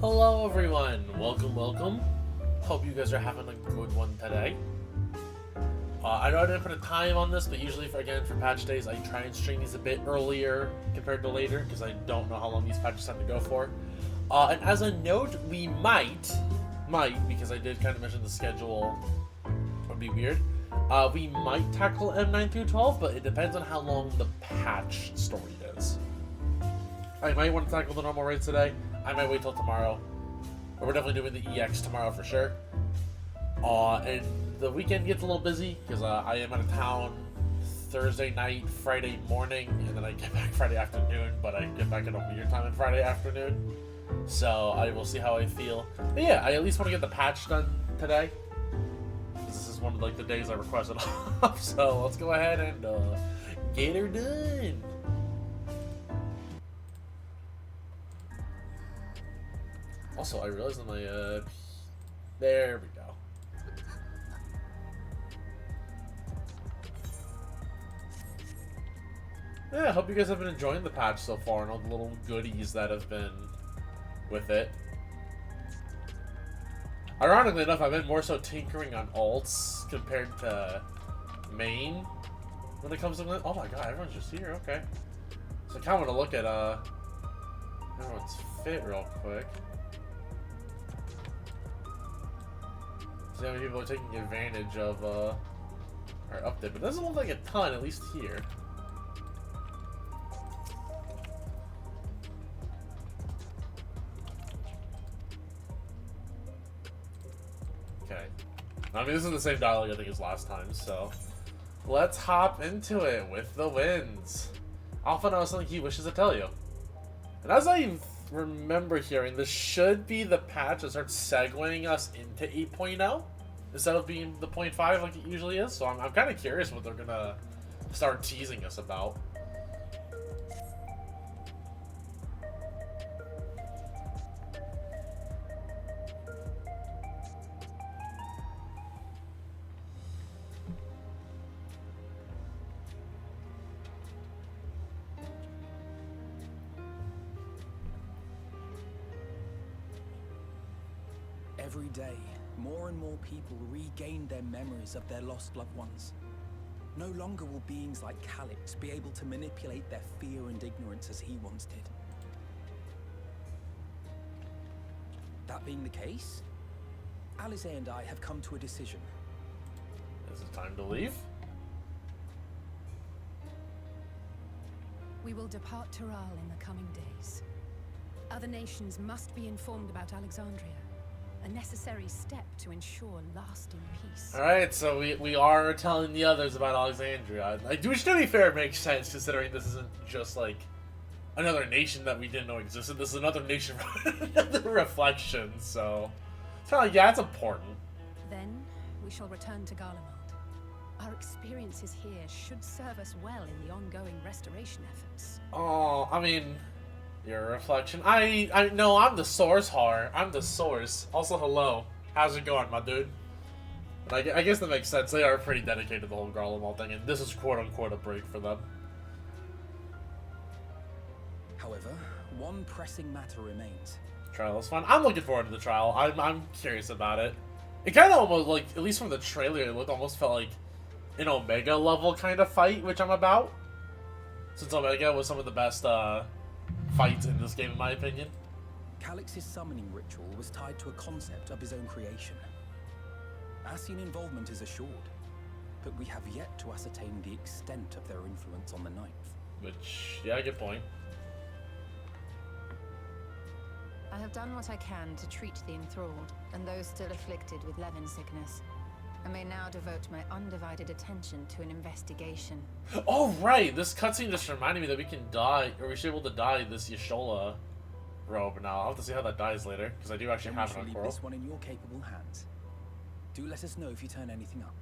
Hello everyone, welcome. Hope you guys are having a good one today. I know I didn't put a time on this, but usually for patch days I try and stream these a bit earlier compared to later because I don't know how long these patches have to go for. And as a note, we might, because I did kind of mention the schedule would be weird, we might tackle M9 through 12, but it depends on how long the patch story is. I might want to tackle the normal raids today. I might wait till tomorrow. But we're definitely doing the EX tomorrow for sure. And the weekend gets a little busy because I am out of town Thursday night, Friday morning, and then I get back Friday afternoon, but I get back at a weird time on Friday afternoon. So I will see how I feel. But yeah, I at least want to get the patch done today. This is one of the days I requested off. So let's go ahead and get her done. Also, I realized that my, there we go. Yeah, I hope you guys have been enjoying the patch so far and all the little goodies that have been with it. Ironically enough, I've been more so tinkering on alts compared to main when it comes to, oh my god, everyone's just here, okay. So I kind of want to look at, everyone's fit real quick. See how many people are taking advantage of our update, but it doesn't look like a ton, at least here. Okay. I mean, this is the same dialogue I think as last time, so let's hop into it with the wins. Alpha knows something he wishes to tell you. And as I remember hearing, this should be the patch that starts segueing us into 8.0 instead of being the 0.5 like it usually is. So I'm kind of curious what they're gonna start teasing us about. Every day, more and more people regain their memories of their lost loved ones. No longer will beings like Calix be able to manipulate their fear and ignorance as he once did. That being the case, Alice and I have come to a decision. Is it time to leave? We will depart Taral in the coming days. Other nations must be informed about Alexandria. A necessary step to ensure lasting peace. Alright, so we are telling the others about Alexandria. Which, to be fair, makes sense considering this isn't just like another nation that we didn't know existed. This is another nation from another reflection, so it's kind of like, yeah, it's important. Then we shall return to Garlemald. Our experiences here should serve us well in the ongoing restoration efforts. Oh, I mean, your reflection. I know I'm the source, Har. I'm the source. Also, hello. How's it going, my dude? But I guess that makes sense. They are pretty dedicated to the whole Garlemald thing, and this is quote-unquote a break for them. However, one pressing matter remains. Trial is fun. I'm looking forward to the trial. I'm curious about it. It kind of almost, like, at least from the trailer, it almost felt like an Omega level kind of fight, which I'm about. Since Omega was some of the best, fights in this game, in my opinion. Calix's summoning ritual was tied to a concept of his own creation. Ascian involvement is assured, but we have yet to ascertain the extent of their influence on the Ninth. Which, yeah, good point. I have done what I can to treat the enthralled and those still afflicted with Levin sickness. I may now devote my undivided attention to an investigation. Oh, right! This cutscene just reminded me that we can dye, or we should be able to dye this Yashola robe now. I'll have to see how that dies later, because I do actually have it on leave Coral. this one in your capable hands. Do let us know if you turn anything up.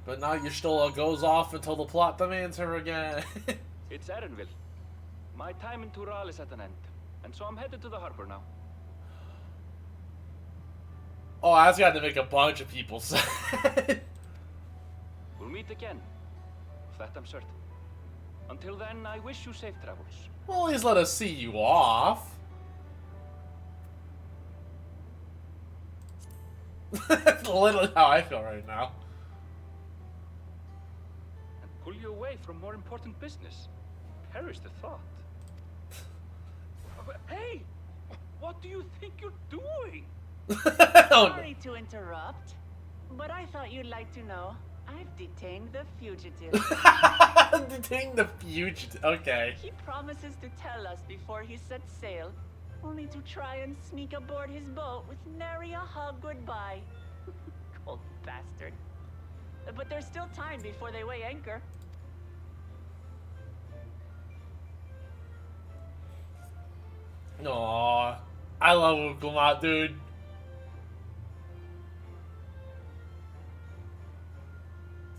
But now Yashola goes off until the plot demands her again. It's Erenville. My time in Tural is at an end, and so I'm headed to the harbor now. Oh, Asgard to make a bunch of people sad. We'll meet again. Of that I'm certain. Until then, I wish you safe travels. Well, at least let us see you off. That's literally how I feel right now. And pull you away from more important business. Perish the thought. Hey! What do you think you're doing? Oh, Sorry to interrupt, but I thought you'd like to know. I've detained the fugitive. no. Detain the fugitive. Okay. He promises to tell us before he sets sail, only to try and sneak aboard his boat with nary a hug goodbye. Cold bastard. But there's still time before they weigh anchor. Aww. I love Ukulmat, dude.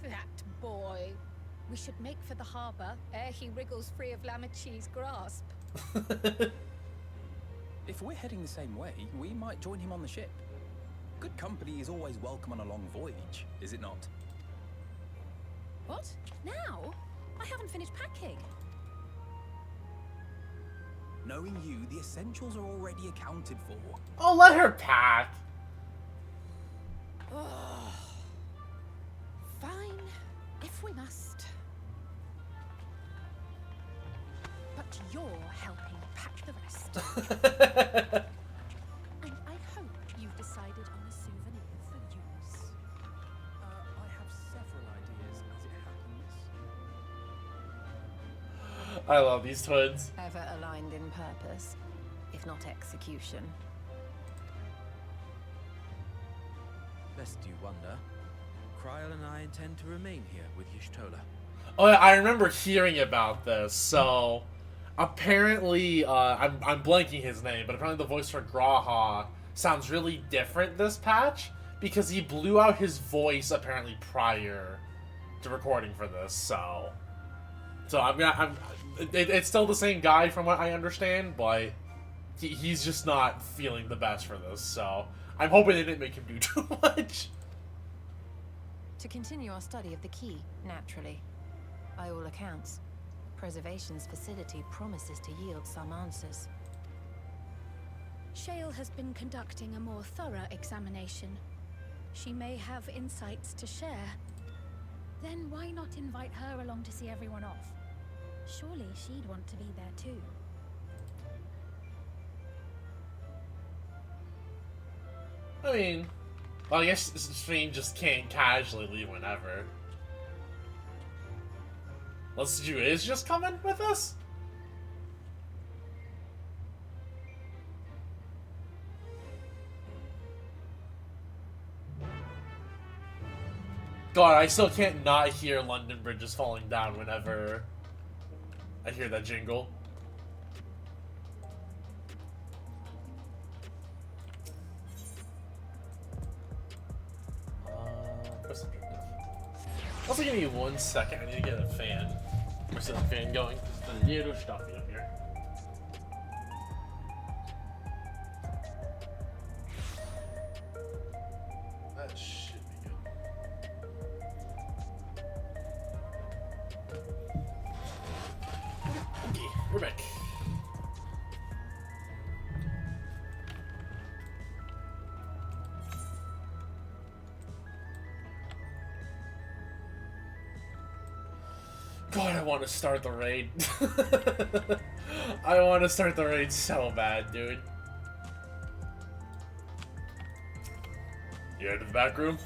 That boy. We should make for the harbor ere he wriggles free of Lamachi's grasp. If we're heading the same way, we might join him on the ship. Good company is always welcome on a long voyage, is it not? What? Now? I haven't finished packing. Knowing you, the essentials are already accounted for. Oh, let her pack. Fine, if we must. But you're helping pack the rest. And I hope you've decided on a souvenir for use. I have several ideas as it happens. I love these twins. Ever aligned in purpose, if not execution. Lest you wonder, Kryl and I intend to remain here with Y'shtola. Oh, yeah, I remember hearing about this. So, apparently, I'm blanking his name, but apparently the voice for Graha sounds really different this patch because he blew out his voice apparently prior to recording for this. So it's still the same guy from what I understand, but he's just not feeling the best for this. So I'm hoping they didn't make him do too much. To continue our study of the key, naturally. By all accounts, Preservation's facility promises to yield some answers. Shale has been conducting a more thorough examination. She may have insights to share. Then why not invite her along to see everyone off? Surely she'd want to be there too. I mean, well, I guess Stream just can't casually leave whenever. Unless Ju is just coming with us? God, I still can't not hear London bridges falling down whenever I hear that jingle. Also, give me 1 second. I need to get a fan. Or set the fan going. It's a little stuffy up here. That should be good. Okay, we're back. God, I want to start the raid. I want to start the raid so bad, dude. You head to the back room?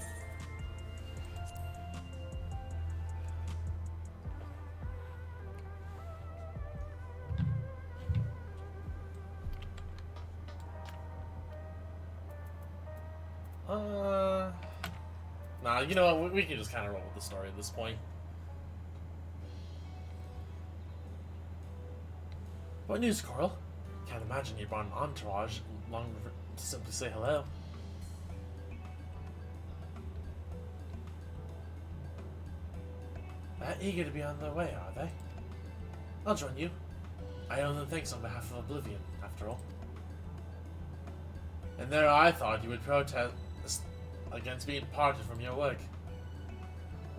Nah, you know what? We can just kind of roll with the story at this point. What news, Coral? Can't imagine you brought an entourage long to simply say hello. That eager to be on their way, are they? I'll join you. I owe them thanks on behalf of Oblivion, after all. And there I thought you would protest against being parted from your work.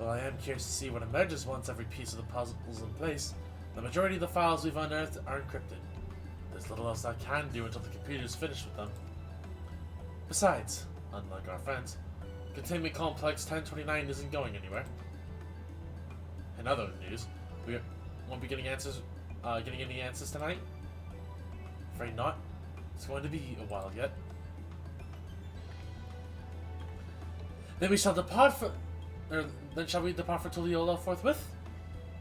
Well, I am curious to see what emerges once every piece of the puzzle is in place. The majority of the files we've unearthed are encrypted. There's little else I can do until the computer's finished with them. Besides, unlike our friends, Containment Complex 1029 isn't going anywhere. In other news, we won't be getting any answers tonight. Afraid not. It's going to be a while yet. Then we shall depart for... then shall we depart for Tuliola forthwith?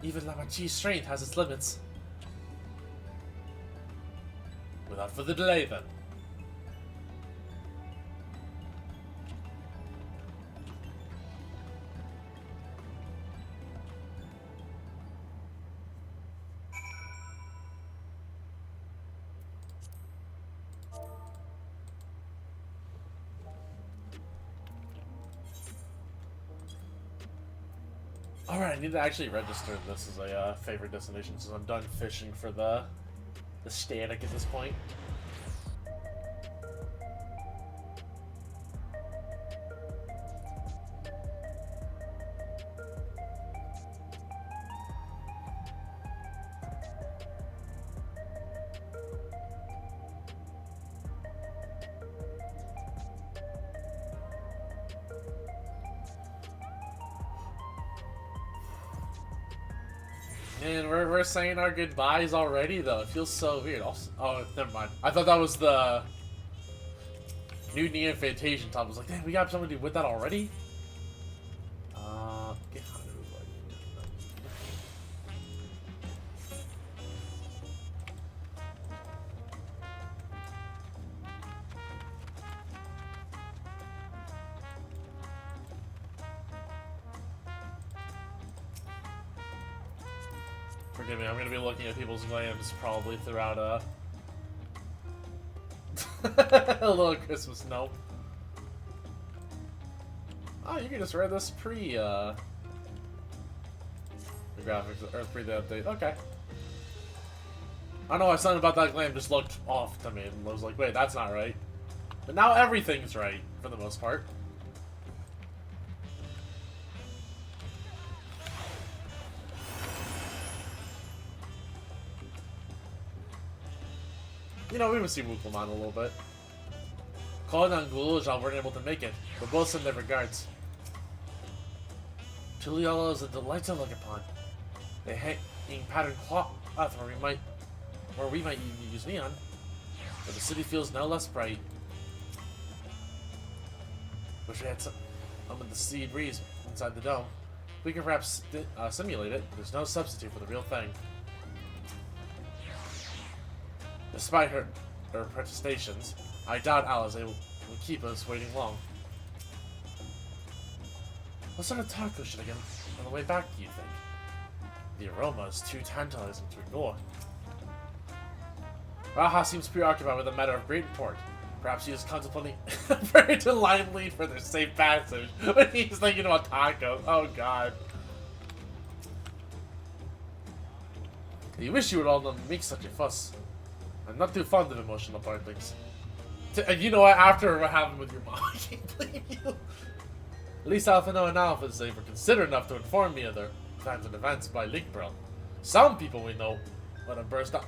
Even Lamachi's strength has its limits. Without further delay, then. Alright, I need to actually register this as a favorite destination since I'm done fishing for the static at this point. Man, we're saying our goodbyes already, though. It feels so weird. Oh, never mind. I thought that was the new Neon Fantasian top. I was like, damn, we got somebody with that already? Get out of the way. Forgive me, I'm gonna be looking at people's names probably throughout a little Christmas note. Oh, you can just read this pre the graphics or pre the update. Okay. I don't know why something about that glam just looked off to me, and I was like, wait, that's not right. But now everything's right for the most part. You know, we even see Wukulman a little bit. Colin and Gulujal weren't able to make it, but both send their regards. Tuliola is a delight to look upon. They hang patterned cloth where we might even use neon, but the city feels no less bright. Wish we had some of the sea breeze inside the dome. We can perhaps simulate it. There's no substitute for the real thing. Despite her protestations, I doubt Alize will keep us waiting long. What sort of taco should I get on the way back, do you think? The aroma is too tantalizing to ignore. Raha seems preoccupied with a matter of great import. Perhaps he is contemplating a very line lead for their safe passage when he's thinking about tacos. Oh god. You wish you would all not make such a fuss. I'm not too fond of emotional partings. And you know what? After what happened with your mom, I can't blame you. At least Alpha Noah and Alpha they were considerate enough to inform me of their plans and events by Linkbrill. Some people we know would have burst out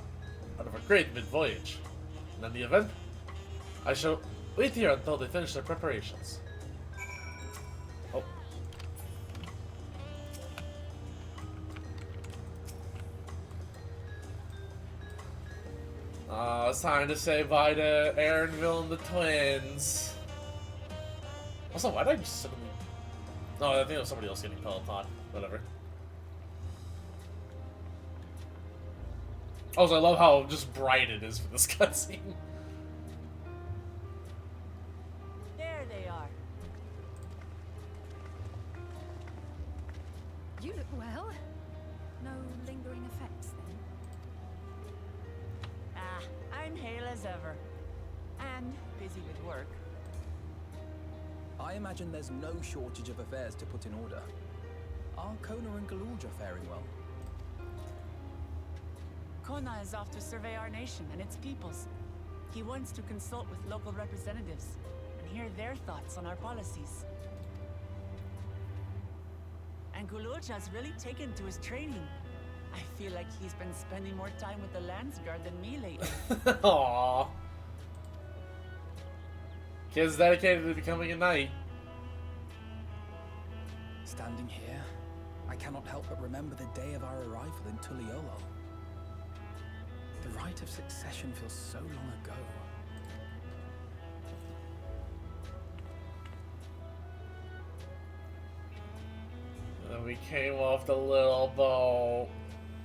of a great mid-voyage. And in the event, I shall wait here until they finish their preparations. Oh. It's time to say bye to Aaronville and the twins. Also, why did I just suddenly... No, I think it was somebody else getting Peloton. Whatever. Also, I love how just bright it is for this cutscene. There they are. You look well. No lingering effects, then? I'm hale as ever. And busy with work. I imagine there's no shortage of affairs to put in order. Are Kona and Galuja faring well? Kona is off to survey our nation and its peoples. He wants to consult with local representatives and hear their thoughts on our policies. And Galuja's really taken to his training. I feel like he's been spending more time with the Landsguard than me lately. Aww. Kid's dedicated to becoming a knight. Standing here, I cannot help but remember the day of our arrival in Tuliolo. The rite of succession feels so long ago. And we came off the little boat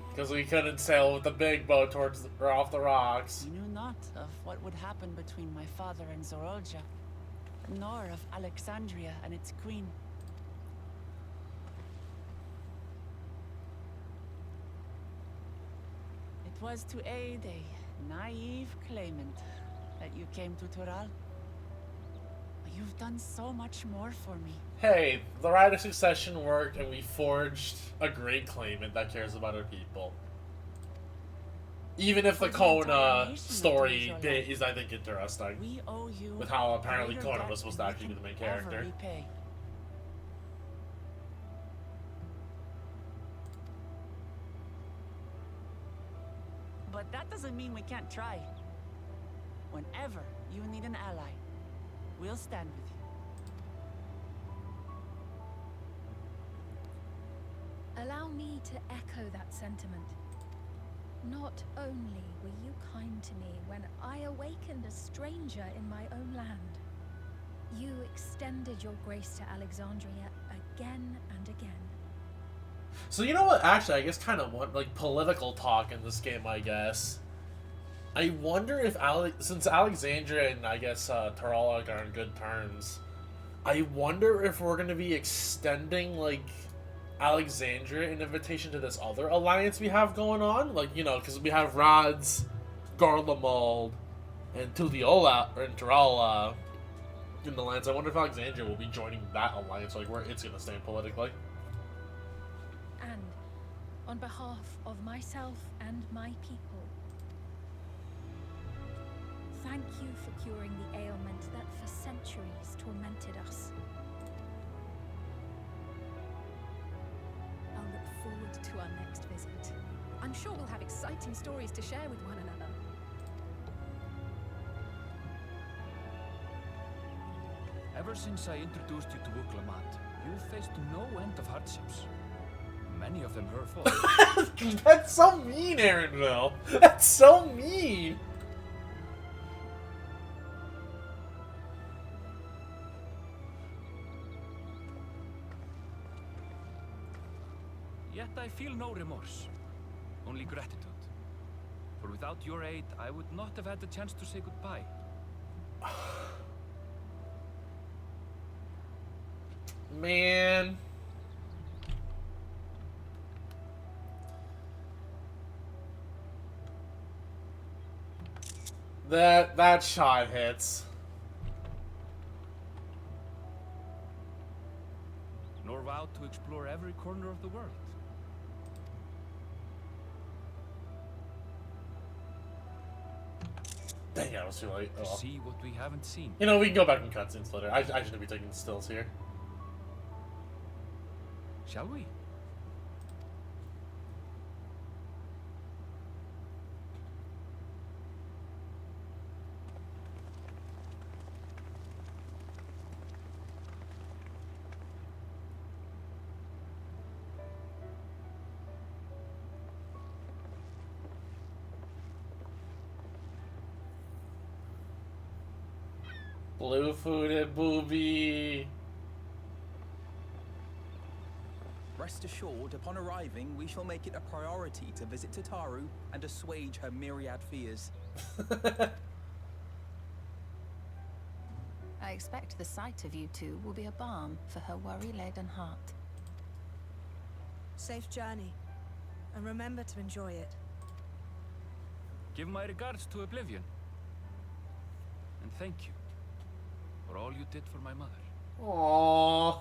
because we couldn't sail with the big boat towards or off the rocks. You knew not of what would happen between my father and Zorolja, nor of Alexandria and its queen. It was to aid a naive claimant that you came to Tural. But you've done so much more for me. Hey, the rite of succession worked and we forged a great claimant that cares about our people. Even if the Kona story bit is, I think, interesting. We owe you With how apparently greater Kona debt was supposed than to we actually be the main can ever character. repay. But that doesn't mean we can't try. Whenever you need an ally, we'll stand with you. Allow me to echo that sentiment. Not only were you kind to me when I awakened a stranger in my own land, you extended your grace to Alexandria again and again. So you know what? Actually, I guess kind of want like political talk in this game. I guess. I wonder if since Alexandria and I guess Taralog are on good terms, I wonder if we're gonna be extending like Alexandria an invitation to this other alliance we have going on. Like, you know, because we have Rods, Garlemald, and Tuliolo and Tarala in the lands. I wonder if Alexandria will be joining that alliance, like where it's gonna stand politically. And on behalf of myself and my people, thank you for curing the ailment that for centuries tormented us. I'll look forward to our next visit. I'm sure we'll have exciting stories to share with one another. Ever since I introduced you to Wuklamat, you've faced no end of hardships. Many of them her fault. That's so mean, Aaronville. That's so mean. Yet I feel no remorse, only gratitude. For without your aid, I would not have had the chance to say goodbye. Man. That shot hits. Nor vowed to explore every corner of the world. Dang it, I was too late. Oh, To well. see what we haven't seen. You know, we can go back and cutscenes later. I shouldn't be taking the stills here. Shall we? Blue-footed booby. Rest assured, upon arriving, we shall make it a priority to visit Tataru and assuage her myriad fears. I expect the sight of you two will be a balm for her worry-laden heart. Safe journey, and remember to enjoy it. Give my regards to Oblivion. And thank you for all you did for my mother. Aww.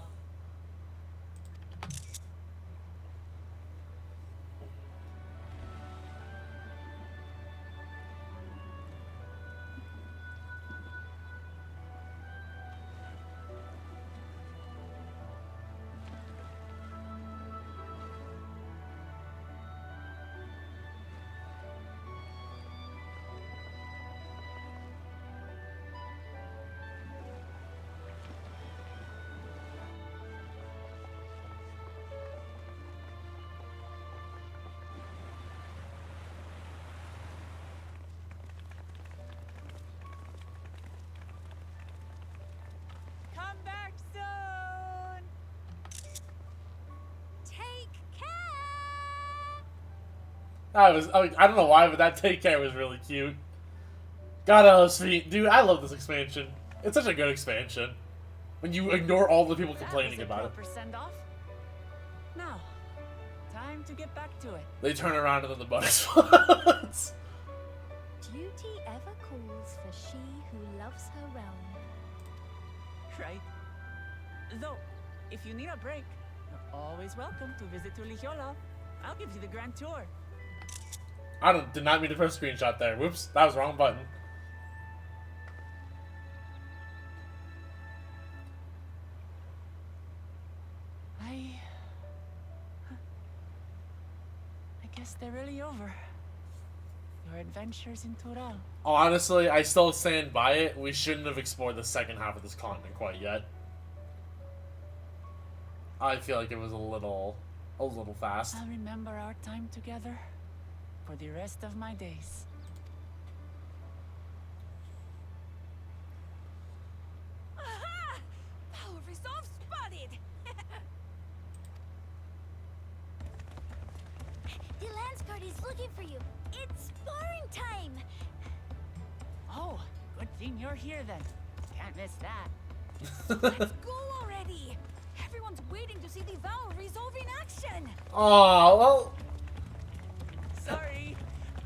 That was, I don't know why, but that take care was really cute. God, I love Sweet. Dude, I love this expansion. It's such a good expansion. When you ignore all the people complaining about it. Send off. Now, time to get back to it. They turn around and then the bug explodes. Duty ever calls for she who loves her realm. Right. Though, if you need a break, you're always welcome to visit Tulihiola. I'll give you the grand tour. Did not mean to press screenshot there. Whoops, that was the wrong button. I guess they're really over. Your adventures in Tural. Honestly, I still stand by it. We shouldn't have explored the second half of this continent quite yet. I feel like it was a little fast. I'll remember our time together for the rest of my days. Aha! Power resolve spotted! The Landsguard is looking for you. It's sparring time. Oh, good thing you're here then. Can't miss that. Let's go already! Everyone's waiting to see the Vow resolve in action! Oh, well. Sorry,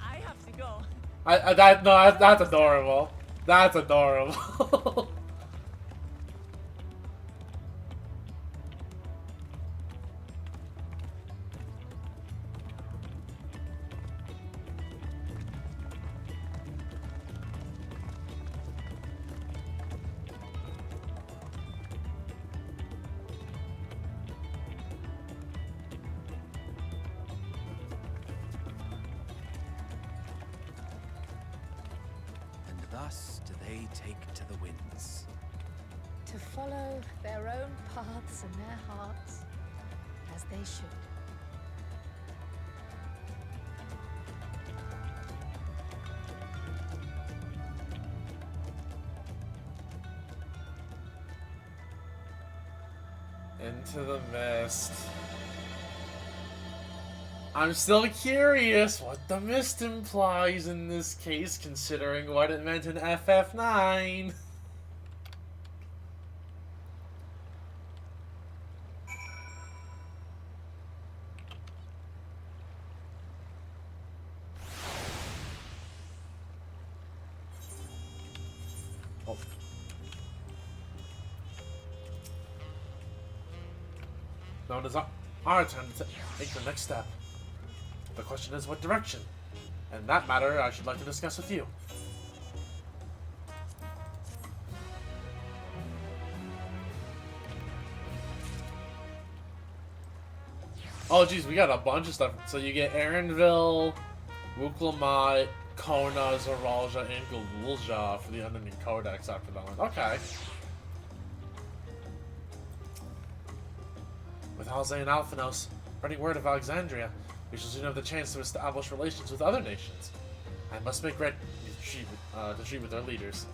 I have to go. That's adorable. That's adorable. Thus do they take to the winds. To follow their own paths and their hearts, as they should. Into the mist. I'm still curious what the mist implies in this case, considering what it meant in FF9. Oh. Now it is our turn to take the next step. The question is what direction? And that matter I should like to discuss with you. Oh geez, we got a bunch of stuff. So you get Erinville, Wuklamat, Kona, Zoralja, and Galulja for the Unending Codex after that one. Okay. With Halze and Alphanos spreading word of Alexandria, we shall soon have the chance to establish relations with other nations. I must make ready to treat with their leaders.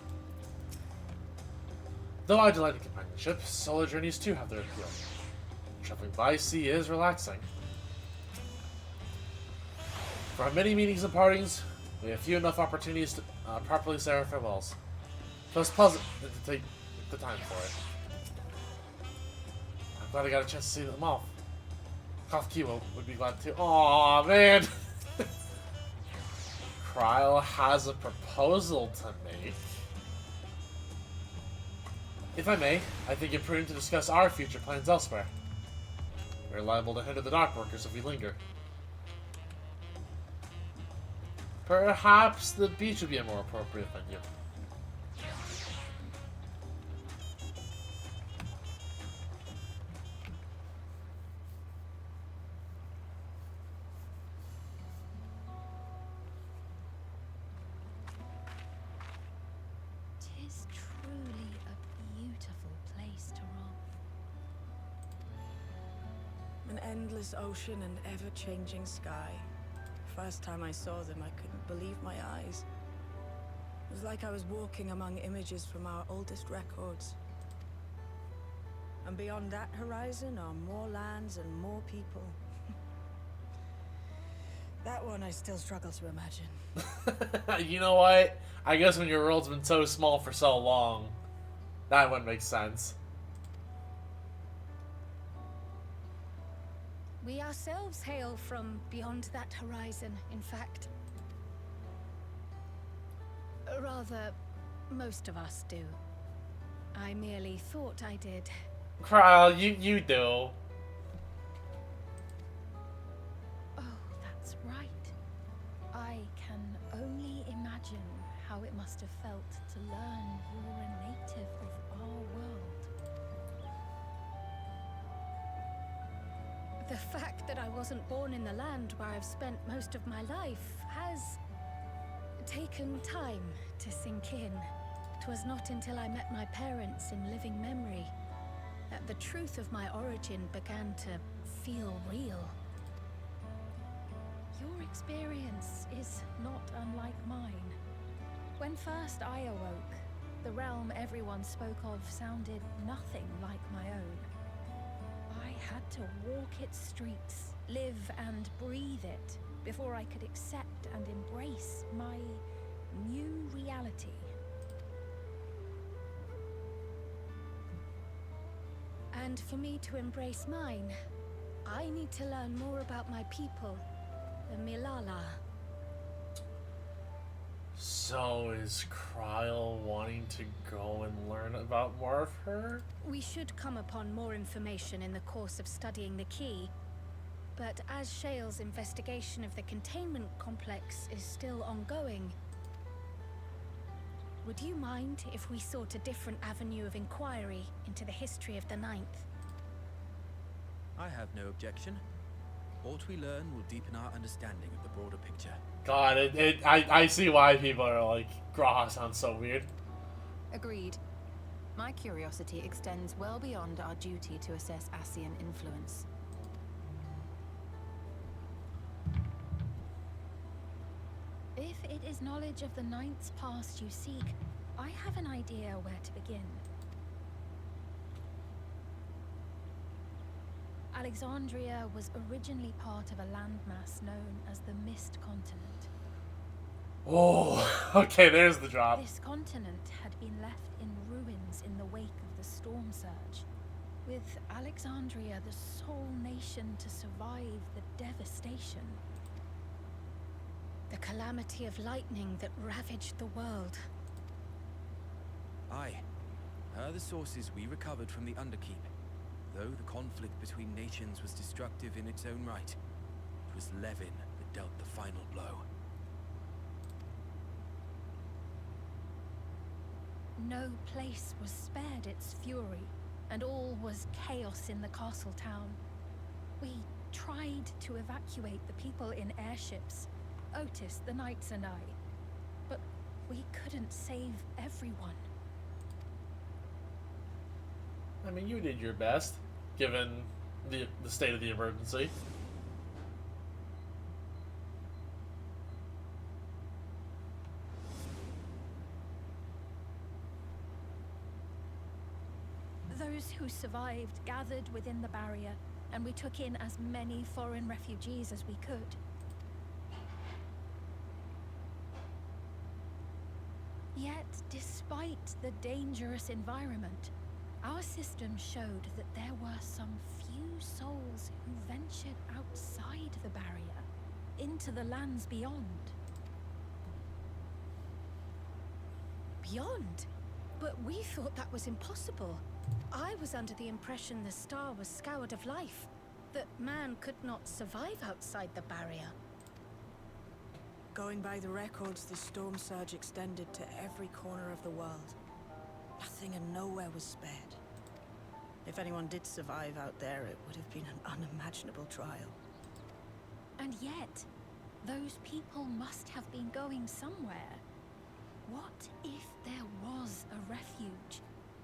Though I delight in companionship, solo journeys too have their appeal. Traveling by sea is relaxing. For our many meetings and partings, we have few enough opportunities to properly say our farewells. So it's pleasant to take the time for it. I'm glad I got a chance to see them off. Kafkiwa would be glad too. Aw, man! Kryl has a proposal to make. If I may, I think it prudent to discuss our future plans elsewhere. We're liable to hinder the Darkworkers if we linger. Perhaps the beach would be a more appropriate venue. Tis truly a beautiful place to roam. An endless ocean and ever-changing sky. First time I saw them, I couldn't believe my eyes. It was like I was walking among images from our oldest records. And beyond that horizon are more lands and more people. That one I still struggle to imagine. You know what? I guess when your world's been so small for so long, that one makes sense. We ourselves hail from beyond that horizon, in fact. Rather, most of us do. I merely thought I did. Kyle, you do. Oh, that's right. I can only imagine how it must have felt to learn you're a native of our world. The fact that I wasn't born in the land where I've spent most of my life has taken time to sink in. 'Twas not until I met my parents in living memory that the truth of my origin began to feel real. Your experience is not unlike mine. When first I awoke, the realm everyone spoke of sounded nothing like my own. I had to walk its streets, live and breathe it, before I could accept and embrace my new reality. And for me to embrace mine, I need to learn more about my people, the Milala. So is Kryle wanting to go and learn about more of her? We should come upon more information in the course of studying the key. But as Shale's investigation of the containment complex is still ongoing, would you mind if we sought a different avenue of inquiry into the history of the Ninth? I have no objection. What we learn will deepen our understanding of the broader picture. God, I see why people are like, Graha sounds so weird. Agreed. My curiosity extends well beyond our duty to assess Ascian influence. If it is knowledge of the Ninth's past you seek, I have an idea where to begin. Alexandria was originally part of a landmass known as the Mist Continent. Oh, okay, there's the drop. This continent had been left in ruins in the wake of the storm surge, with Alexandria the sole nation to survive the devastation. The calamity of lightning that ravaged the world. Aye. Her the sources we recovered from the Underkeep. Though the conflict between nations was destructive in its own right, it was Levin that dealt the final blow. No place was spared its fury, and all was chaos in the castle town. We tried to evacuate the people in airships, Otis, the knights and I, but we couldn't save everyone. I mean, you did your best, given the state of the emergency. Those who survived gathered within the barrier, and we took in as many foreign refugees as we could. Yet, despite the dangerous environment, our system showed that there were some few souls who ventured outside the barrier, into the lands beyond. Beyond? But we thought that was impossible. I was under the impression the star was scoured of life, that man could not survive outside the barrier. Going by the records, the storm surge extended to every corner of the world. Nothing and nowhere was spared. If anyone did survive out there, it would have been an unimaginable trial. And yet, those people must have been going somewhere. What if there was a refuge?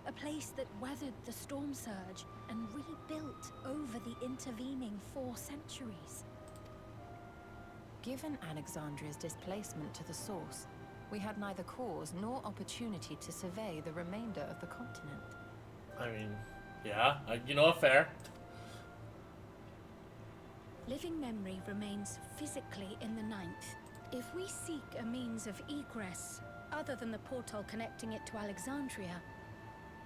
A place that weathered the storm surge and rebuilt over the intervening 4 centuries? Given Alexandria's displacement to the source, we had neither cause nor opportunity to survey the remainder of the continent. I mean, yeah, you know, fair. Living memory remains physically in the Ninth. If we seek a means of egress other than the portal connecting it to Alexandria,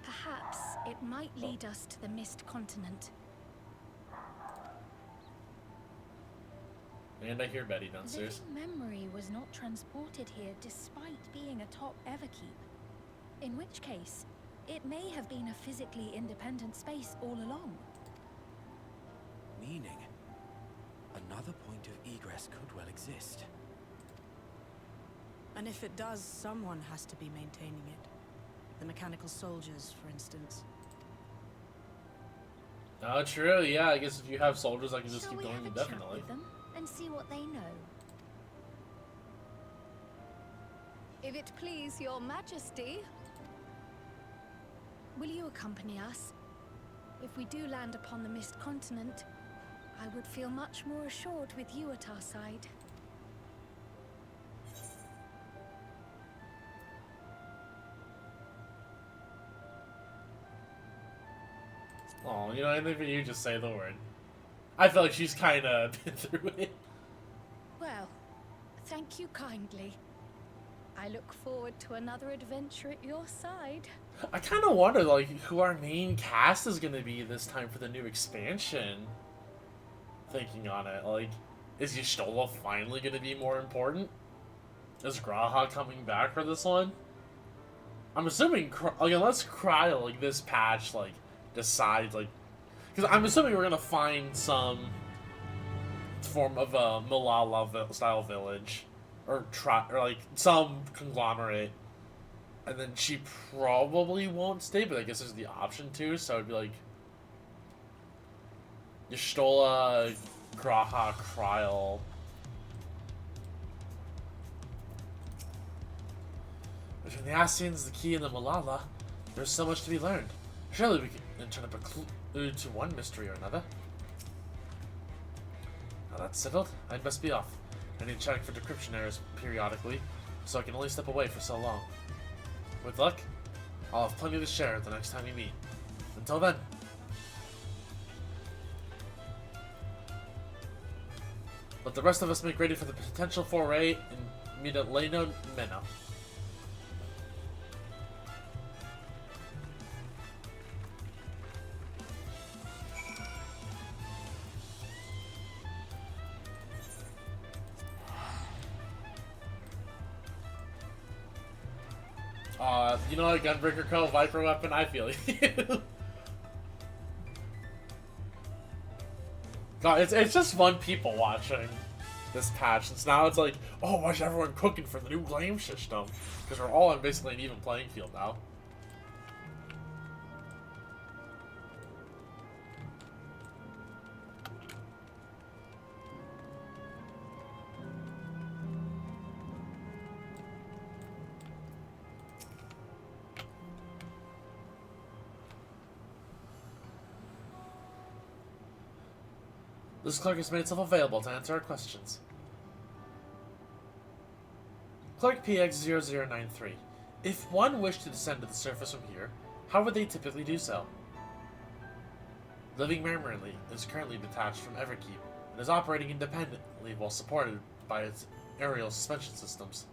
perhaps it might lead us to the Mist Continent. And I hear Betty downstairs. Living memory was not transported here despite being atop Everkeep. In which case, it may have been a physically independent space all along. Meaning, another point of egress could well exist. And if it does, someone has to be maintaining it. The mechanical soldiers, for instance. Oh, true. Yeah, I guess if you have soldiers, I can just Shall keep we going have a indefinitely. chat with them and see what they know? If it please your majesty. Will you accompany us? If we do land upon the Mist Continent, I would feel much more assured with you at our side. Oh, you know, anything for you, just say the word. I feel like she's kind of been through it. Well, thank you kindly. I look forward to another adventure at your side. I kind of wonder, like, who our main cast is going to be this time for the new expansion. Thinking on it, like, is Y'shtola finally going to be more important? Is Graha coming back for this one? I'm assuming, like, unless Cryo, like, this patch, like, decides, like, because I'm assuming we're going to find some form of a Malala-style village. Or like, some conglomerate. And then she probably won't stay, but I guess there's the option to, so it'd be like Y'shtola, Graha, Kryl. Between the Ascians, the Key, and the Malala, there's so much to be learned. Surely we can turn up a clue to one mystery or another. Now that's settled, I must be off. I need to check for decryption errors periodically, so I can only step away for so long. With luck, I'll have plenty to share the next time we meet. Until then. Let the rest of us make ready for the potential foray and meet at Leno Mena. You know, Gunbreaker Co. Viper Weapon, I feel you. God, it's just fun people watching this patch, since now it's like, oh, why is everyone cooking for the new game system? Because we're all on basically an even playing field now. This clerk has made itself available to answer our questions. Clerk PX0093. If one wished to descend to the surface from here, how would they typically do so? Living Memory is currently detached from Everkeep and is operating independently while supported by its aerial suspension systems.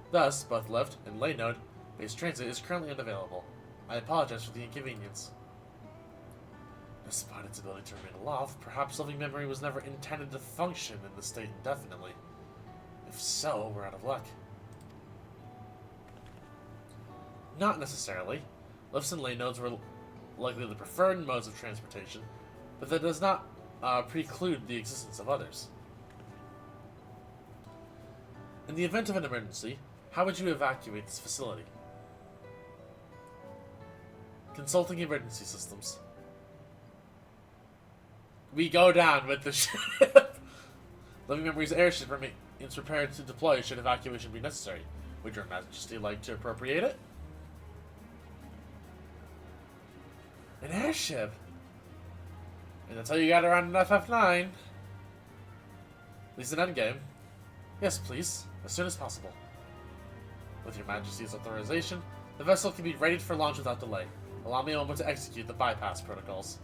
Thus, both lift and lay node based transit is currently unavailable. I apologize for the inconvenience. Despite its ability to remain aloft, perhaps Living Memory was never intended to function in this state indefinitely. If so, we're out of luck. Not necessarily. Lifts and lay nodes were likely the preferred modes of transportation, but that does not preclude the existence of others. In the event of an emergency, how would you evacuate this facility? Consulting emergency systems. We go down with the ship. Living Memory's airship remains prepared to deploy should evacuation be necessary. Would your Majesty like to appropriate it? An airship? And that's how you got around an FF9. At least an endgame. Yes, please. As soon as possible. With your Majesty's authorization, the vessel can be readied for launch without delay. Allow me a moment to execute the bypass protocols.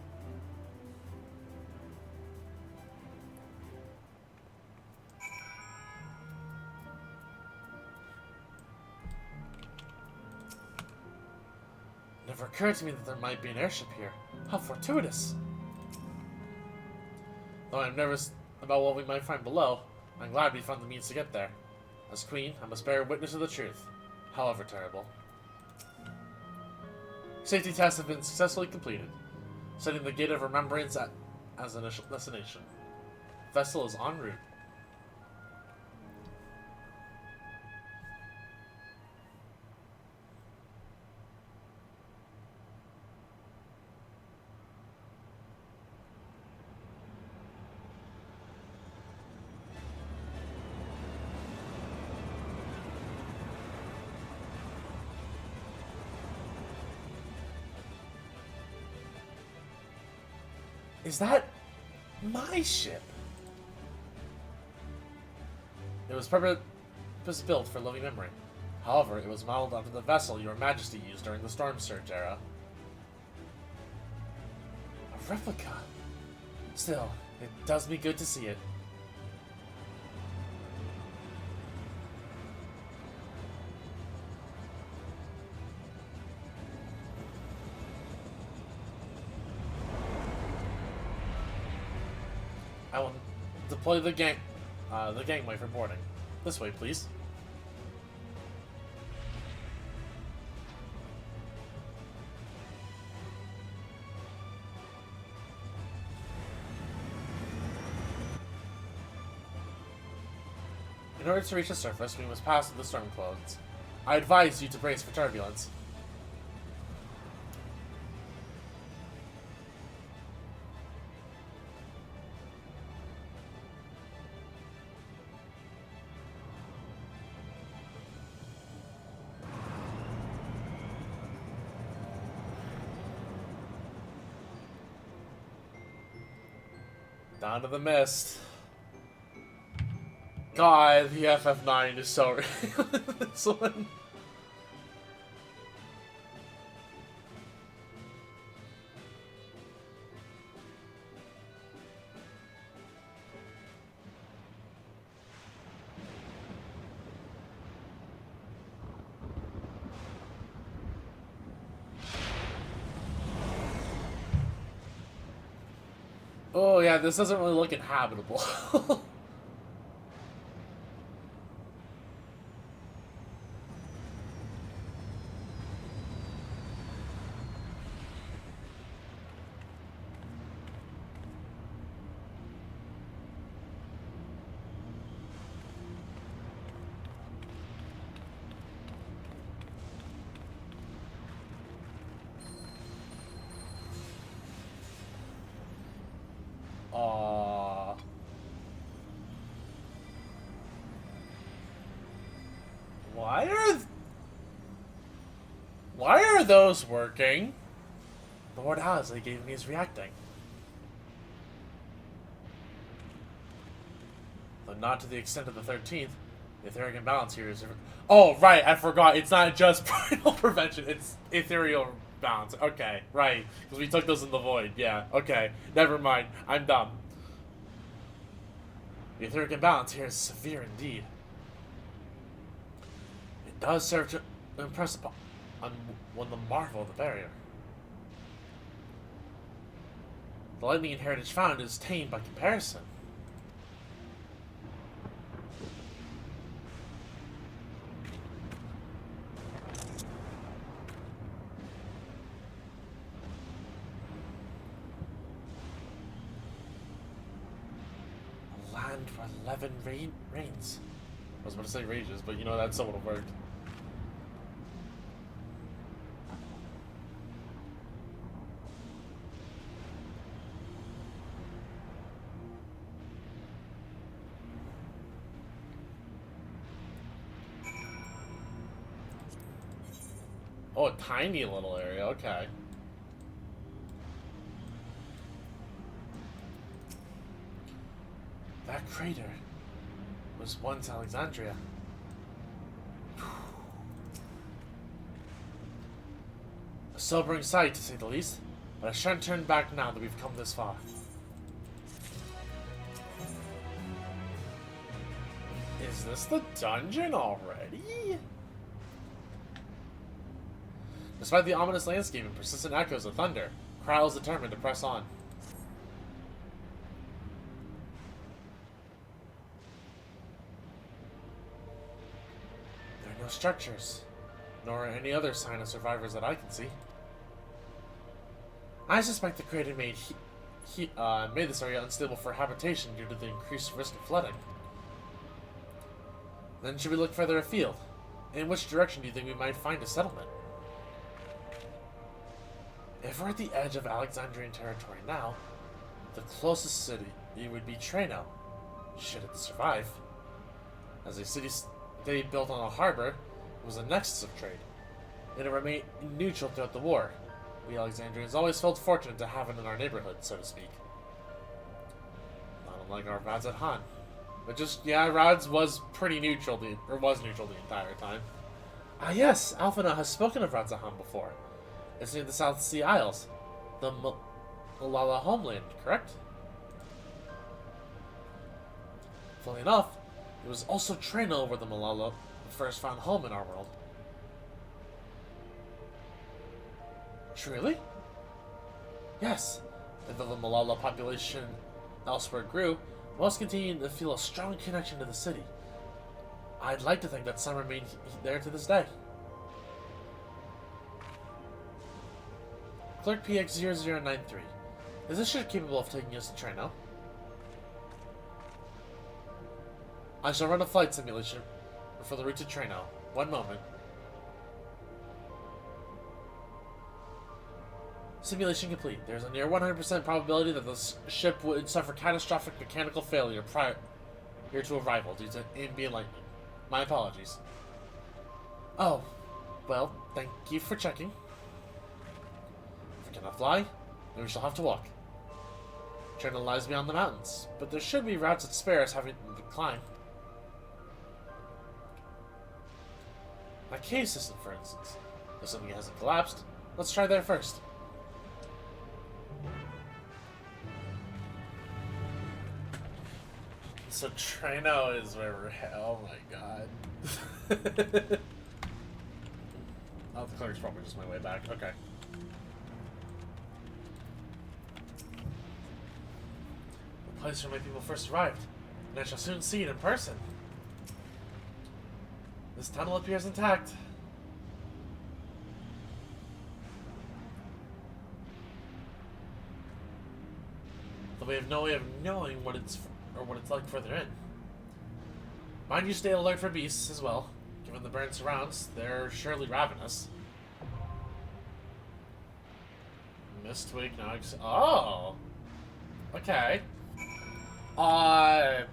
never occurred to me that there might be an airship here. How fortuitous! Though I'm nervous about what we might find below, I'm glad we found the means to get there. As queen, I must bear witness of the truth, however terrible. Safety tests have been successfully completed, setting the Gate of Remembrance as initial destination. Vessel is en route. Is that my ship? It was purpose-built for living memory. However, it was modeled after the vessel Your Majesty used during the Storm Surge era. A replica. Still, it does me good to see it. I will deploy the gangway for boarding. This way, please. In order to reach the surface, we must pass through the storm clouds. I advise you to brace for turbulence. Down to the mist. God, the FF9 is so real in this one. Oh yeah, this doesn't really look inhabitable. Aww. Why are those working? Lord Owsley gave me is reacting. Though not to the extent of the 13th, the etheric imbalance here is... Oh, right, I forgot. It's not just primal prevention, it's ethereal balance. Okay, right. Because we took those in the void. Yeah, okay. Never mind. I'm dumb. The etheric imbalance here is severe indeed. It does serve to impress upon one the marvel of the barrier. The lightning and heritage found is tame by comparison. A land where 11 reigns. I was about to say rages, but you know that still would have worked. Oh, a tiny little area, okay. That crater was once Alexandria. A sobering sight, to say the least, but I shan't turn back now that we've come this far. Is this the dungeon already? Despite the ominous landscape and persistent echoes of thunder, Krile is determined to press on. There are no structures, nor any other sign of survivors that I can see. I suspect the creator made this area unstable for habitation due to the increased risk of flooding. Then should we look further afield? In which direction do you think we might find a settlement? If we're at the edge of Alexandrian territory now, the closest city would be Treno, should it survive. As a city-state built on a harbor, it was a nexus of trade, and it remained neutral throughout the war. We Alexandrians always felt fortunate to have it in our neighborhood, so to speak. Not unlike our Rads at Han. But just, yeah, Rads was pretty neutral, was neutral the entire time. Ah yes, Alphina has spoken of Rads at Han before. It's near the South Sea Isles, the Malala homeland, correct? Funnily enough, it was also Treno where the Malala first found home in our world. Truly? Yes, and though the Malala population elsewhere grew, most continued to feel a strong connection to the city. I'd like to think that some remain there to this day. Clerk PX0093. Is this ship capable of taking us to Treno? I shall run a flight simulation for the route to Treno. One moment. Simulation complete. There's a near 100% probability that the ship would suffer catastrophic mechanical failure prior to arrival due to ambient lightning. My apologies. Oh, well, thank you for checking. If we cannot fly, then we shall have to walk. Treno lies beyond the mountains, but there should be routes that spare us having to climb. My cave system, for instance. If something hasn't collapsed, let's try there first. So Treno is where we're headed. Oh my god. Oh, the clerk's probably just my way back. Okay. The place where my people first arrived, and I shall soon see it in person. This tunnel appears intact. Though we have no way of knowing what it's like further in. Mind you, stay alert for beasts as well. Given the burnt surrounds, they're surely ravenous. Mistwig Nugs. Oh! Okay.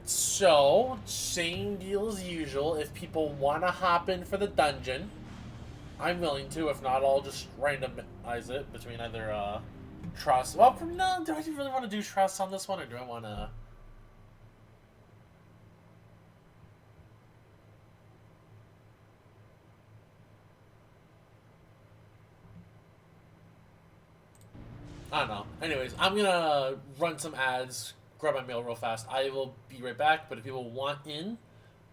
So, same deal as usual. If people want to hop in for the dungeon, I'm willing to. If not, I'll just randomize it between either, trust. Well, no, do I really want to do trust on this one, or do I want to... I don't know. Anyways, I'm gonna run some ads, grab my mail real fast. I will be right back, but if people want in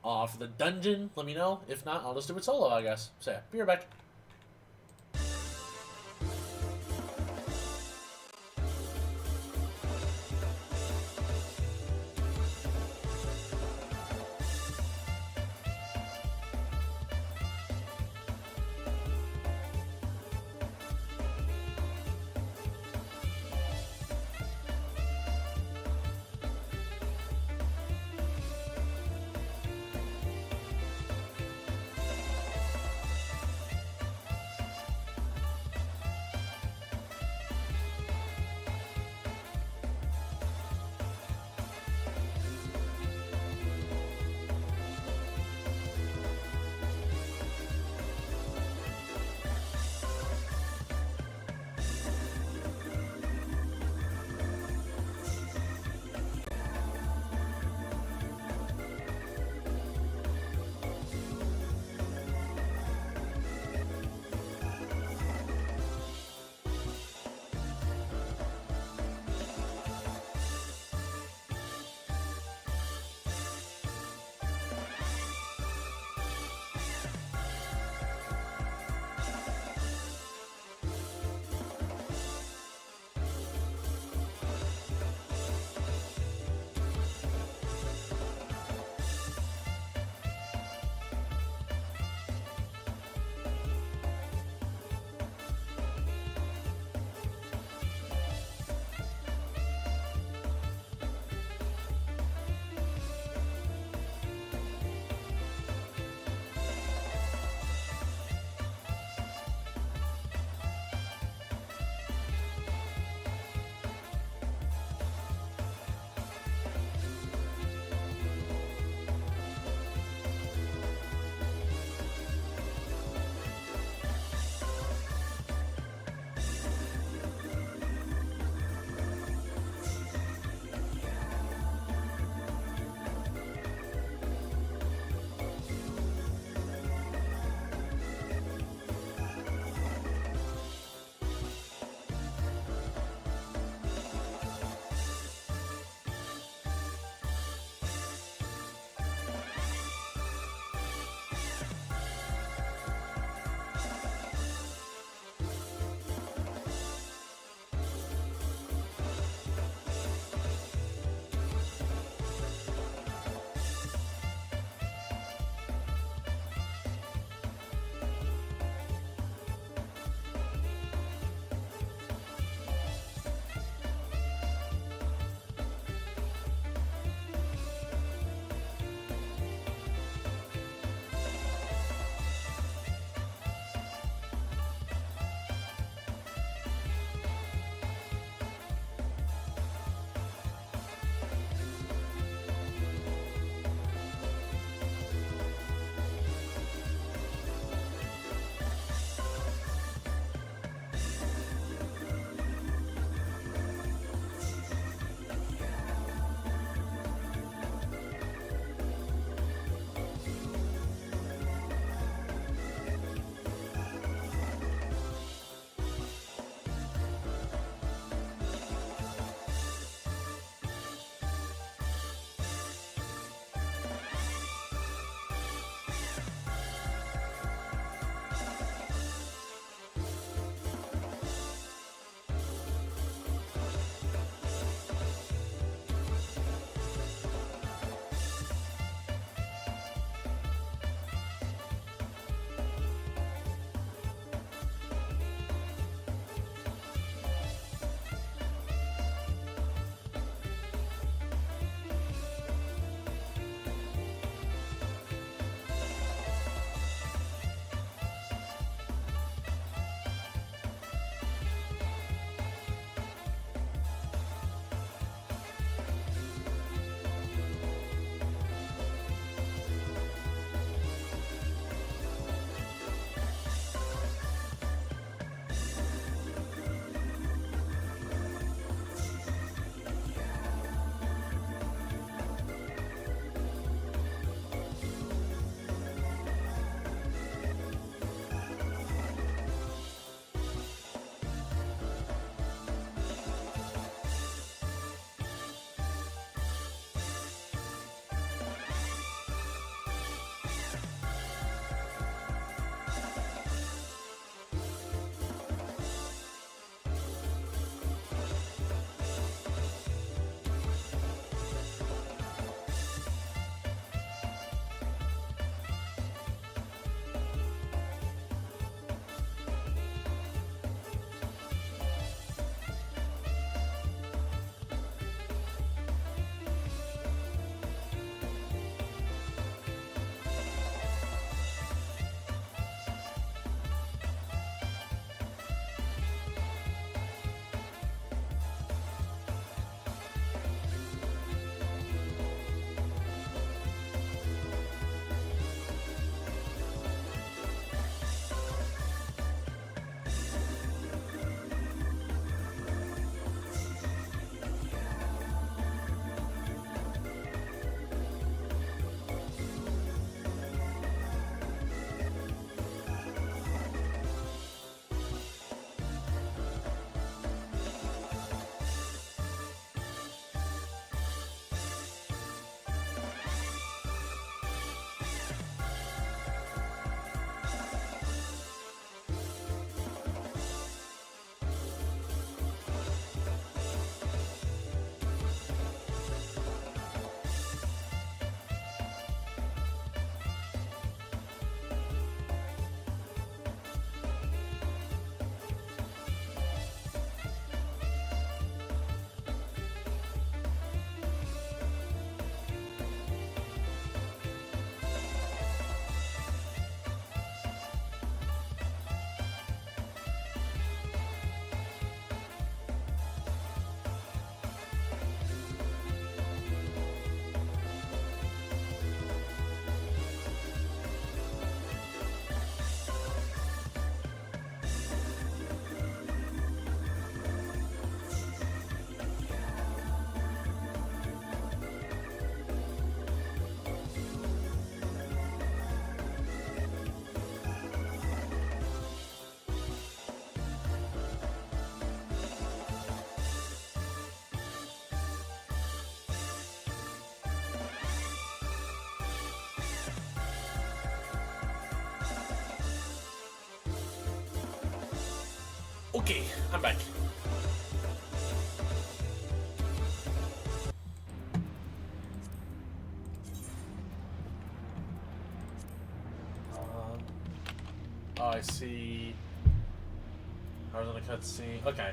for the dungeon, let me know. If not, I'll just do it solo, I guess. So yeah, be right back. Okay, I'm back. Oh, I see. I was on a cutscene. Okay.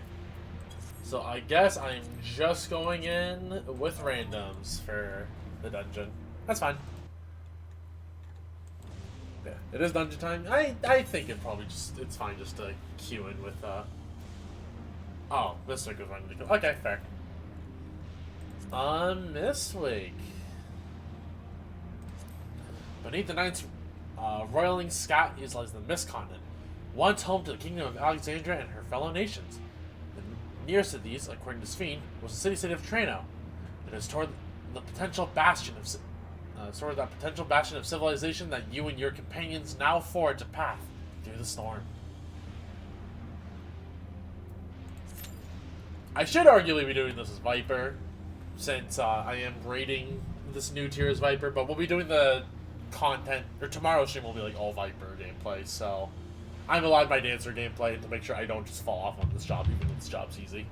So I guess I'm just going in with randoms for the dungeon. That's fine. Yeah, it is dungeon time. I think it's fine just to queue in with oh, this week is running to go. Okay, fair. This week. Beneath the Ninth roiling sky is like the Mist Continent, once home to the Kingdom of Alexandria and her fellow nations. The nearest of these, according to Sphene, was the city-state of Trano. It is toward the potential bastion of civilization that you and your companions now forge a path through the storm. I should arguably be doing this as Viper, since I am rating this new tier as Viper, but we'll be doing the content, or tomorrow's stream will be like all Viper gameplay, so I'm allowed my Dancer gameplay to make sure I don't just fall off on this job, even though this job's easy.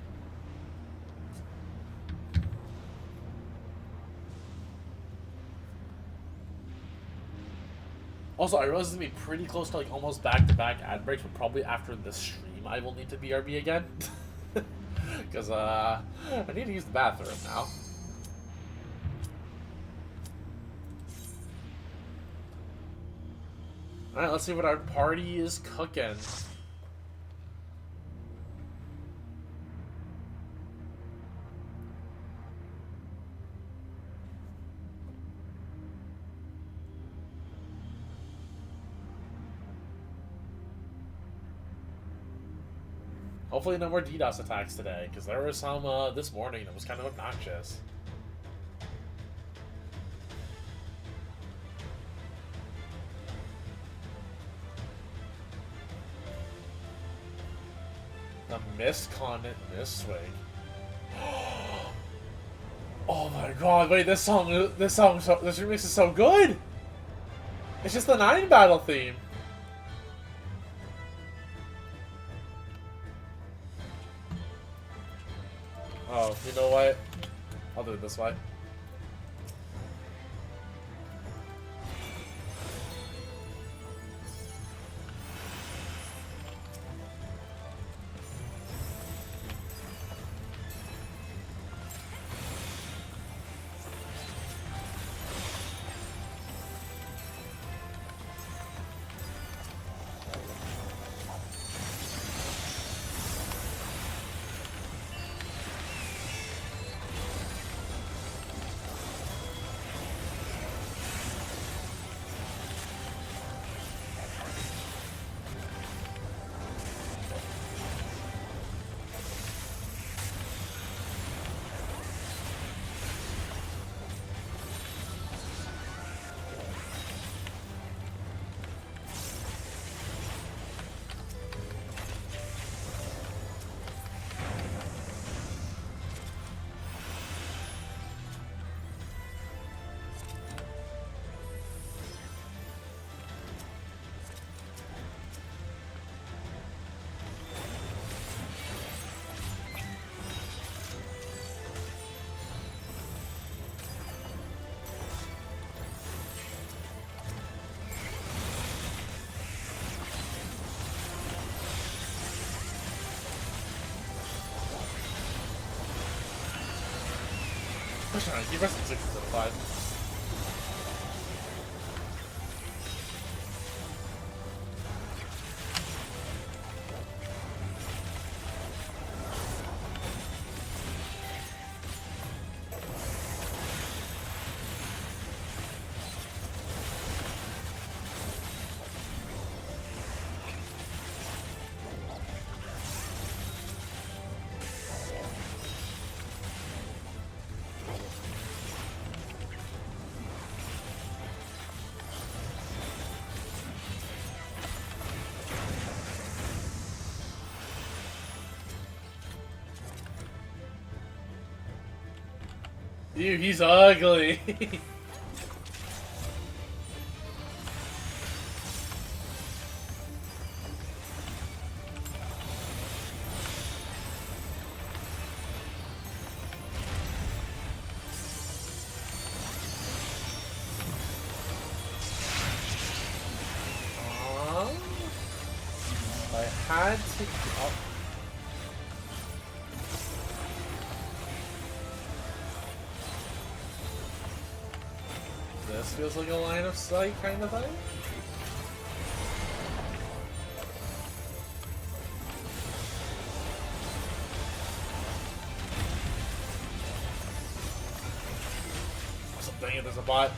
Also, I realize it's going to be pretty close to like almost back-to-back ad breaks, but probably after this stream I will need to BRB again. Because I need to use the bathroom now. Alright, let's see what our party is cooking. Hopefully no more DDoS attacks today, because there were some this morning that was kind of obnoxious. The Mist Continent Mistwing. Oh my god, wait, this remix is so good! It's just the 9 battle theme. Oh, you know what? I'll do it this way. Keep pressing 6 instead of 5. Ew, he's ugly. had to... Oh. This feels like a line of sight kind of thing. Dang it, there's a bot.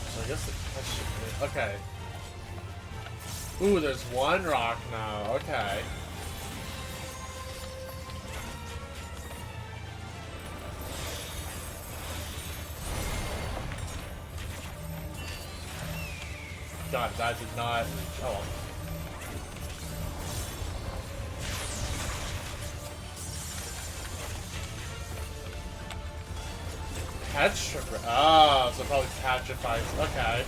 So I guess that should be... Okay. Ooh, there's one rock now. Okay. God, that did not... Oh well. Petrified. Oh, so probably petrifies. Okay.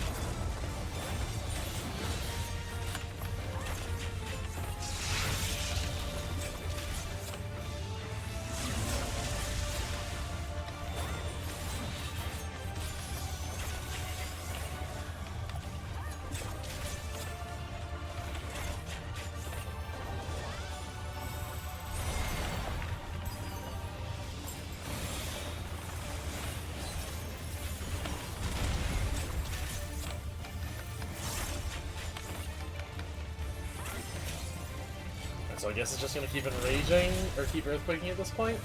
So I guess it's just gonna keep enraging, or keep earthquaking at this point?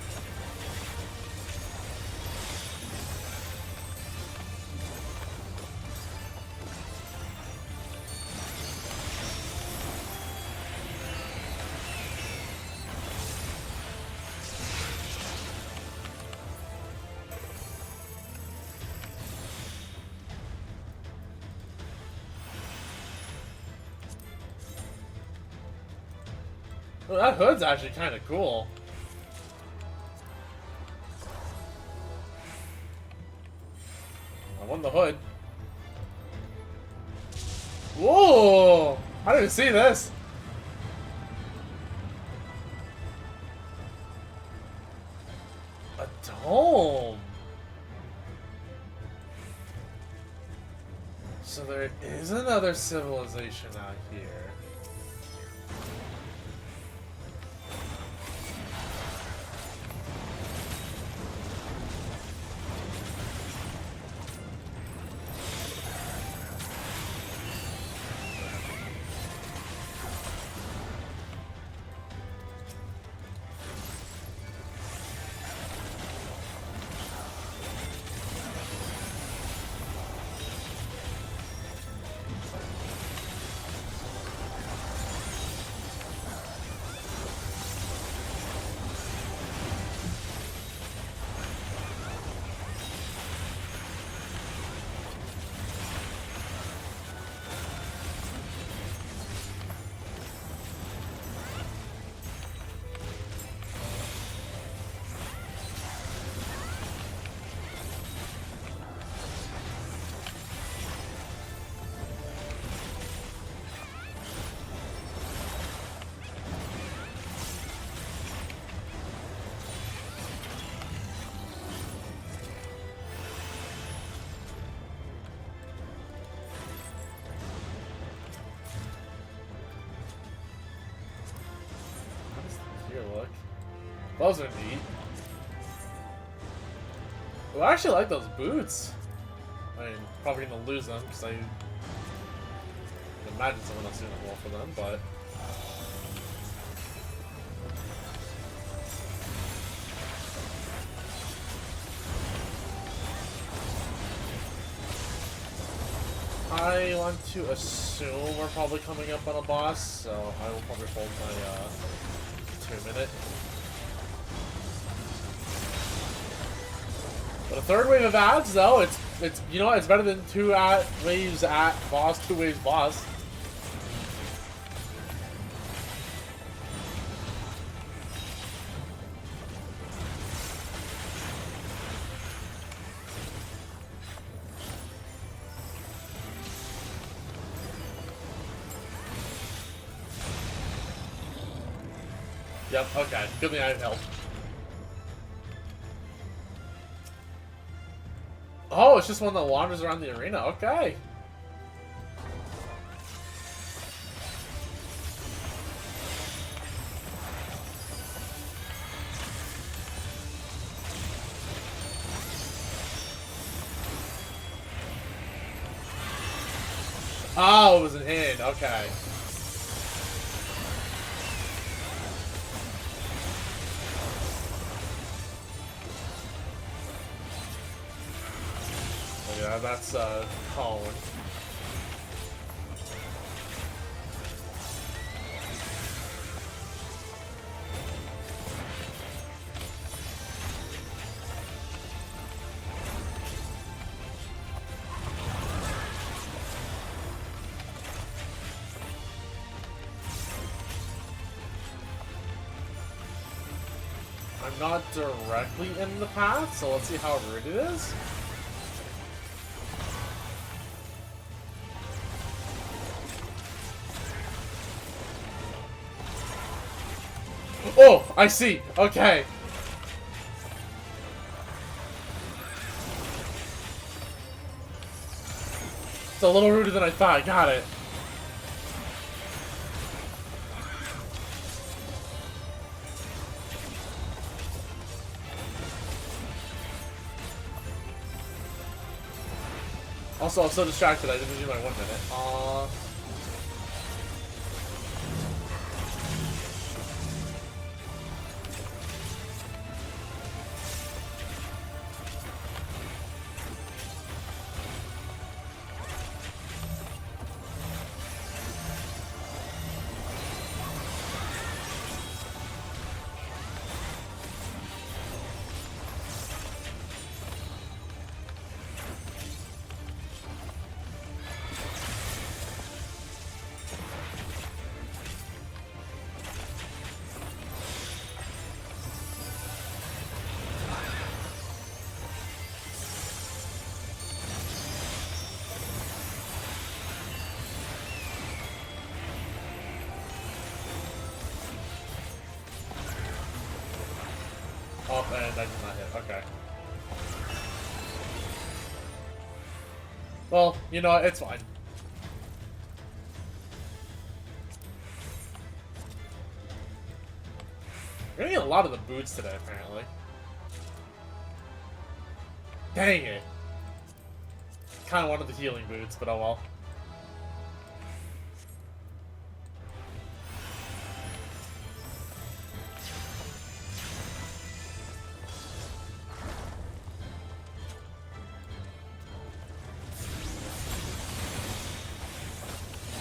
Oh, that hood's actually kind of cool. I won the hood. Whoa! I didn't see this. A dome. So there is another civilization out here. Look. Those are neat. Well, I actually like those boots. I mean, probably gonna lose them because I imagine someone else doing it well for them, but. I want to assume we're probably coming up on a boss, so I will probably hold my 2-minute. But a third wave of ads, though, it's you know, it's better than 2 waves at boss, 2 waves boss. Yep, okay. Good thing I have help. Oh, it's just one that wanders around the arena. Okay. Oh, it was an inn. Okay. Oh, yeah, that's Cone. I'm not directly in the path, so let's see how rude it is. Oh, I see. Okay. It's a little ruder than I thought. Got it. Also, I'm so distracted I didn't do my 1 minute. Aww. Oh, and I did not hit. Okay. Well, you know, it's fine. We're getting a lot of the boots today, apparently. Dang it. Kind of wanted the healing boots, but oh well.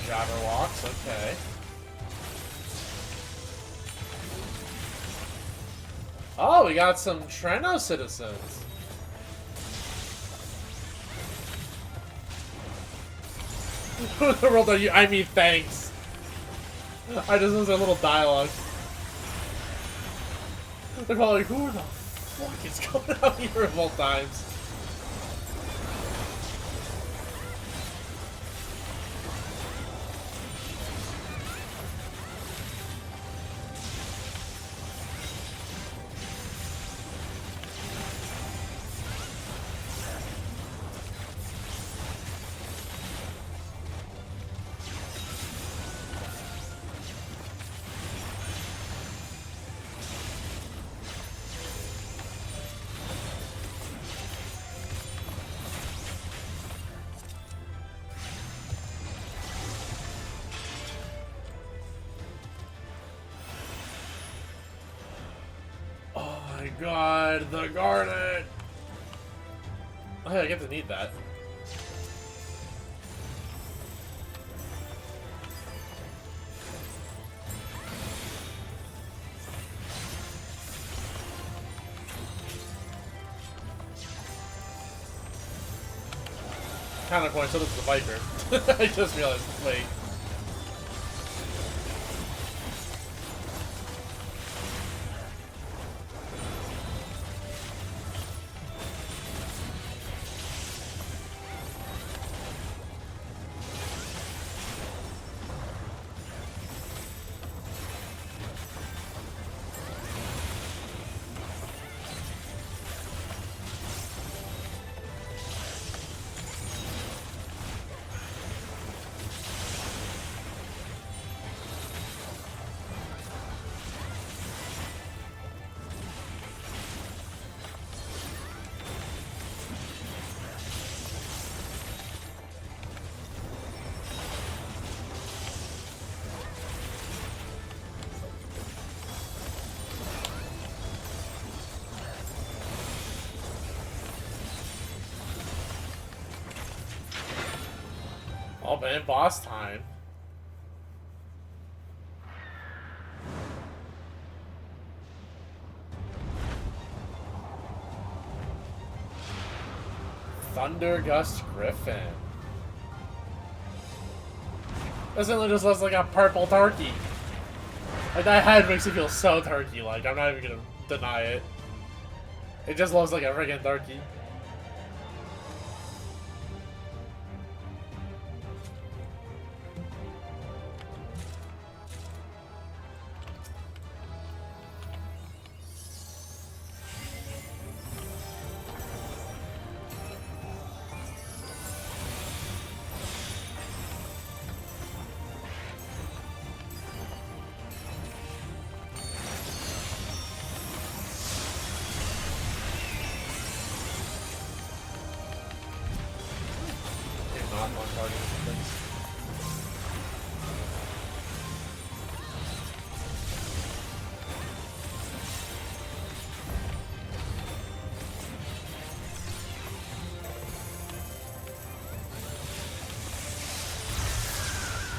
Jabberwocks, okay. Oh, we got some Treno citizens. Who in the world are you? I mean, thanks. I just was a little dialogue. They're probably like, who the fuck is coming out here of all times? God, the garden! Oh, yeah, I get to need that. Counterpoint, so does the Viper. I just realized, wait. Oh man, boss time. Thundergust Griffin. This only just looks like a purple turkey. Like, that head makes me feel so turkey-like. I'm not even gonna deny it. It just looks like a friggin' turkey.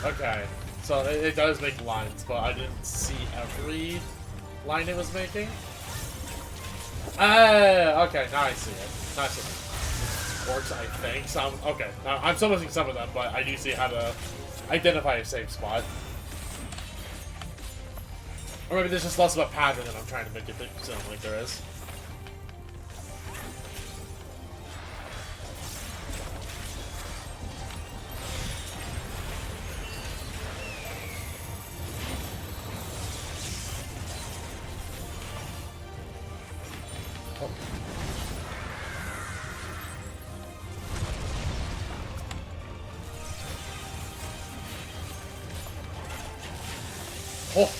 Okay, so it does make lines, but I didn't see every line it was making. Okay, now I see it. Now I see it. Works, I think. Okay, I'm still missing some of them, but I do see how to identify a safe spot. Or maybe there's just less of a pattern than I'm trying to make it sound like there is. Oh!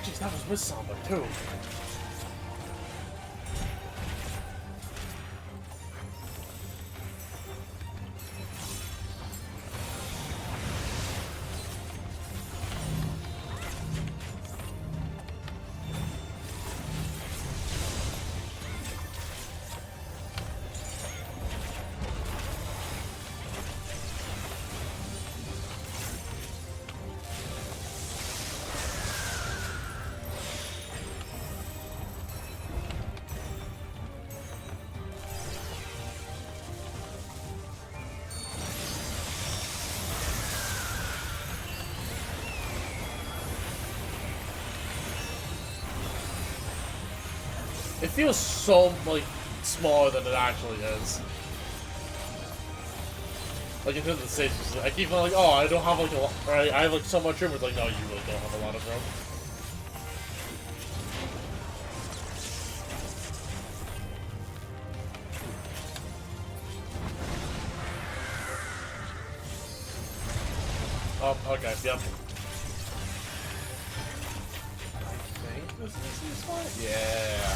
Jeez, that was with Samba too. It feels so, like, smaller than it actually is. Like, in terms of the stages, I keep feeling like, oh, I don't have, like, a lot, or I have, like, so much room. It's like, no, you really don't have a lot of room. Oh, okay, yep. I think this is the spot? Yeah.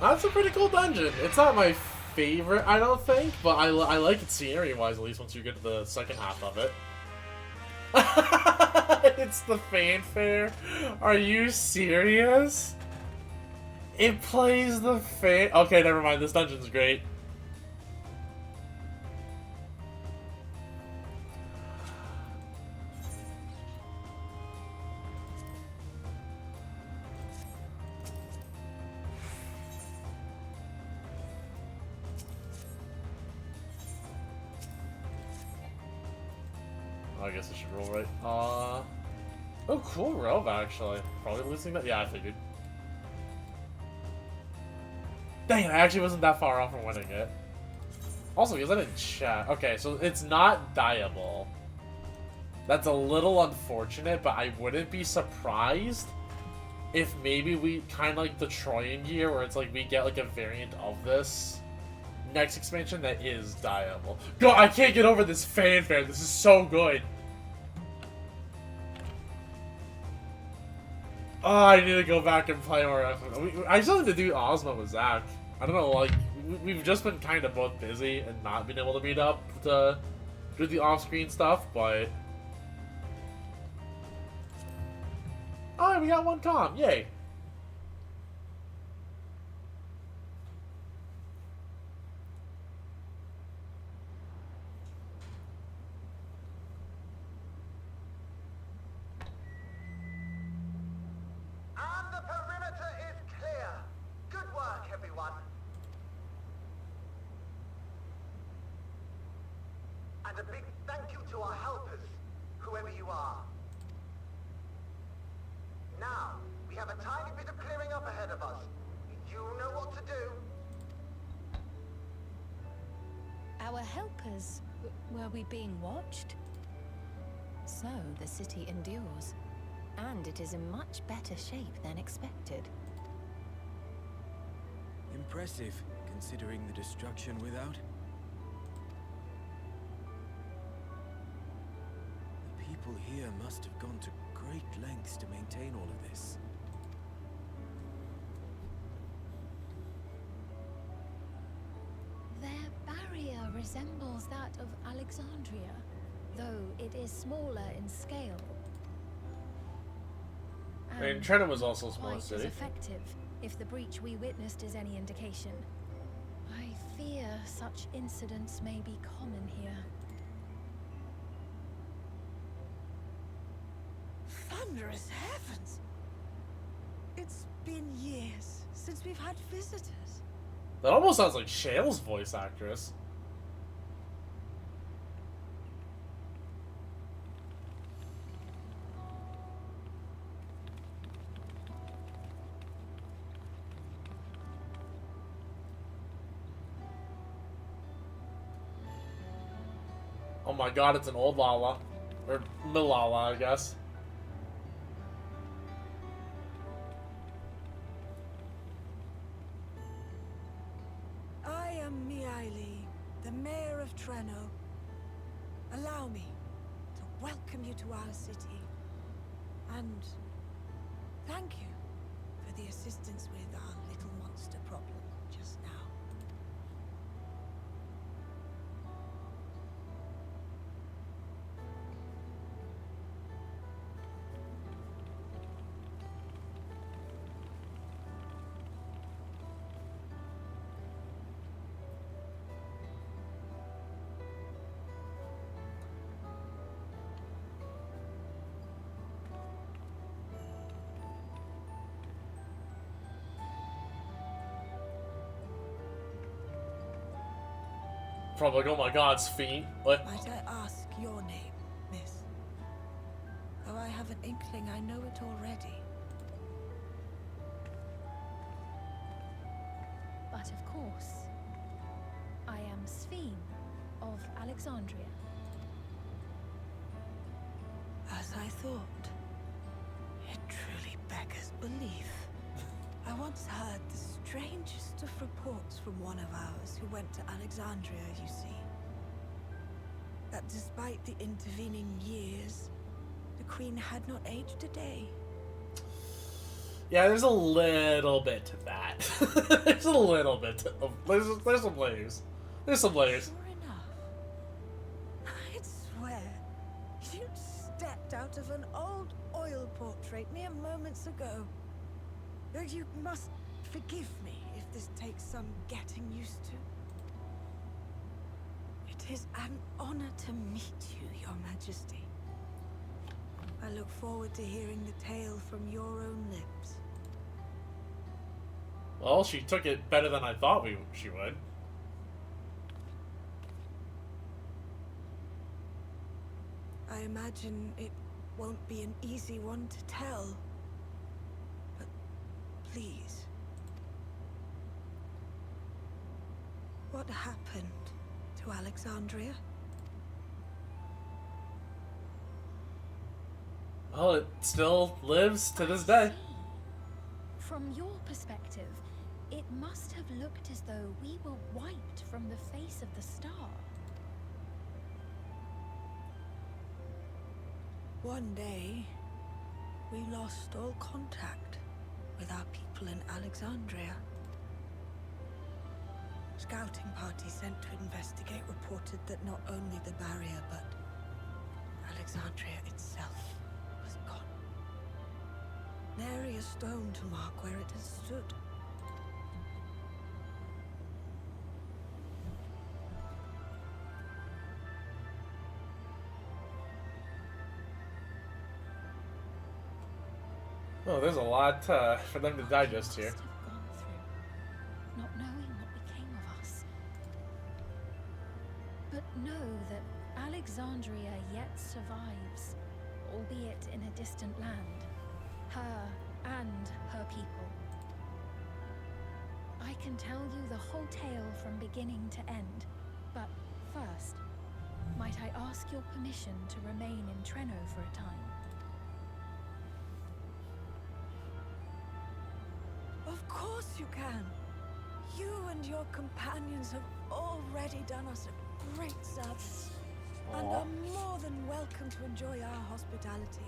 That's a pretty cool dungeon. It's not my favorite, I don't think, but I like it scenery-wise, at least once you get to the second half of it. It's the fanfare. Are you serious? It plays the fan. Okay, never mind. This dungeon's great. I guess I should roll right. Oh, cool robe, actually. Probably losing that. Yeah, I figured. Dang it, I actually wasn't that far off from winning it. Also, because I didn't check. Okay, so it's not dyeable. That's a little unfortunate, but I wouldn't be surprised if maybe we kind of like the Trojan gear, where it's like we get like a variant of this next expansion that is dyeable. God, I can't get over this fanfare. This is so good. Oh, I need to go back and play more. I still need to do Ozma with Zach. I don't know, like, we've just been kind of both busy and not been able to meet up to do the off-screen stuff, but... Alright, we got one comm. Yay. And the perimeter is clear. Good work, everyone. And a big thank you to our helpers, whoever you are. Now, we have a tiny bit of clearing up ahead of us. You know what to do. Our helpers, were we being watched? So, the city endures. And it is in much better shape than expected. Impressive, considering the destruction without. The people here must have gone to great lengths to maintain all of this. Their barrier resembles that of Alexandria, though it is smaller in scale. And Trenton was also a small quite city. as effective, if the breach we witnessed is any indication. I fear such incidents may be common here. Thunderous heavens! It's been years since we've had visitors. That almost sounds like Shale's voice actress. Oh my god, it's an old Lala. Or Milala, I guess. I am Miaili, the mayor of Treno. Allow me to welcome you to our city. And thank you for the assistance with our little monster problem just now. Probably like, oh my god, Sphene. What? Might I ask your name, miss? Though I have an inkling I know it already. But of course, I am Sphene of Alexandria. As I thought. It truly beggars belief. I once heard the strangest of reports from one of ours who went to Alexandria, you see. That despite the intervening years, the Queen had not aged a day. Yeah, there's a little bit to that. There's a little bit of... There's some layers. There's some layers. Sure enough. I'd swear you'd stepped out of an old oil portrait mere moments ago. Though you must forgive me if this takes some getting used to. It is an honor to meet you, Your Majesty. I look forward to hearing the tale from your own lips. Well, she took it better than I thought she would. I imagine it won't be an easy one to tell. But please. What happened to Alexandria? Well, it still lives to this day. From your perspective, it must have looked as though we were wiped from the face of the star. One day, we lost all contact with our people in Alexandria. Scouting party sent to investigate reported that not only the barrier, but Alexandria itself was gone. Nary a stone to mark where it has stood. Oh, there's a lot for them to digest here. Must have gone through, not knowing what became of us. But know that Alexandria yet survives, albeit in a distant land. Her and her people. I can tell you the whole tale from beginning to end, but first, might I ask your permission to remain in Treno for a time? Of course you can. You and your companions have already done us a great service, and are more than welcome to enjoy our hospitality.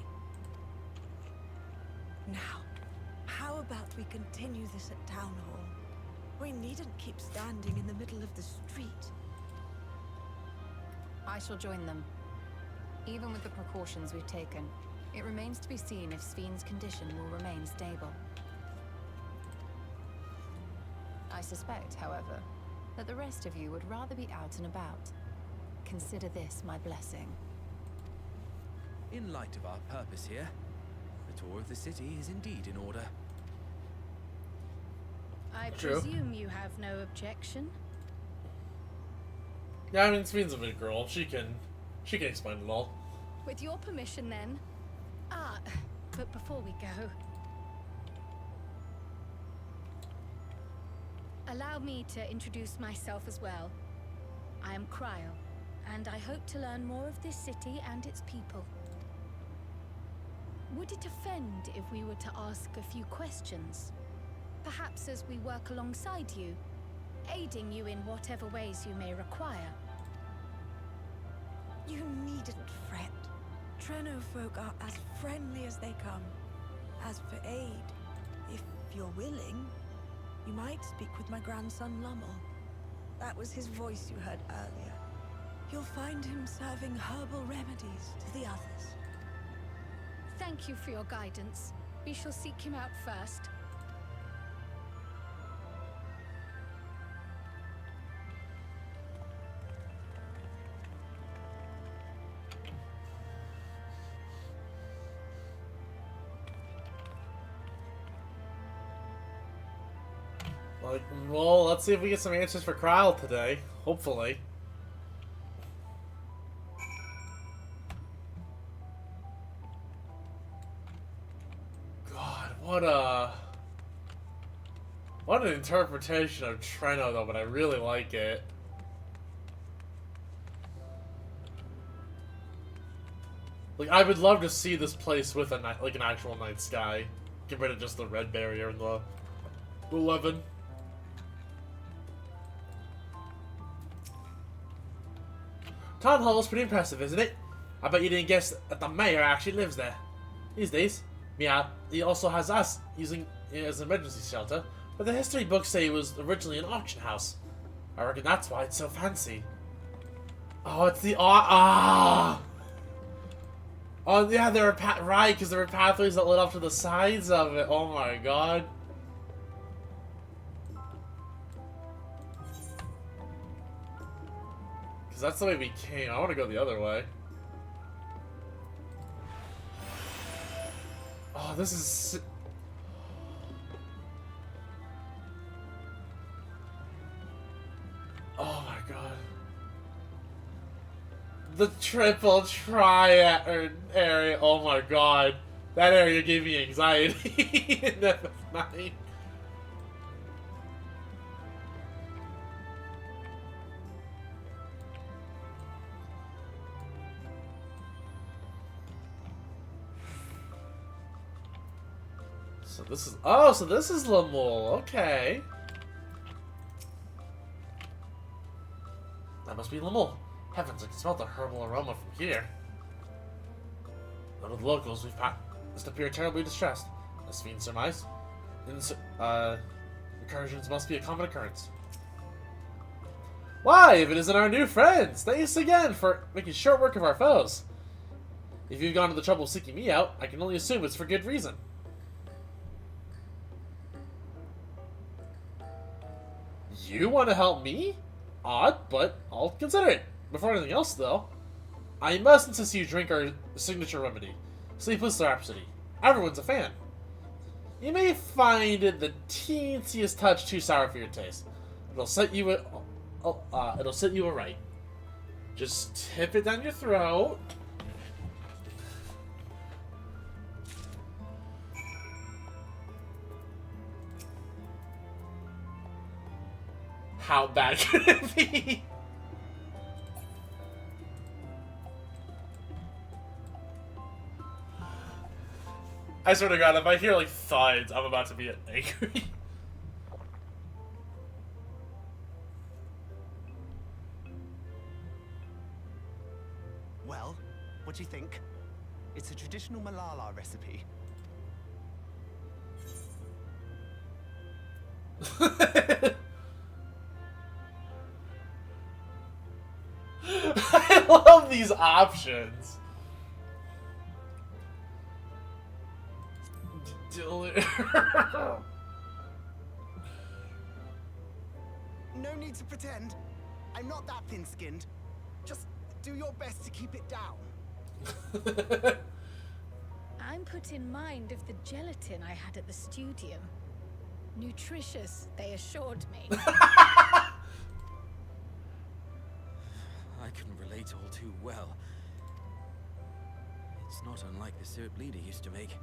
Now, how about we continue this at Town Hall? We needn't keep standing in the middle of the street. I shall join them. Even with the precautions we've taken, it remains to be seen if Sven's condition will remain stable. I suspect, however, that the rest of you would rather be out and about. Consider this my blessing. In light of our purpose here, the tour of the city is indeed in order. I True. presume you have no objection? Yeah, I mean, Sven's a big girl. She can explain it all. With your permission, then. But before we go, allow me to introduce myself as well. I am Cryle, and I hope to learn more of this city and its people. Would it offend if we were to ask a few questions? Perhaps as we work alongside you, aiding you in whatever ways you may require. You needn't fret. Treno folk are as friendly as they come. As for aid, if you're willing, you might speak with my grandson Lummel. That was his voice you heard earlier. You'll find him serving herbal remedies to the others. Thank you for your guidance. We shall seek him out first. Like, well, let's see if we get some answers for Cryle today. Hopefully. God, what an interpretation of Treno, though, but I really like it. Like, I would love to see this place with an actual night sky, compared to just the red barrier and the 11. Town Hall is pretty impressive, isn't it? I bet you didn't guess that the mayor actually lives there. These days, yeah, he also has us using it as an emergency shelter, but the history books say it was originally an auction house. I reckon that's why it's so fancy. Oh, it's the oh yeah, there were right, because there were pathways that led up to the sides of it. Oh my god. That's the way we came. I want to go the other way. Oh, this is... Oh my god. The triple triad area. Oh my god. That area gave me anxiety in FF9. So this is... Oh, so this is Lemul. Okay. That must be Lemul. Heavens, I can smell the herbal aroma from here. None of the locals we've must appear terribly distressed. As fiends surmise, incursions must be a common occurrence. Why, if it isn't our new friends! Thanks again for making short work of our foes. If you've gone to the trouble of seeking me out, I can only assume it's for good reason. You want to help me? Odd, but I'll consider it. Before anything else, though, I must insist you drink our signature remedy, Sleepless Rhapsody. Everyone's a fan. You may find it the teensiest touch too sour for your taste. It'll set you right. Just tip it down your throat. How bad could it be? I swear to God, if I hear like thuds, I'm about to be angry. Well, what do you think? It's a traditional Malala recipe. I love these options. No need to pretend. I'm not that thin-skinned. Just do your best to keep it down. I'm put in mind of the gelatin I had at the studio. Nutritious, they assured me. I can relate all too well. It's not unlike the syrup leader used to make.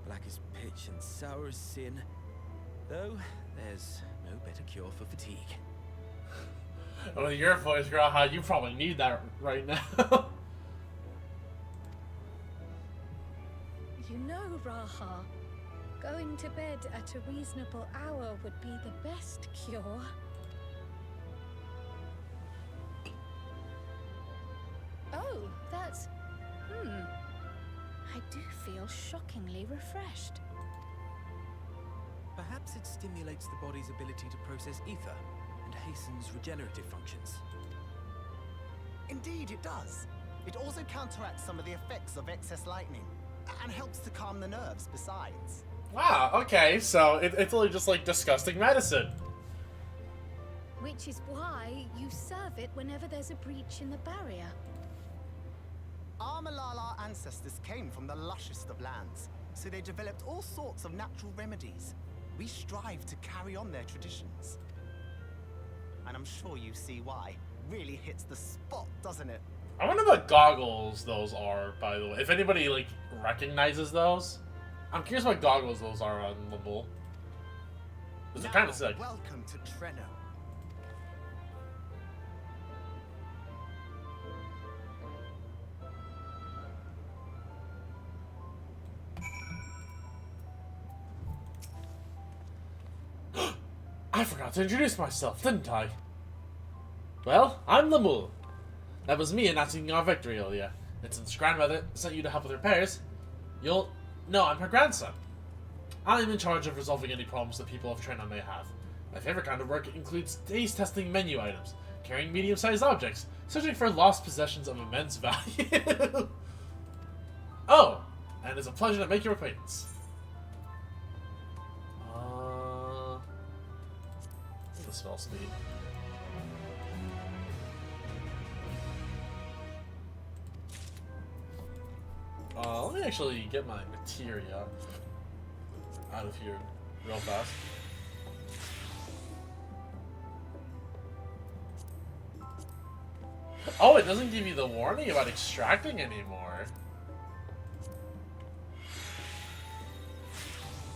Black as pitch and sour as sin. Though, there's no better cure for fatigue. Well, your voice, girl, how you probably need that right now. You know, Raha, going to bed at a reasonable hour would be the best cure. Oh, that's... I do feel shockingly refreshed. Perhaps it stimulates the body's ability to process ether and hastens regenerative functions. Indeed, it does. It also counteracts some of the effects of excess lightning, and helps to calm the nerves besides. Wow, okay, so it's only just like disgusting medicine. Which is why you serve it whenever there's a breach in the barrier. Our Malala ancestors came from the lushest of lands, so they developed all sorts of natural remedies. We strive to carry on their traditions. And I'm sure you see why. Really hits the spot, doesn't it? I wonder what goggles those are, by the way. If anybody, like, recognizes those. I'm curious what goggles those are on Lemul. Because they're kind of sick. Welcome to Treno. I forgot to introduce myself, didn't I? Well, I'm Lemul. That was me announcing our victory earlier. And since grandmother sent you to help with repairs, you'll know I'm her grandson. I'm in charge of resolving any problems the people of Treno may have. My favorite kind of work includes taste testing menu items, carrying medium-sized objects, searching for lost possessions of immense value. Oh, and it's a pleasure to make your acquaintance. The spell speed. Let me actually get my materia out of here real fast. Oh, it doesn't give you the warning about extracting anymore.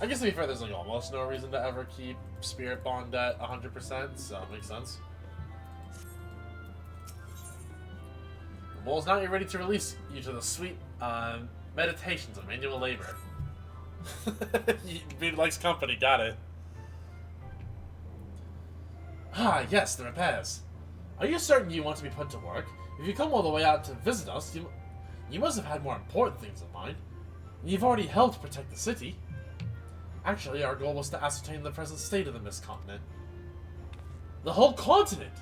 I guess to be fair, there's like almost no reason to ever keep Spirit Bond at 100%, so it makes sense. The Bull's not yet ready to release you to the sweet meditations of manual labor. Bean likes company, got it. Ah, yes, the repairs. Are you certain you want to be put to work? If you come all the way out to visit us, you must have had more important things in mind. You've already helped protect the city. Actually, our goal was to ascertain the present state of the Mist Continent. The whole continent?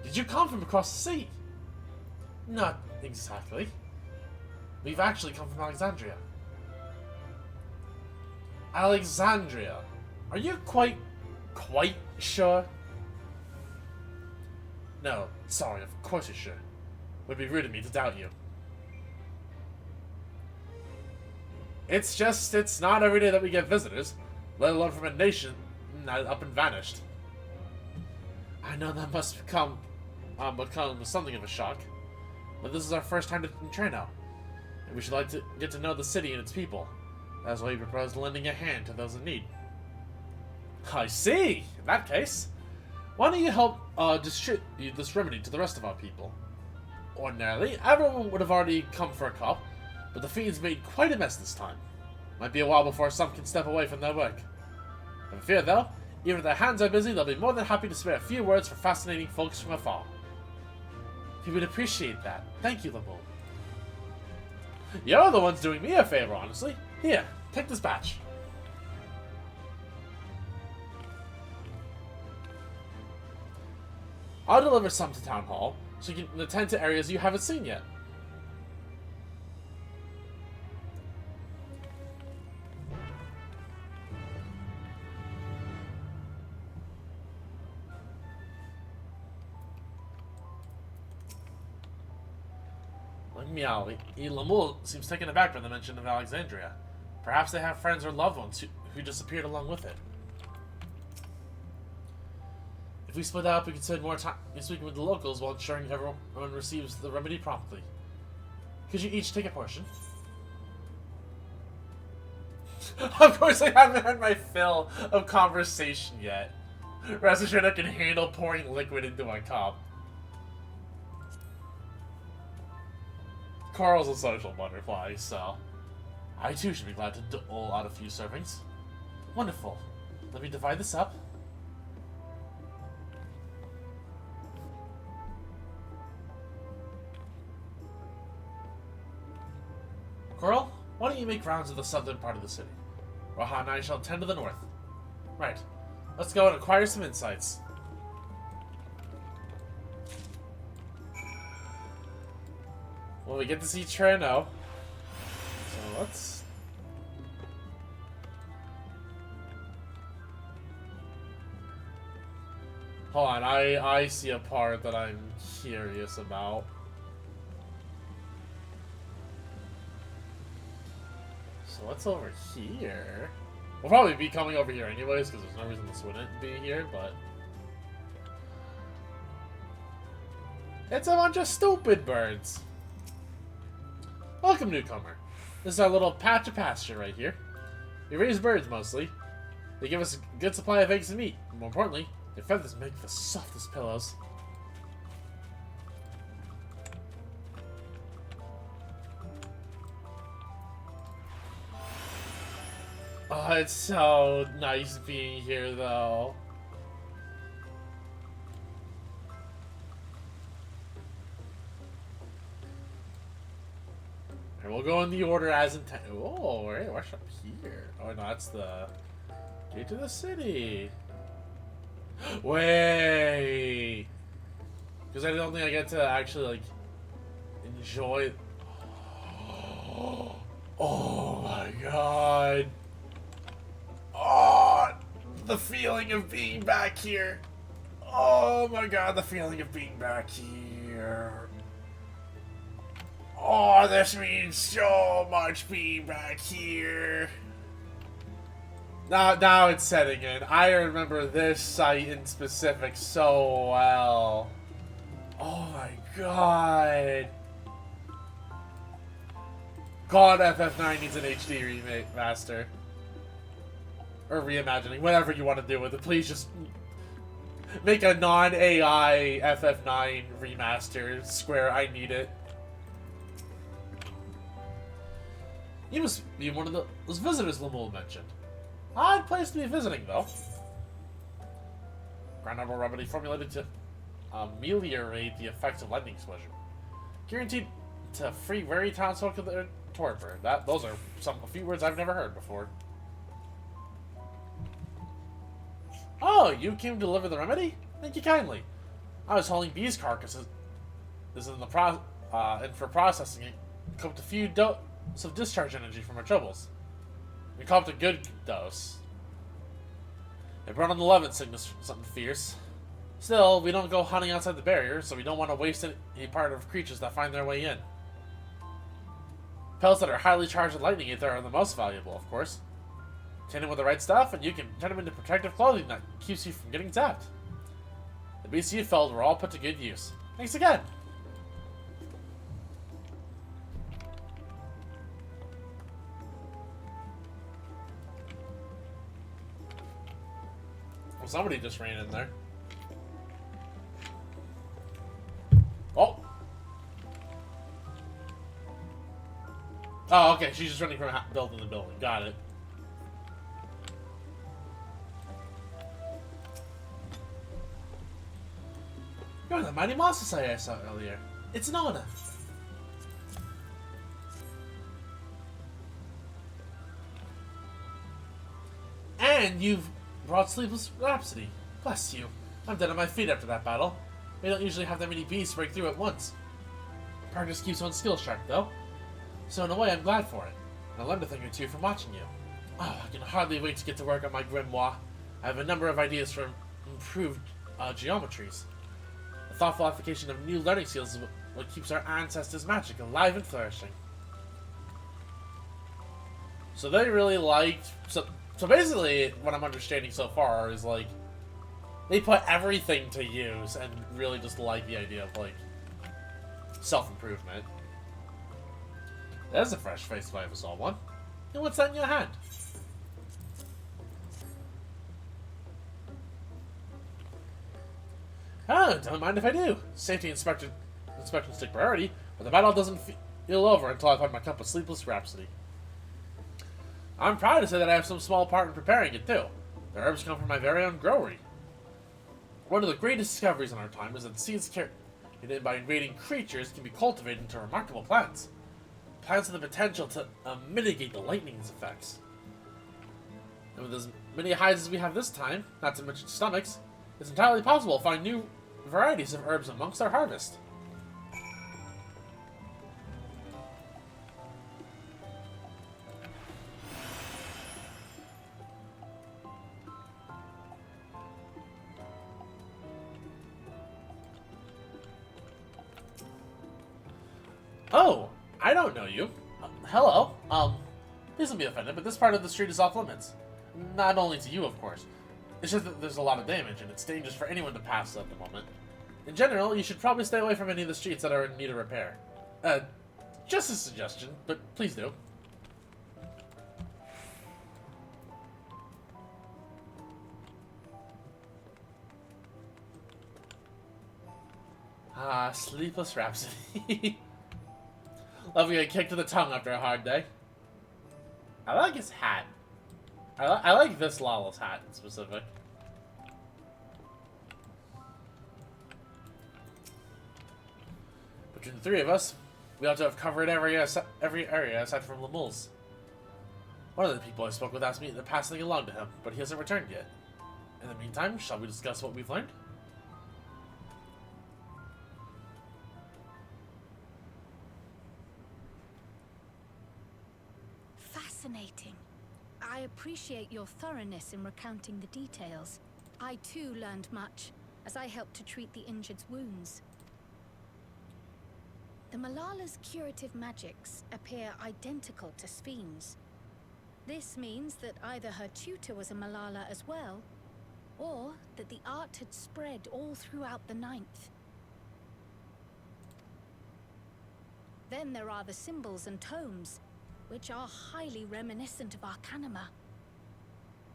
Did you come from across the sea? Not exactly. We've actually come from Alexandria. Alexandria? Are you quite sure? No, sorry, of course you're sure. Would be rude of me to doubt you. It's just, it's not every day that we get visitors, let alone from a nation that up and vanished. I know that must become something of a shock, but this is our first time in Trano, and we should like to get to know the city and its people. That's why we propose lending a hand to those in need. I see! In that case, why don't you help distribute this remedy to the rest of our people? Ordinarily, everyone would have already come for a cup, but the fiends made quite a mess this time. Might be a while before some can step away from their work. Never fear though, even if their hands are busy, they'll be more than happy to spare a few words for fascinating folks from afar. We would appreciate that. Thank you, Lamoon. You're the ones doing me a favor, honestly. Here, take this batch. I'll deliver some to Town Hall, so you can attend to areas you haven't seen yet. Like meow, Lamul seems taken aback by the mention of Alexandria. Perhaps they have friends or loved ones who disappeared along with it. If we split up, we can spend more time speaking with the locals while ensuring everyone receives the remedy promptly. Could you each take a portion? Of course I haven't had my fill of conversation yet. Rest assured I can handle pouring liquid into my cup. Carl's a social butterfly, so I too should be glad to dole out a few servings. Wonderful. Let me divide this up. Coral, why don't you make rounds of the southern part of the city? Raha and I shall tend to the north. Right. Let's go and acquire some insights. Well, we get to see Trano. So let's... Hold on, I see a part that I'm curious about. So what's over here? We'll probably be coming over here anyways, because there's no reason this wouldn't be here, but... It's a bunch of stupid birds! Welcome, newcomer. This is our little patch of pasture right here. We raise birds, mostly. They give us a good supply of eggs and meat. And more importantly, their feathers make the softest pillows. Oh, it's so nice being here, though. And we'll go in the order as intended. Oh, wait, what's up here? Oh, no, that's the gate to the city. Wait. Because I don't think I get to actually, like, enjoy... Oh, my God. Oh, the feeling of being back here. Oh my God, the feeling of being back here. Oh, this means so much being back here. Now it's setting in. I remember this site in specific so well. Oh my God. God, FF9 needs an HD remake, master. Or reimagining, whatever you want to do with it. Please just make a non-AI FF9 remaster. Square, I need it. You must be one of those visitors Lamul mentioned. Odd place to be visiting, though. Ground herbal remedy formulated to ameliorate the effects of lightning explosion. Guaranteed to free very townsfolk of their torpor. Those are a few words I've never heard before. Oh, you came to deliver the remedy? Thank you kindly. I was hauling bees' carcasses and for processing it, coped a few dose of discharge energy from our troubles. We coped a good dose. It brought on the 11th sickness, something fierce. Still, we don't go hunting outside the barrier, so we don't want to waste any part of creatures that find their way in. Pelts that are highly charged with lightning ether are the most valuable, of course. Tin them with the right stuff, and you can turn them into protective clothing that keeps you from getting zapped. The beasts you felled were all put to good use. Thanks again! Well, somebody just ran in there. Oh! Oh, okay, she's just running from building to building. Got it. You're the mighty monster slayer I saw earlier. It's an honor. And you've brought Sleepless Rhapsody. Bless you. I'm dead on my feet after that battle. We don't usually have that many beasts break through at once. Practice keeps one skill sharp, though. So in a way, I'm glad for it. And I learned a thing or two from watching you. Oh, I can hardly wait to get to work on my grimoire. I have a number of ideas for improved geometries. The thoughtful application of new learning skills is what keeps our ancestors' magic alive and flourishing. So they really liked... So basically, what I'm understanding so far is, like, they put everything to use and really just like the idea of, like, self-improvement. There's a fresh face if I ever saw one. And what's that in your hand? Oh, don't mind if I do. Safety inspections take priority, but the battle doesn't feel over until I've had my cup of Sleepless Rhapsody. I'm proud to say that I have some small part in preparing it, too. The herbs come from my very own growery. One of the greatest discoveries in our time is that seeds carried in by invading creatures can be cultivated into remarkable plants. Plants with the potential to mitigate the lightning's effects. And with as many hides as we have this time, not to mention stomachs, it's entirely possible to find new varieties of herbs amongst our harvest. Oh, I don't know you. Hello. Please don't be offended, but this part of the street is off limits. Not only to you, of course. It's just that there's a lot of damage, and it's dangerous for anyone to pass at the moment. In general, you should probably stay away from any of the streets that are in need of repair. Just a suggestion, but please do. Ah, Sleepless Rhapsody. Love getting kicked to the tongue after a hard day. I like his hat. I like this Lala's hat in specific. Between the three of us, we ought to have covered every area aside from Lamul's. One of the people I spoke with asked me to pass something along to him, but he hasn't returned yet. In the meantime, shall we discuss what we've learned? Fascinating. I appreciate your thoroughness in recounting the details. I too learned much, as I helped to treat the injured's wounds. The Malala's curative magics appear identical to Spheen's. This means that either her tutor was a Malala as well, or that the art had spread all throughout the Ninth. Then there are the symbols and tomes, which are highly reminiscent of Arcanima.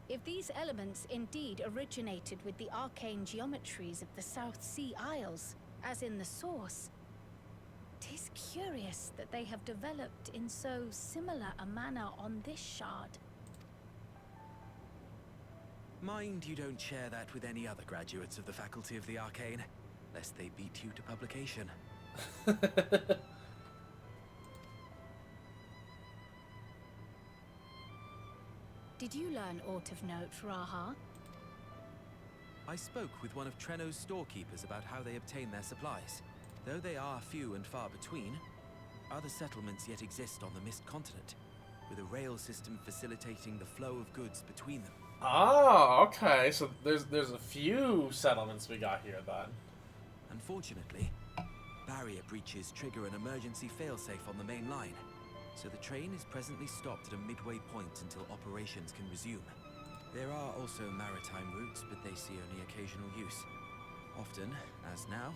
If these elements indeed originated with the arcane geometries of the South Sea Isles, as in the source, 'Tis curious that they have developed in so similar a manner on this shard. Mind you don't share that with any other graduates of the Faculty of the Arcane, lest they beat you to publication. Did you learn aught of note, Raha? I spoke with one of Treno's storekeepers about how they obtain their supplies. Though they are few and far between, other settlements yet exist on the Mist Continent, with a rail system facilitating the flow of goods between them. Oh, okay. So there's a few settlements we got here then. Unfortunately, barrier breaches trigger an emergency failsafe on the main line, so the train is presently stopped at a midway point until operations can resume. There are also maritime routes, but they see only occasional use. Often, as now,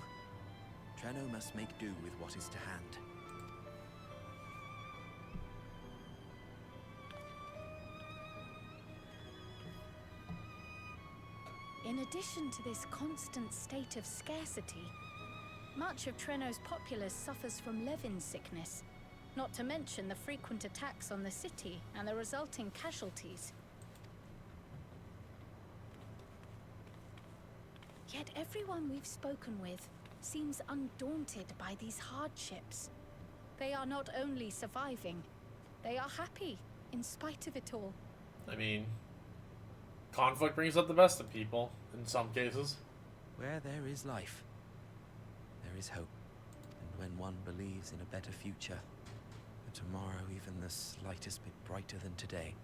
Treno must make do with what is to hand. In addition to this constant state of scarcity, much of Treno's populace suffers from Levin sickness, not to mention the frequent attacks on the city and the resulting casualties. Yet everyone we've spoken with seems undaunted by these hardships. They are not only surviving, they are happy in spite of it all. I mean, conflict brings out the best in people, in some cases. Where there is life, there is hope. And when one believes in a better future, a tomorrow even the slightest bit brighter than today,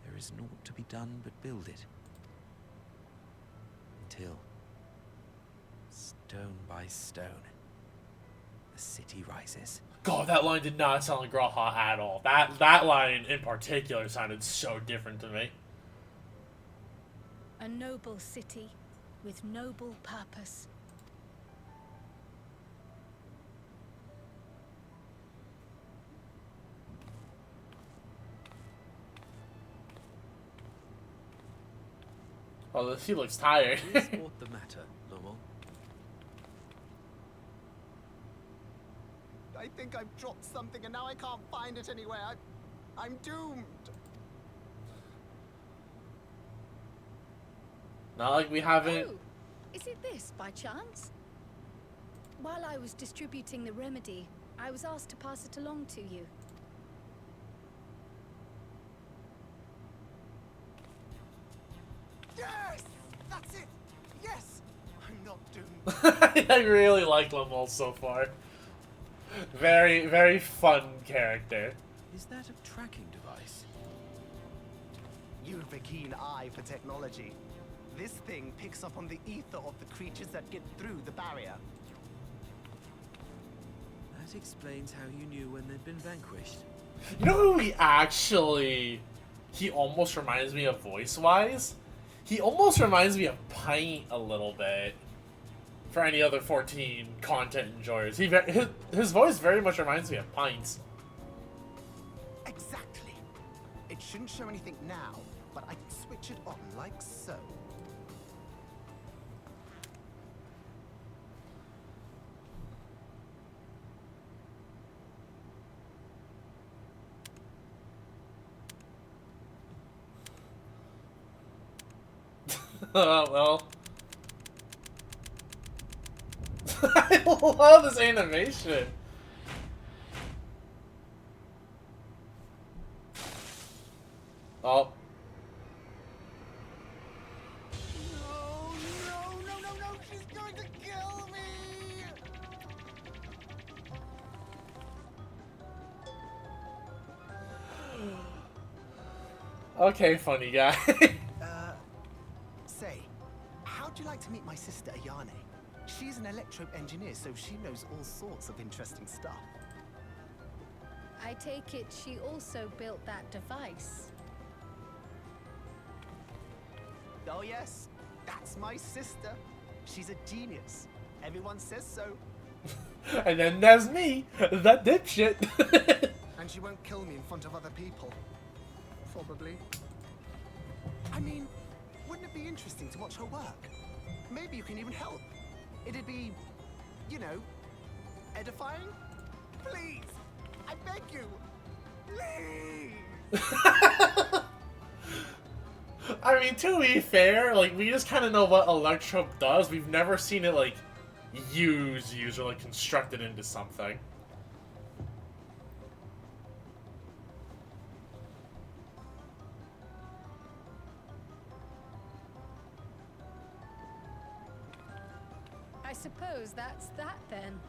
there is naught to be done but build it. Until, stone by stone, the city rises. God, that line did not sound like Raha at all. That line in particular sounded so different to me. A noble city with noble purpose. Oh, he looks tired. Is aught the matter, Lommel? I think I've dropped something and now I can't find it anywhere. I'm doomed. Not like we haven't... Oh, is it this by chance? While I was distributing the remedy, I was asked to pass it along to you. Yes! That's it! Yes! I'm not doomed. I really like Lommel so far. Very, very fun character. Is that a tracking device? You've a keen eye for technology. This thing picks up on the ether of the creatures that get through the barrier. That explains how you knew when they'd been vanquished. You know who he almost reminds me of voice-wise? He almost reminds me of Pint a little bit. For any other 14 content enjoyers. His voice very much reminds me of Pint's. Exactly. It shouldn't show anything now, but I can switch it on like so. Well. I love this animation. Oh. No, she's going to kill me! Okay, funny guy. Say, how'd you like to meet my sister Ayane? She's an electro-engineer, so she knows all sorts of interesting stuff. I take it she also built that device. Oh yes, that's my sister. She's a genius. Everyone says so. And then there's me, that dipshit. And she won't kill me in front of other people. Probably. I mean, wouldn't it be interesting to watch her work? Maybe you can even help. It'd be, you know, edifying? Please, I beg you, please. I mean, to be fair, like, we just kind of know what Electrope does. We've never seen it, like, used or, like, constructed into something. I suppose that's that then.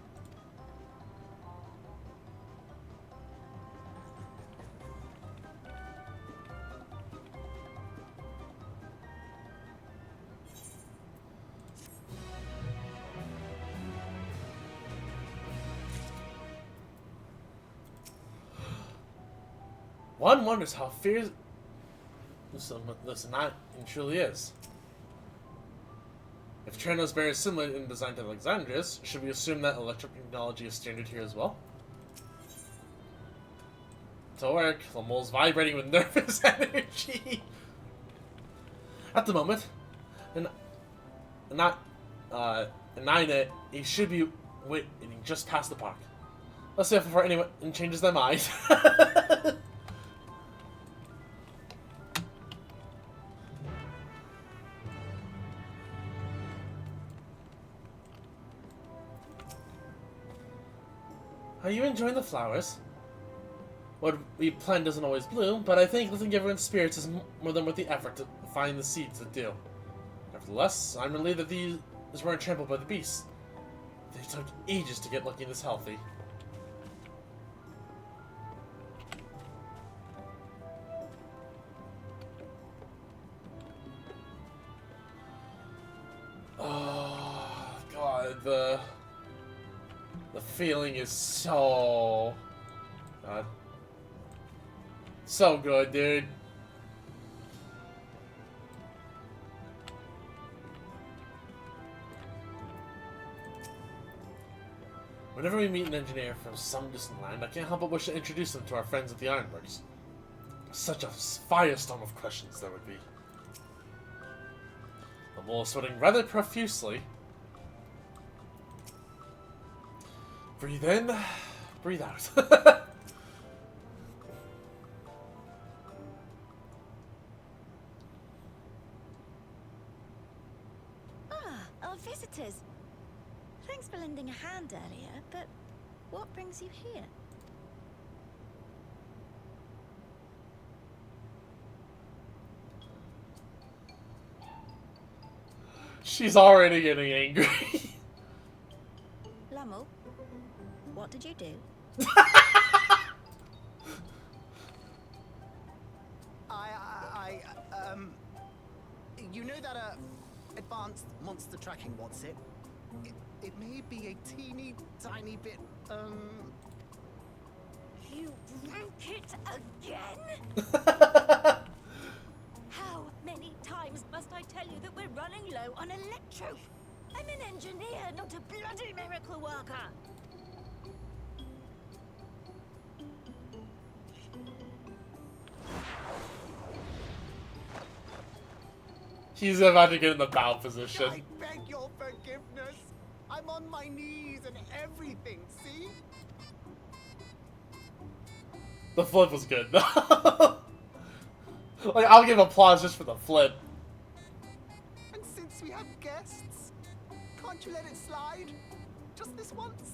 One wonders how fierce this night truly is. If Treno is very similar in design to Alexandria's, should we assume that electric technology is standard here as well? To work, Lamole's vibrating with nervous energy. At the moment, Nina, he should be waiting just past the park. Let's see if before anyone changes their mind. Are you enjoying the flowers? What we plant doesn't always bloom, but I think lifting everyone's spirits is more than worth the effort to find the seeds that do. Nevertheless, I'm relieved that these weren't trampled by the beasts. They took ages to get looking this healthy. Oh, God, the feeling is so... God. So good, dude. Whenever we meet an engineer from some distant land, I can't help but wish to introduce them to our friends at the Ironworks. Such a firestorm of questions there would be. The mole is sweating rather profusely. Breathe in, breathe out. Our visitors. Thanks for lending a hand earlier, but what brings you here? She's already getting angry. Lummel, what did you do? You know that, advanced monster tracking, what's it? It may be a teeny tiny bit, You broke it again? How many times must I tell you that we're running low on electro? I'm an engineer, not a bloody miracle worker. He's about to get in the bow position. I beg your forgiveness. I'm on my knees and everything, see? The flip was good. Like, I'll give applause just for the flip. And since we have guests, can't you let it slide? Just this once?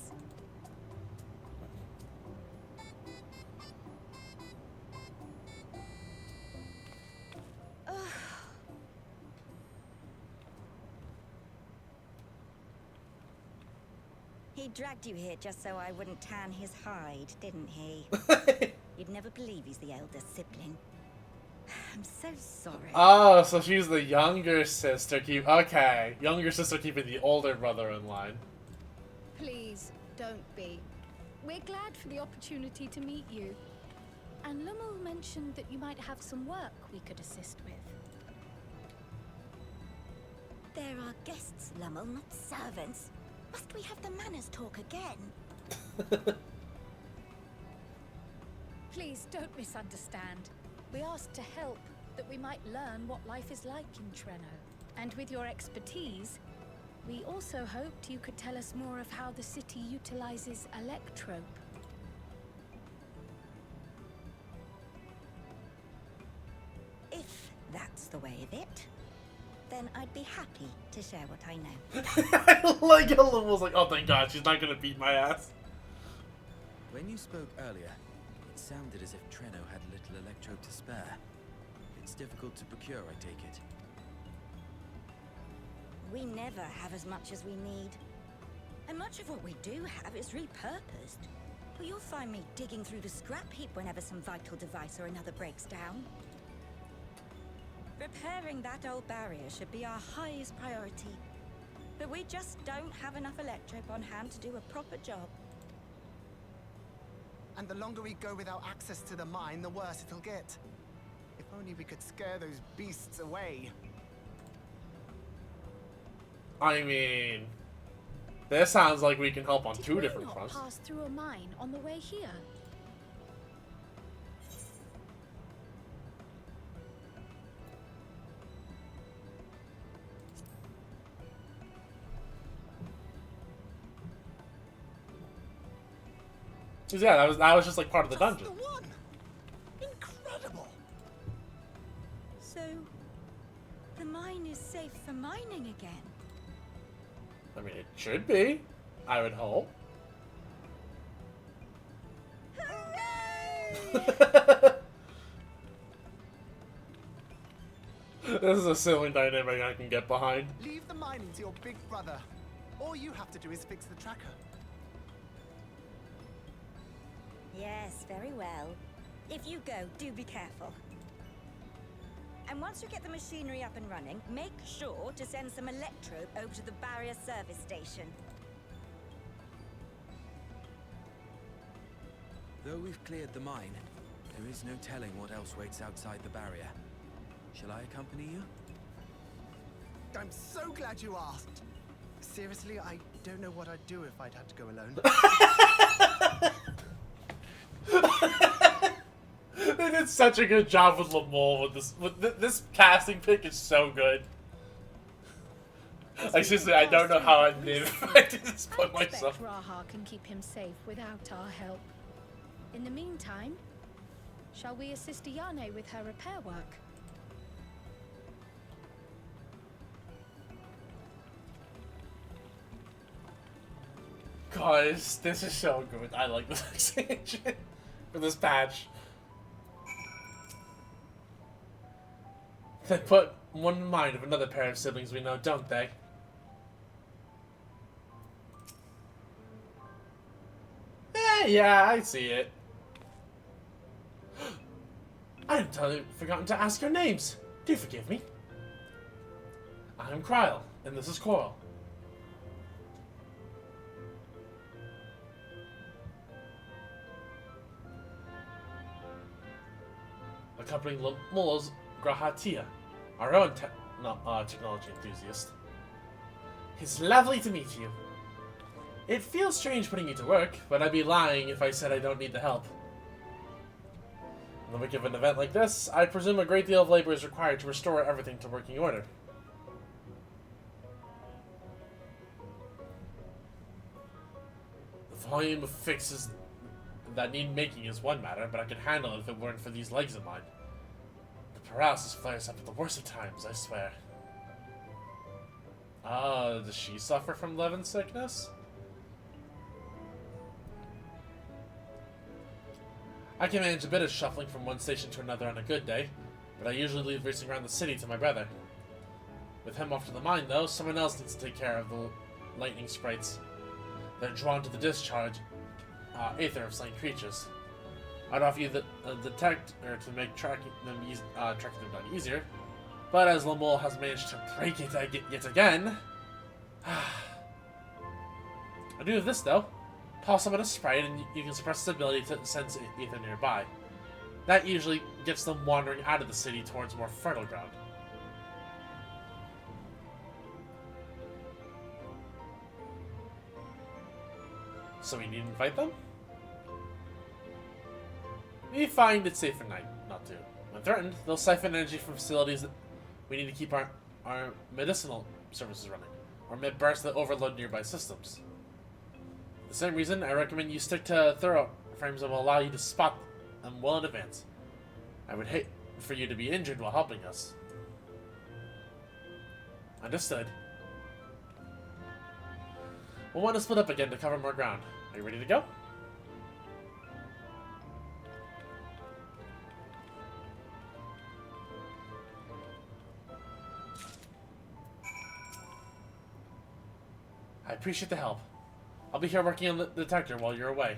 He dragged you here just so I wouldn't tan his hide, didn't he? You'd never believe he's the elder sibling. I'm so sorry. Oh, so she's the younger sister. Okay, younger sister keeping the older brother in line. Please, don't be. We're glad for the opportunity to meet you. And Lummel mentioned that you might have some work we could assist with. There are guests, Lummel, not servants. Must we have the manners talk again? Please don't misunderstand. We asked to help, that we might learn what life is like in Treno. And with your expertise, We also hoped you could tell us more of how the city utilizes electrope. If that's the way of it, then I'd be happy to share what I know. Like Ellen was like, oh thank God, she's not gonna beat my ass. When you spoke earlier, it sounded as if Treno had little electrope to spare. It's difficult to procure, I take it. We never have as much as we need. And much of what we do have is repurposed. Well, you'll find me digging through the scrap heap whenever some vital device or another breaks down. Repairing that old barrier should be our highest priority. But we just don't have enough electrope on hand to do a proper job. And the longer we go without access to the mine, the worse it'll get. If only we could scare those beasts away. I mean, this sounds like we can help on two different Did we fronts. not pass through a mine on the way here? Yeah, that was just like part of the dungeon. The one. Incredible. So, the mine is safe for mining again. I mean, it should be. I would hope. This is a silly dynamic I can get behind. Leave the mining to your big brother. All you have to do is fix the tracker. Yes, very well. If you go, do be careful. And once you get the machinery up and running, make sure to send some electrope over to the barrier service station. Though we've cleared the mine, there is no telling what else waits outside the barrier. Shall I accompany you? I'm so glad you asked. Seriously, I don't know what I'd do if I'd had to go alone. They did such a good job with Lamole with this. This casting pick is so good. Like seriously, I don't know how I'd live if I did this by I myself. expect Raha can keep him safe without our help. In the meantime, shall we assist Ayane with her repair work? Guys, this is so good. I like this expansion for this patch. They put one in mind of another pair of siblings we know, don't they? Yeah, I see it. I entirely forgotten to ask your names. Do forgive me. I'm Kryle, and this is Coral. Accompanying Lamole's Grahatia, our own technology enthusiast. It's lovely to meet you. It feels strange putting you to work, but I'd be lying if I said I don't need the help. In the wake of an event like this, I presume a great deal of labor is required to restore everything to working order. The volume of fixes that need making is one matter, but I could handle it if it weren't for these legs of mine. The paralysis flares up at the worst of times, I swear. Does she suffer from Levin sickness? I can manage a bit of shuffling from one station to another on a good day, but I usually leave racing around the city to my brother. With him off to the mine, though, someone else needs to take care of the lightning sprites. They're drawn to the discharge aether of slain creatures. I'd offer you the detect or to make tracking them down easier, but as Lamole has managed to break it yet again, I do have this though. Toss them in a sprite and you can suppress its ability to sense ether nearby. That usually gets them wandering out of the city towards more fertile ground. So we needn't fight them? We find it safe for night, not to. When threatened, they'll siphon energy from facilities that we need to keep our medicinal services running. or emit bursts that overload nearby systems. For the same reason, I recommend you stick to thorough frames that will allow you to spot them well in advance. I would hate for you to be injured while helping us. Understood. We'll want to split up again to cover more ground. Are you ready to go? I appreciate the help. I'll be here working on the detector while you're away.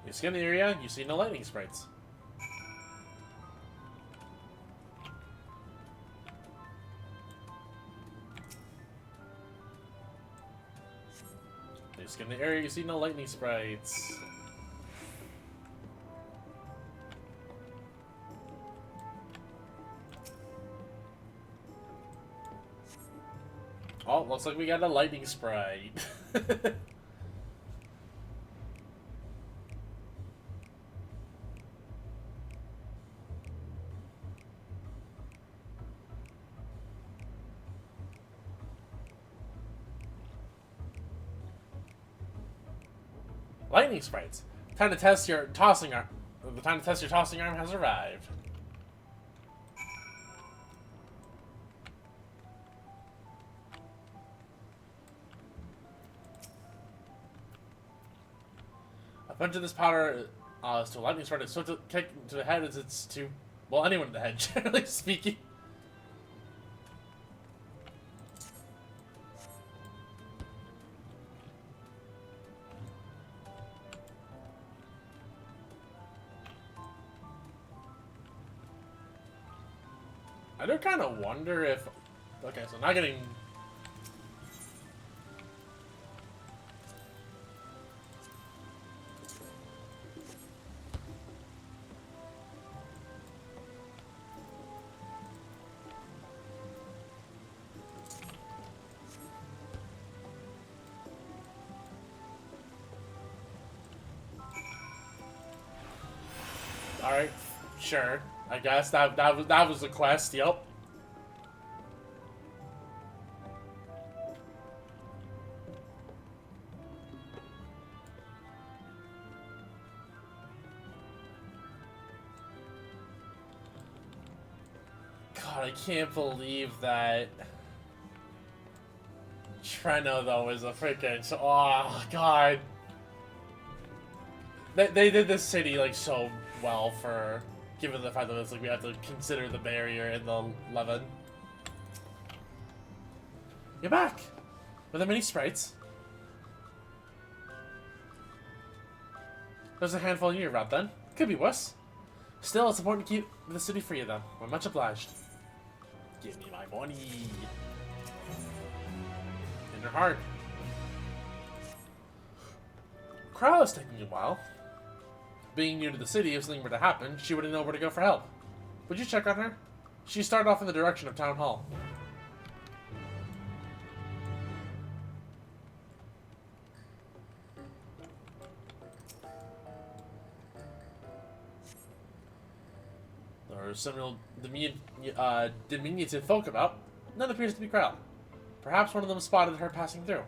You scan the area, you see no lightning sprites. You scan the area, you see no lightning sprites. Oh, looks like we got a lightning sprite. Lightning sprites. Time to test your tossing arm. The time to test your tossing arm has arrived. A bunch of this powder is to a lightning sprite. It's so to kick to the head as it's to, well, anyone in the head, generally speaking. I do kind of wonder if... Okay, so not getting... Alright, sure. I guess that was the quest, yep. God, I can't believe that Treno, though, is a freaking... Oh, God. They did this city, like, so well for... Given the fact that it's like we have to consider the barrier in the 11. You're back! With the mini sprites. There's a handful in your route then. Could be worse. Still, it's important to keep the city for you then. We're much obliged. Give me my money. In her heart. Crow is taking a while. Being new to the city, if something were to happen, she wouldn't know where to go for help. Would you check on her? She started off in the direction of Town Hall. There are several diminutive folk about. None appears to be Krell. Perhaps one of them spotted her passing through.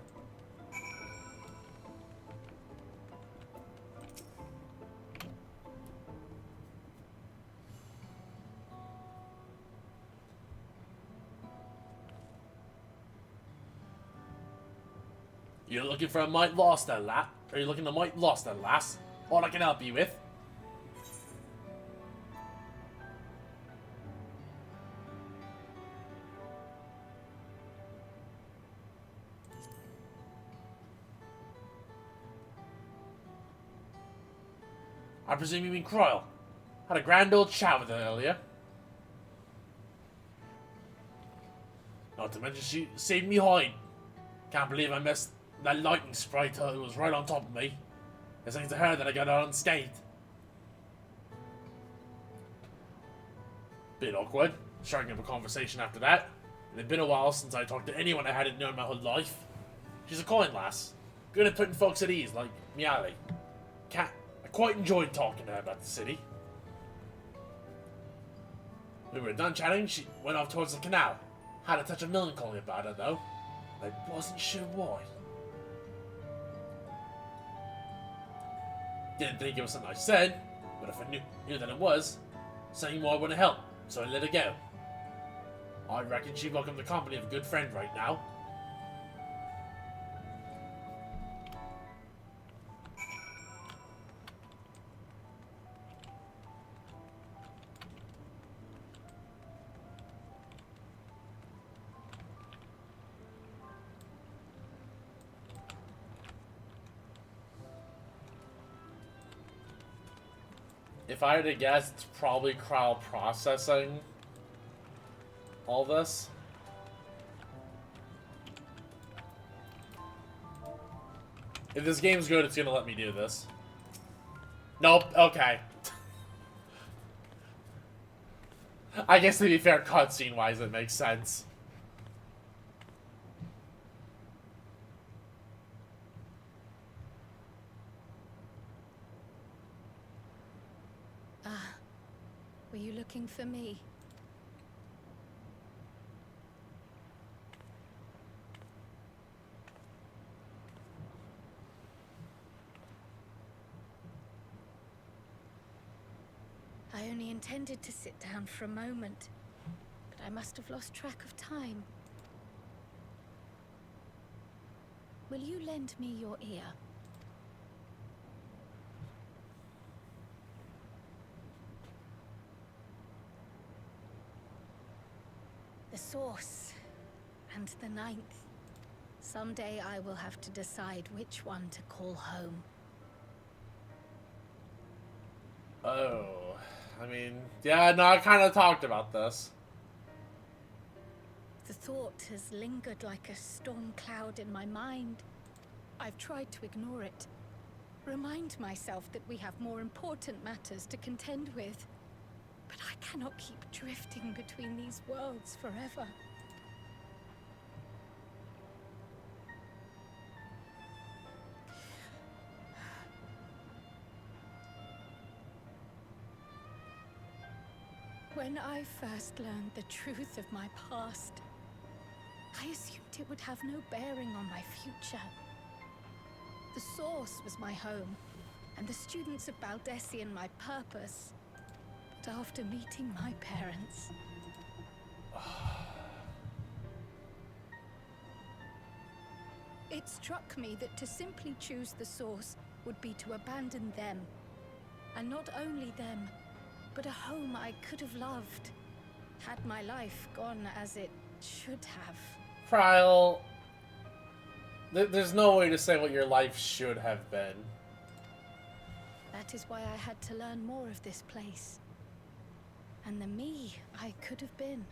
You're looking for a mite lost there, lad? Are you looking to mite lost there, lass? All I can help you with? I presume you mean Croyle. Had a grand old chat with her earlier. Not to mention she saved me hide. Can't believe I missed that lightning sprite who was right on top of me. It's thanks to her that I got out unscathed. Bit awkward. striking up a conversation after that. It had been a while since I talked to anyone I hadn't known my whole life. She's a kind lass, good at putting folks at ease, like Miale. I quite enjoyed talking to her about the city. When we were done chatting, she went off towards the canal. Had a touch of melancholy about her, though. I wasn't sure why. Didn't think it was something I said, but if I knew that it was, saying more wouldn't help, so I let it go. I reckon she welcomed the company of a good friend right now. If I had to guess, it's probably cryo processing all this. If this game's good, it's gonna let me do this. Nope, okay. I guess to be fair, cutscene-wise, it makes sense. Were you looking for me? I only intended to sit down for a moment, but I must have lost track of time. Will you lend me your ear? The source, and the ninth. Someday I will have to decide which one to call home. Oh, I mean, yeah, no, I kind of talked about this. The thought has lingered like a storm cloud in my mind. I've tried to ignore it. Remind myself that we have more important matters to contend with. But I cannot keep drifting between these worlds forever. When I first learned the truth of my past, I assumed it would have no bearing on my future. The source was my home, and the students of Baldessian my purpose. But after meeting my parents... It struck me that to simply choose the source would be to abandon them. And not only them, but a home I could have loved, had my life gone as it should have. Trial. There's no way to say what your life should have been. That is why I had to learn more of this place. And the me I could have been.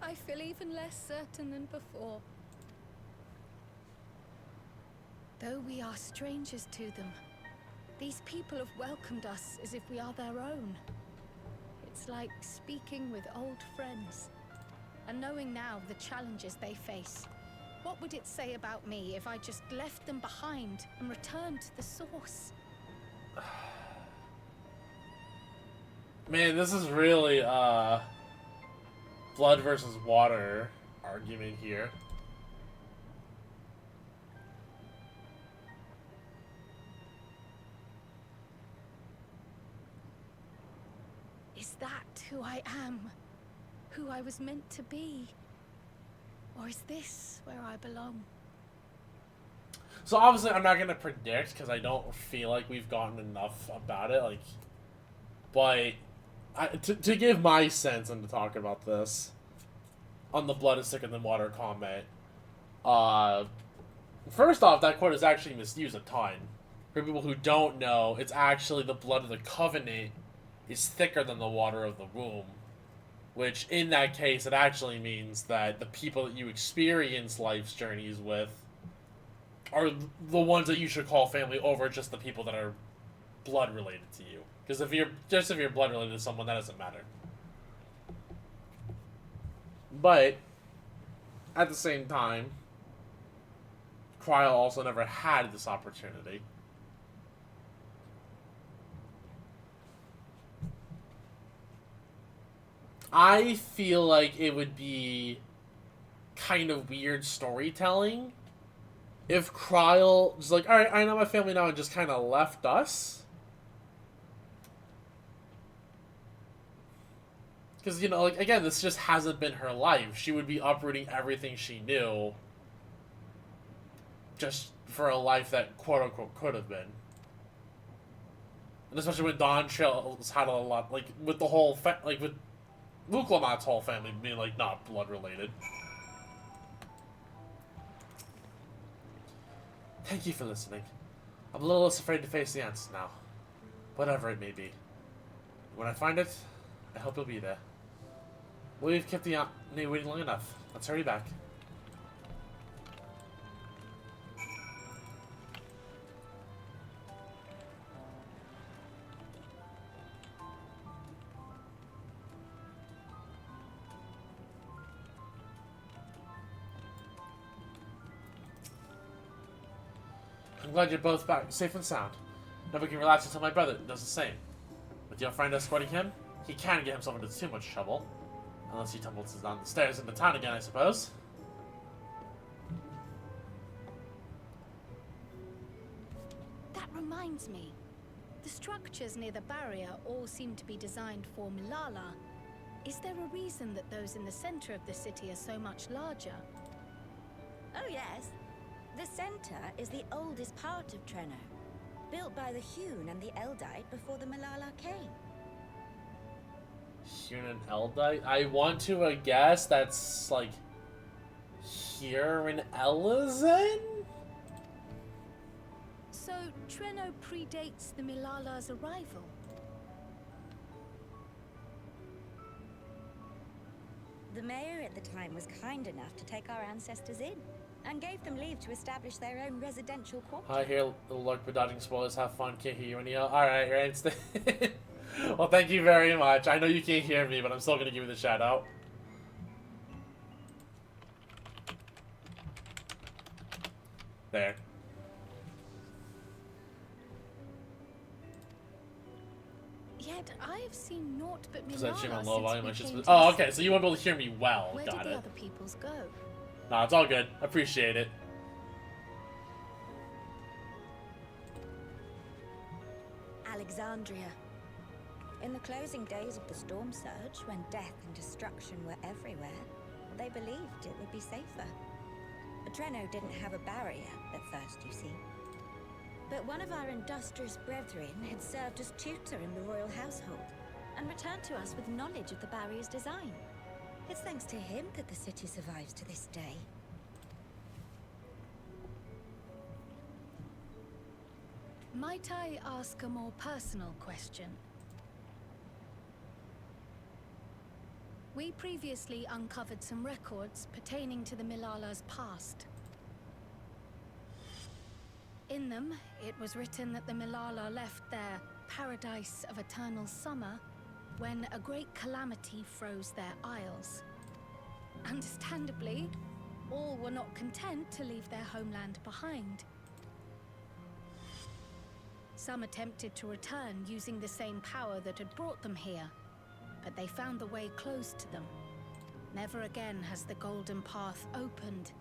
I feel even less certain than before. Though we are strangers to them, these people have welcomed us as if we are their own. It's like speaking with old friends. And knowing now the challenges they face, what would it say about me if I just left them behind and returned to the source? Man, this is really, blood versus water argument here. Is that who I am? Who I was meant to be? Or is this where I belong? So obviously I'm not going to predict because I don't feel like we've gotten enough about it. Like, but to give my sense and to talk about this on the blood is thicker than water comment. First off, that quote is actually misused a ton. For people who don't know, it's actually the blood of the Covenant is thicker than the water of the womb. Which, in that case, it actually means that the people that you experience life's journeys with are the ones that you should call family over just the people that are blood related to you. Because if you're blood related to someone, that doesn't matter. But at the same time, Cryle also never had this opportunity. I feel like it would be kind of weird storytelling if Cryle was like, alright, I know my family now, and just kind of left us. Because, you know, like, again, this just hasn't been her life. She would be uprooting everything she knew just for a life that, quote-unquote, could have been. And especially when Dawntrail's had a lot, like, with the whole, like, with Luke Lamont's whole family being, like, not blood-related. Thank you for listening. I'm a little less afraid to face the answers now. Whatever it may be. When I find it, I hope you'll be there. We've kept the Nate waiting long enough. Let's hurry back. I'm glad you're both back, safe and sound. Now we can relax until my brother does the same. With your friend escorting him, he can't get himself into too much trouble. Unless he tumbles down the stairs into town again, I suppose. That reminds me. The structures near the barrier all seem to be designed for Milala. Is there a reason that those in the center of the city are so much larger? Oh yes. The center is the oldest part of Trenno, built by the Hewn and the Eldite before the Milala came. Hewn and Eldite? I want to guess that's like here in Elysian? So Trenno predates the Milala's arrival? The mayor at the time was kind enough to take our ancestors in, and gave them leave to establish their own residential quarters. Hi, here, little Lurk, but dodging spoilers. Have fun, can't hear you anyhow. Alright, right. Well, thank you very much. I know you can't hear me, but I'm still gonna give you the shout out. There. Yet I've seen naught but Is that Milala on low volume? since we came Oh, to okay, so you won't be able to hear me well. Where Got did the it. other peoples go? Nah, it's all good. Appreciate it. Alexandria. In the closing days of the Storm Surge, when death and destruction were everywhere, they believed it would be safer. Trenno didn't have a barrier at first, you see. But one of our industrious brethren had served as tutor in the royal household, and returned to us with knowledge of the barrier's design. It's thanks to him that the city survives to this day. Might I ask a more personal question? We previously uncovered some records pertaining to the Milala's past. In them, it was written that the Milala left their paradise of eternal summer when a great calamity froze their isles. Understandably, all were not content to leave their homeland behind. Some attempted to return using the same power that had brought them here, but they found the way closed to them. Never again has the golden path opened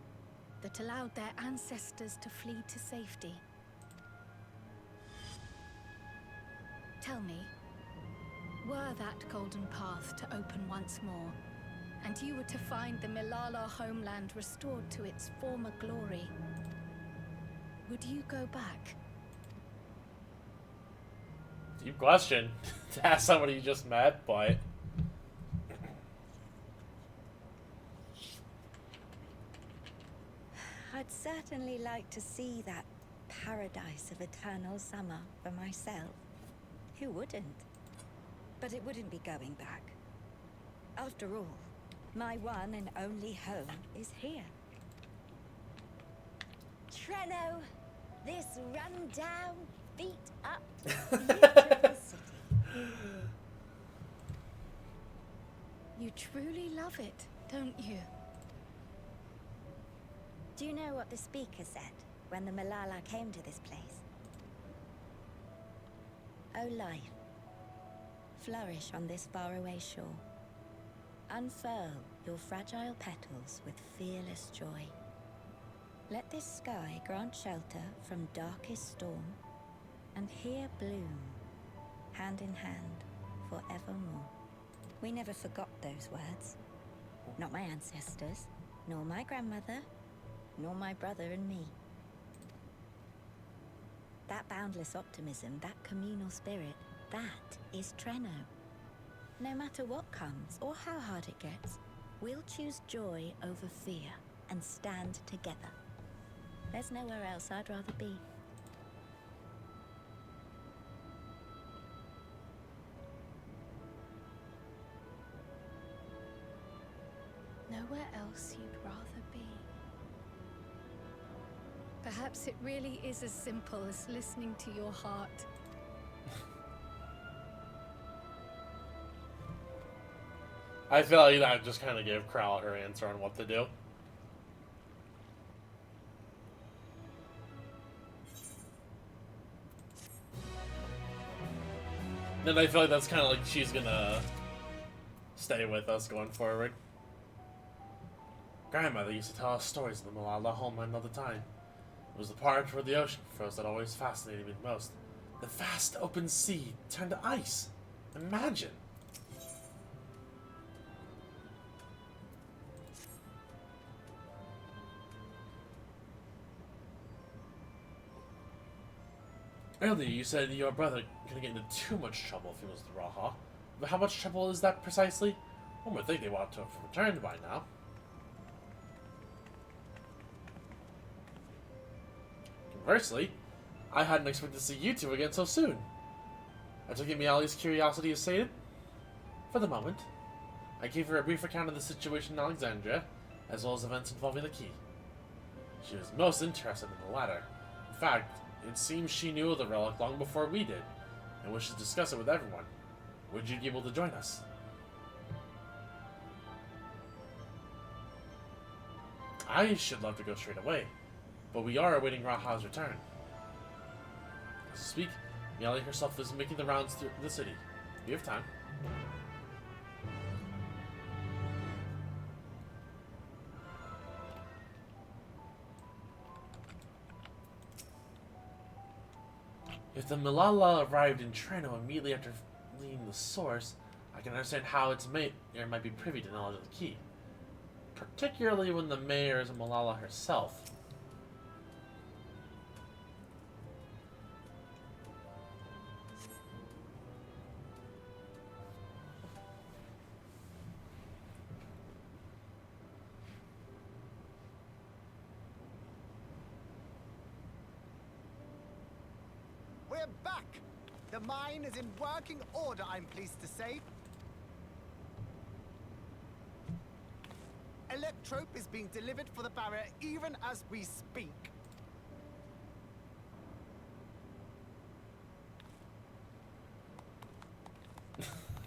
that allowed their ancestors to flee to safety. Tell me, were that golden path to open once more, and you were to find the Milala homeland restored to its former glory, would you go back? Deep question to ask somebody you just met, but... I'd certainly like to see that paradise of eternal summer for myself. Who wouldn't? But it wouldn't be going back. After all, my one and only home is here. Treno, this run-down, beat-up, beautiful city. You truly love it, don't you? Do you know what the speaker said when the Malala came to this place? O life, flourish on this faraway shore. Unfurl your fragile petals with fearless joy. Let this sky grant shelter from darkest storm, and here bloom, hand in hand, forevermore. We never forgot those words. Not my ancestors, nor my grandmother, nor my brother and me. That boundless optimism, that communal spirit, that is Treno. No matter what comes or how hard it gets, we'll choose joy over fear and stand together. There's nowhere else I'd rather be. Nowhere else you'd rather be. Perhaps it really is as simple as listening to your heart. I feel like that just kind of gave Crowl her answer on what to do. Then I feel like that's kind of like she's gonna stay with us going forward. Grandmother used to tell us stories of the Malala home another time. It was the part where the ocean froze that always fascinated me the most. The vast open sea turned to ice. Imagine. Earlier you said your brother couldn't get into too much trouble if he was the Raha. But how much trouble is that precisely? One would think they want to have returned by now. Conversely, I hadn't expected to see you two again so soon. I took it Meali's curiosity is sated. For the moment, I gave her a brief account of the situation in Alexandria, as well as events involving the key. She was most interested in the latter. In fact, it seems she knew of the relic long before we did, and wished to discuss it with everyone. Would you be able to join us? I should love to go straight away, but we are awaiting Raha's return. As we speak, Meali herself is making the rounds through the city. We have time. If the Malala arrived in Treno immediately after fleeing the source, I can understand how its mayor might be privy to knowledge of the key. Particularly when the mayor is Malala herself. We're back! The mine is in working order, I'm pleased to say. Electrope is being delivered for the barrier even as we speak.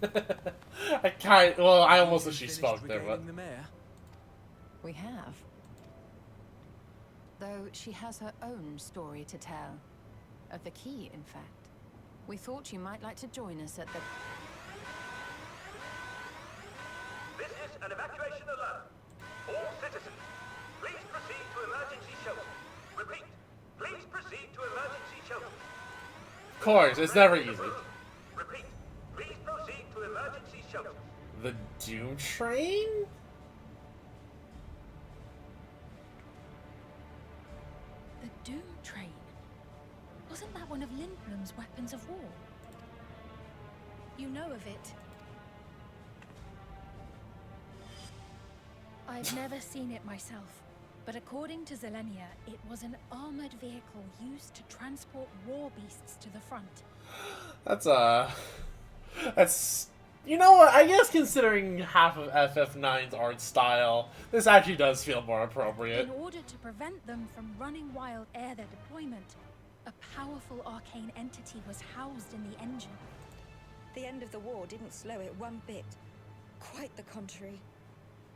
I almost wish she spoke there, but... The mayor? We have. Though she has her own story to tell. Of the key, in fact. We thought you might like to join us at the... This is an evacuation alert. All citizens, please proceed to emergency shelter. Repeat, please proceed to emergency shelter. Of course, it's never easy. Repeat, please proceed to emergency shelter. The Doom Train? The Doom Train? Wasn't that one of Lindblom's weapons of war? You know of it. I've never seen it myself, But according to Zelenia, it was an armored vehicle used to transport war beasts to the front. That's you know what? I guess considering half of FF9's art style, this actually does feel more appropriate. In order to prevent them from running wild ere their deployment, a powerful arcane entity was housed in the engine. The end of the war didn't slow it one bit. Quite the contrary.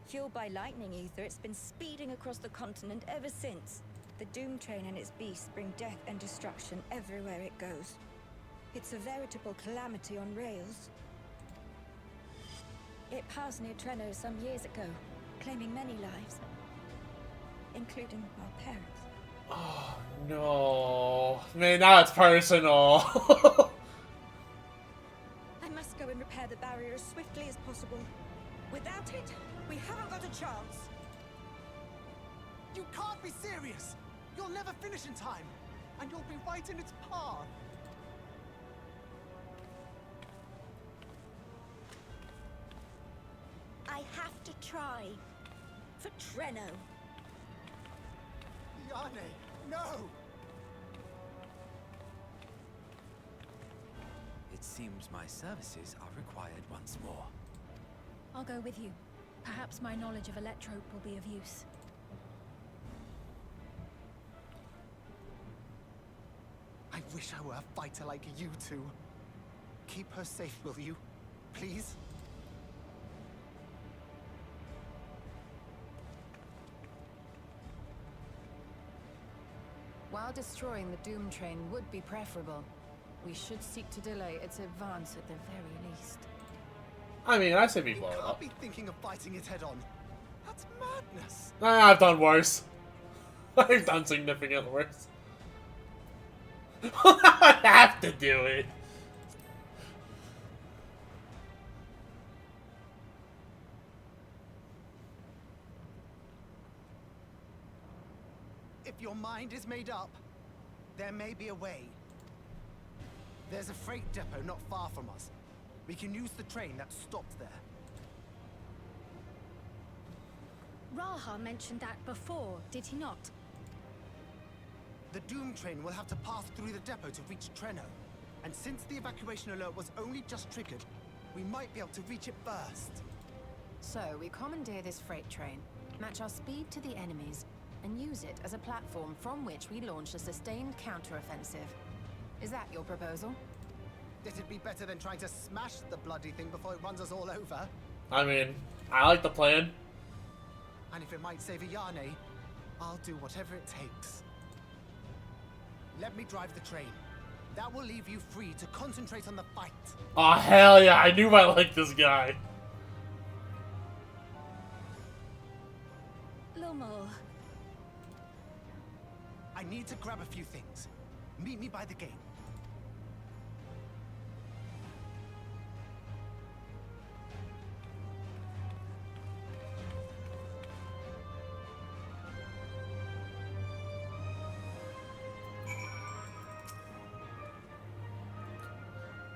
Fueled by lightning ether, it's been speeding across the continent ever since. The Doom Train and its beasts bring death and destruction everywhere it goes. It's a veritable calamity on rails. It passed near Treno some years ago, claiming many lives, including our parents. Oh no. Man, now it's personal. I must go and repair the barrier as swiftly as possible. Without it, we haven't got a chance. You can't be serious! You'll never finish in time, and you'll be right in its path. I have to try. For Treno. Yane, no! It seems my services are required once more. I'll go with you. Perhaps my knowledge of Electrope will be of use. I wish I were a fighter like you two. Keep her safe, will you? Please? While destroying the Doom Train would be preferable, we should seek to delay its advance at the very least. I mean, I say we blow it You up. can't be thinking of fighting it head on. That's madness. I've done worse. I've done significantly worse. I have to do it. If your mind is made up, there may be a way. There's a freight depot not far from us. We can use the train that stopped there. Raha mentioned that before, did he not? The Doom Train will have to pass through the depot to reach Treno. And since the evacuation alert was only just triggered, we might be able to reach it first. So, we commandeer this freight train, match our speed to the enemy's, and use it as a platform from which we launch a sustained counteroffensive. Is that your proposal? This'd be better than trying to smash the bloody thing before it runs us all over. I mean, I like the plan. And if it might save Yane, I'll do whatever it takes. Let me drive the train. That will leave you free to concentrate on the fight. Oh hell yeah, I knew I liked this guy. Lomo. I need to grab a few things. Meet me by the gate.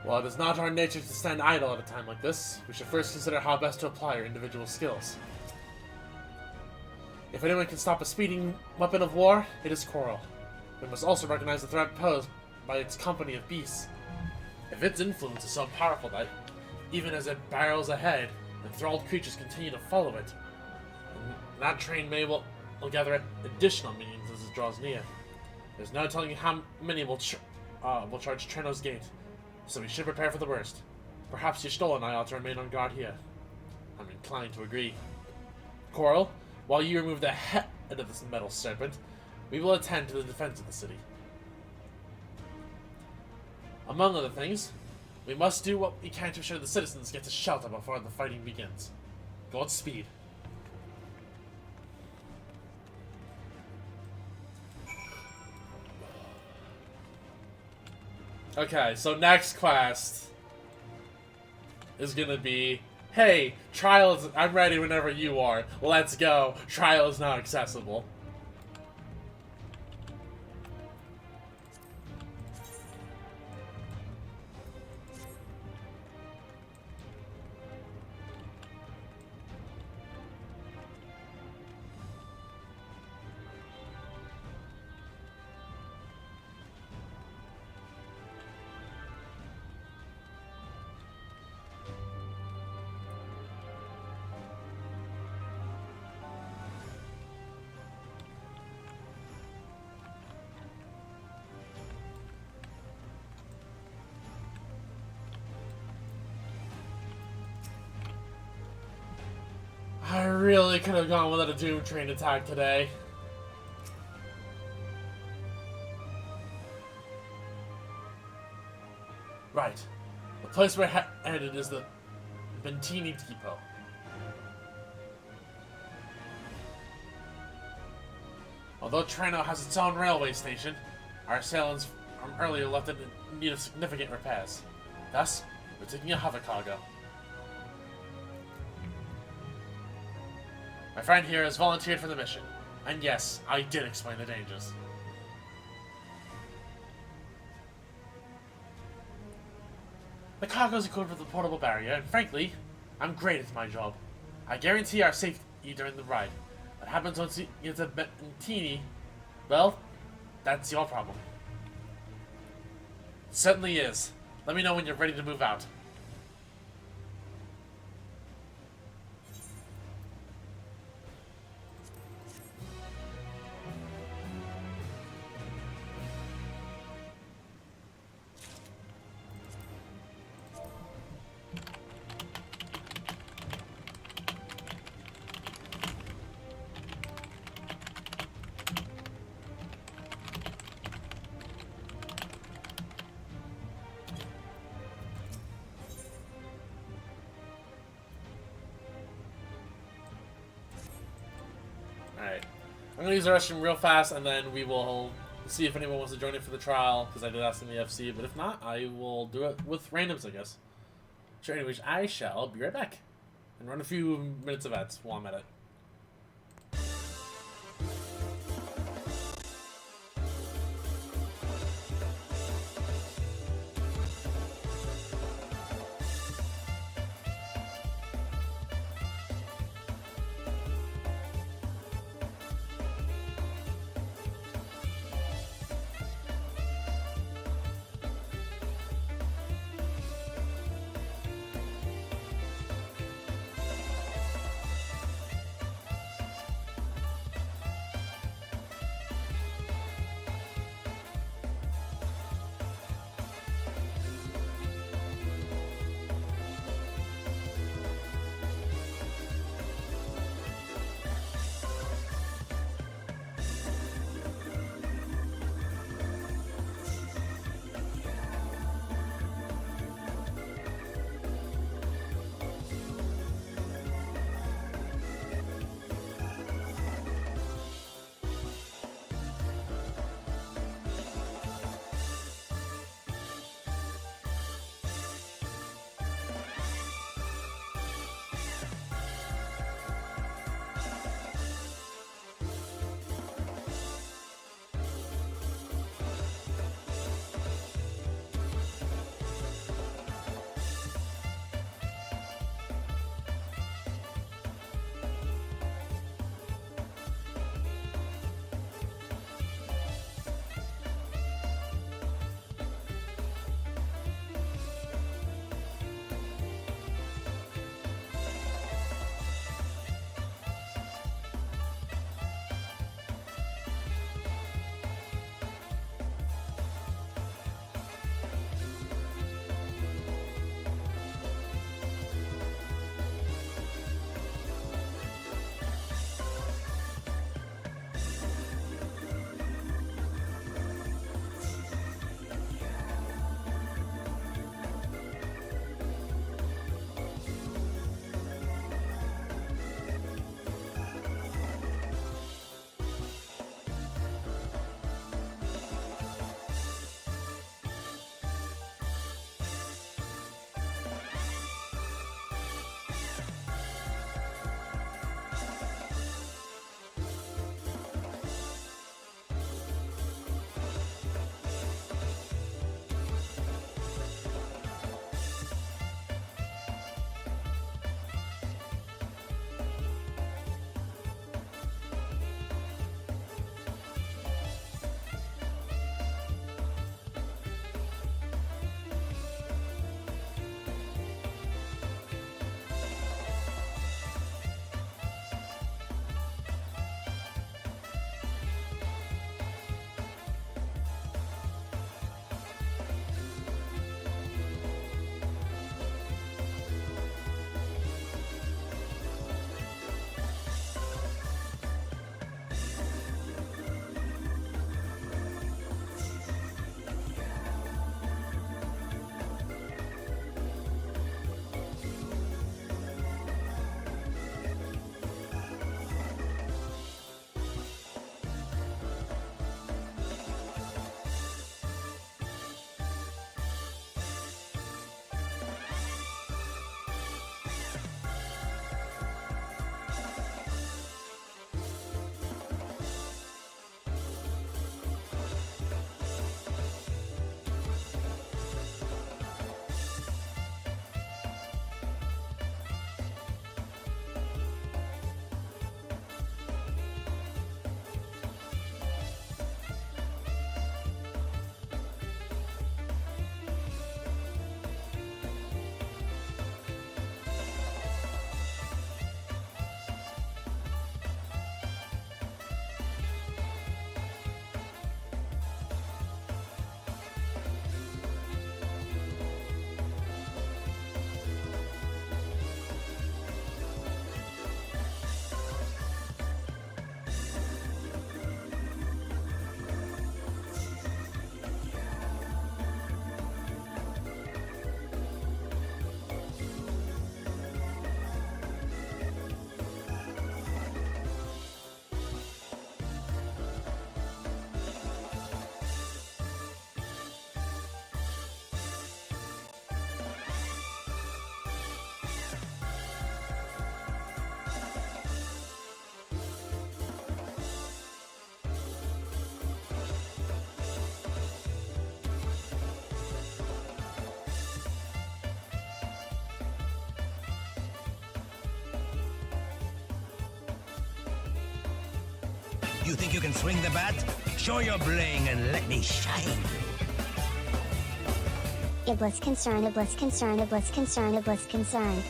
While it is not our nature to stand idle at a time like this, we should first consider how best to apply our individual skills. If anyone can stop a speeding weapon of war, it is Coral. We must also recognize the threat posed by its company of beasts. If its influence is so powerful that, even as it barrels ahead, enthralled creatures continue to follow it, and that train may will gather additional minions as it draws near. There's no telling you how many will charge Treno's gate, so we should prepare for the worst. Perhaps Y'shtola and I ought to remain on guard here. I'm inclined to agree. Coral, while you remove the head of this metal serpent, we will attend to the defense of the city. Among other things, we must do what we can to ensure the citizens get to shelter before the fighting begins. Godspeed. Okay, so next quest is gonna be, hey, Trials, I'm ready whenever you are. Let's go. Trial is now accessible. really could have gone without a Doom Train attack today. Right. The place we're headed is the Bentini Depot. Although Treno has its own railway station, our assailants from earlier left it in need of significant repairs. Thus, we're taking a hover cargo. My friend here has volunteered for the mission. And yes, I did explain the dangers. The cargo is equipped with a portable barrier, and frankly, I'm great at my job. I guarantee our safety during the ride. What happens once you get to Bentini, well, that's your problem. It certainly is. Let me know when you're ready to move out. Alright. I'm going to use the restroom real fast, and then we will see if anyone wants to join in for the trial, because I did ask in the FC, but if not, I will do it with randoms, I guess. Sure, anyways, I shall be right back. And run a few minutes of ads while I'm at it. You think you can swing the bat? Show your bling and let me shine. Iblis concern, Iblis concern, Iblis concern, Iblis concern.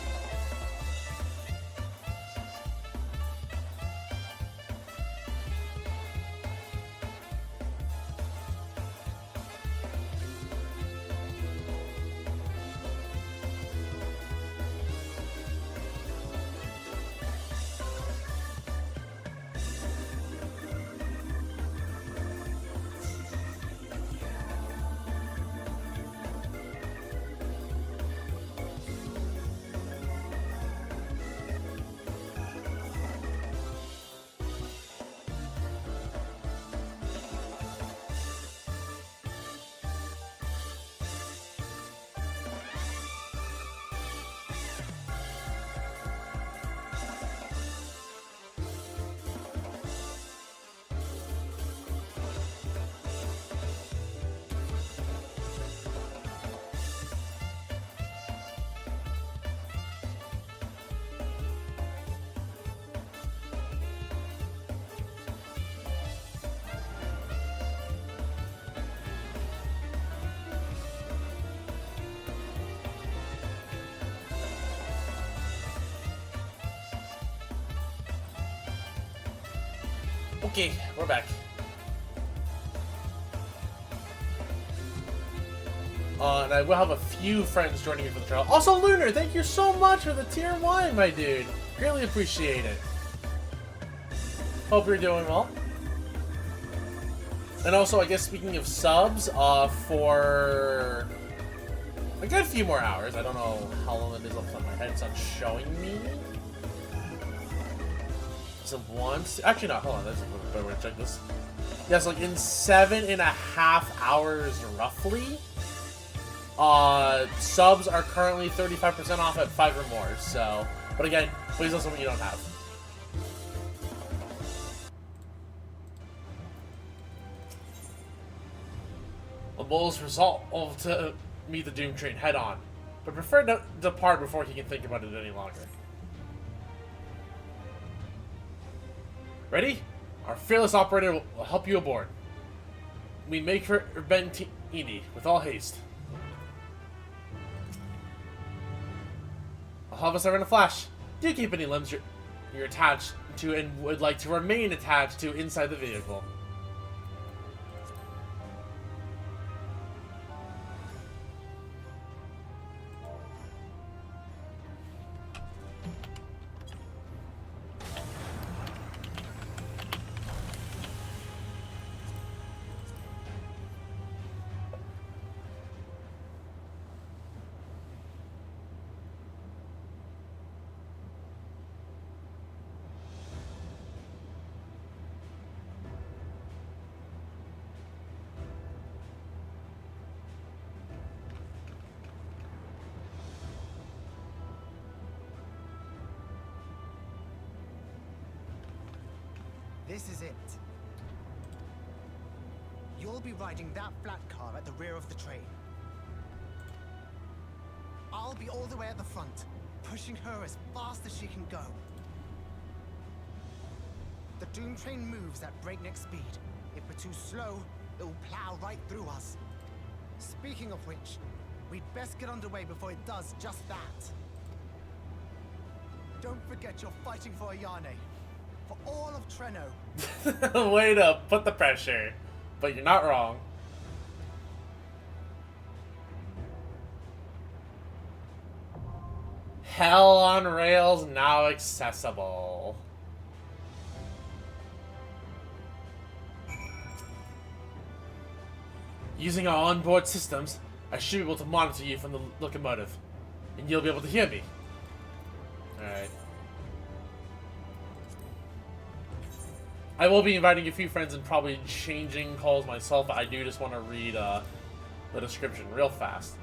Okay, we're back. And I will have a few friends joining me for the trail. Also, Lunar, thank you so much for the tier 1, my dude. Greatly appreciate it. Hope you're doing well. And also, I guess speaking of subs, for a good few more hours. I don't know how long it is off the top of my head. It's not showing me. So once, actually no, hold on, that's a better way to check this. Yes, like in 7.5 hours roughly. Subs are currently 35% off at 5 or more, so, but again, please listen what you don't have. The Bull's resolved to meet the Doom Train head on, but preferred to depart before he can think about it any longer. Ready? Our fearless operator will help you aboard. We make for Bentini with all haste. I'll have us there in a flash. Do you keep any limbs you're attached to and would like to remain attached to inside the vehicle? This is it. You'll be riding that flat car at the rear of the train. I'll be all the way at the front, pushing her as fast as she can go. The Doom Train moves at breakneck speed. If we're too slow, it will plow right through us. Speaking of which, we'd best get underway before it does just that. Don't forget you're fighting for Ayane. For all of Treno. Way to put the pressure. But you're not wrong. Hell on Rails now accessible. Using our onboard systems, I should be able to monitor you from the locomotive. And you'll be able to hear me. Alright. I will be inviting a few friends and probably changing calls myself, but I do just want to read the description real fast.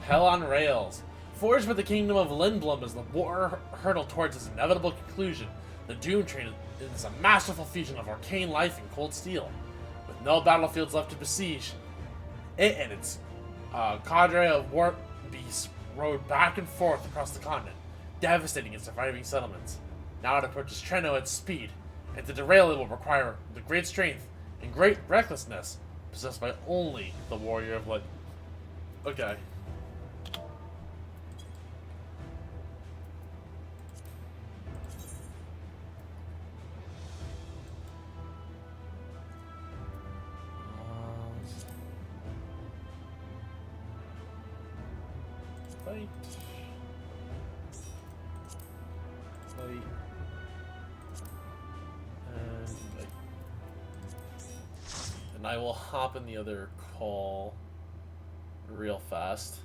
Hell on Rails. Forged with the kingdom of Lindblom as the war hurtled towards its inevitable conclusion, the Doom Train is a masterful fusion of arcane life and cold steel. With no battlefields left to besiege, it and its cadre of war beasts rode back and forth across the continent, devastating its surviving settlements. Now it approaches Treno at speed, and to derail it will require the great strength and great recklessness possessed by only the warrior of light. Okay. Fight. Fight. And I will hop in the other call real fast.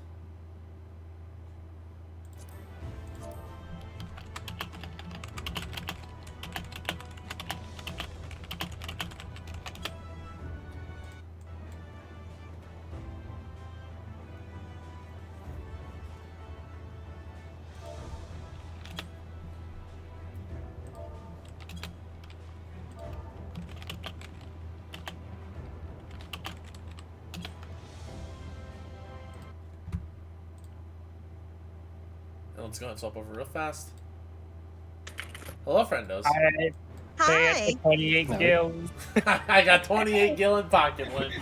Let's go and swap over real fast. Hello, friendos. Hi. Hi. 28 gil. I got 28 gil in pocket, Lynn.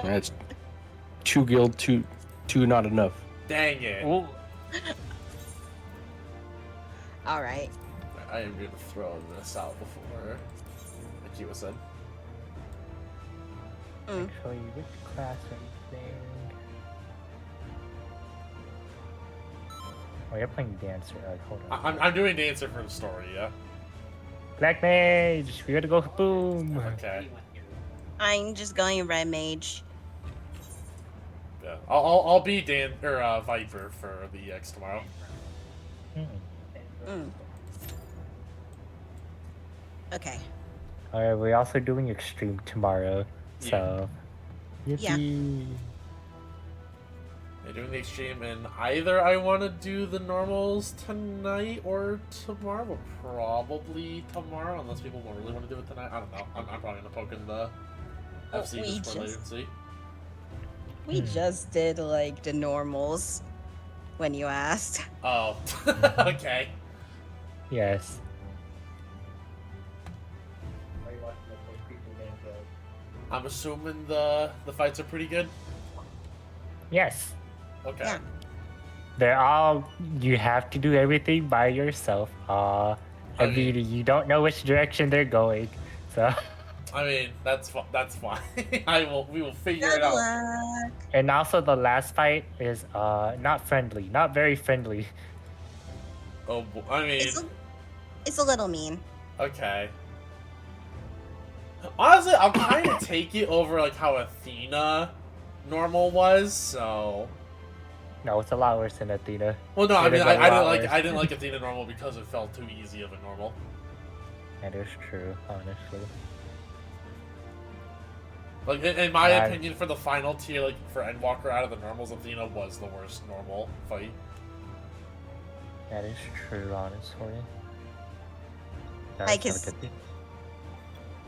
That's 2 gil, two not enough. Dang it. Ooh. All right. I am going to throw this out before Akiwa said. Actually, which class are you playing? Oh, you're playing Dancer. Hold on. I'm doing Dancer for the story, yeah? Black Mage! We gotta go boom! Okay. I'm just going Red Mage. Yeah. I'll be Viper for the EX tomorrow. Okay. Alright, we're also doing Extreme tomorrow, so... Yeah. They're doing the extreme, and either I want to do the normals tonight or tomorrow, but probably tomorrow, unless people really want to do it tonight. I don't know. I'm probably going to poke in the FC just for later and see. We just did, like, the normals when you asked. Oh. Okay. Yes. I'm assuming the fights are pretty good? Yes. Okay. Yeah. They're all... You have to do everything by yourself. I mean, you don't know which direction they're going, so... I mean, that's fine. We will figure it out. And also the last fight is not friendly. Not very friendly. Oh, I mean... It's a little mean. Okay. Honestly, I'll kind of take it over like how Athena normal was, so... No, it's a lot worse than Athena. Well, no, I mean, I didn't like Athena normal because it felt too easy of a normal. That is true, honestly. Like, in my opinion, for the final tier, like, for Endwalker out of the normals, Athena was the worst normal fight. That is true, honestly.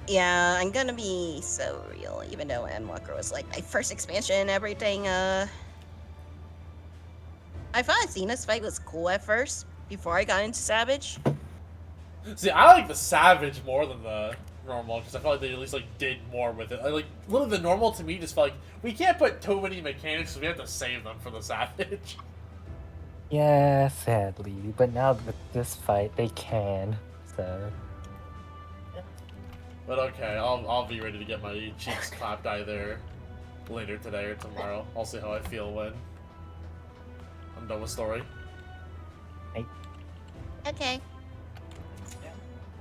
Yeah, I'm gonna be so real, even though Endwalker was, like, my first expansion and everything, I thought Athena's fight was cool at first, before I got into Savage. See, I like the Savage more than the normal, because I felt like they at least, like, did more with it. Like, literally the normal to me just felt like, we can't put too many mechanics, so we have to save them for the Savage. Yeah, sadly. But now with this fight, they can, so... But okay, I'll be ready to get my cheeks clapped either later today or tomorrow. I'll see how I feel when I'm done with story. Okay.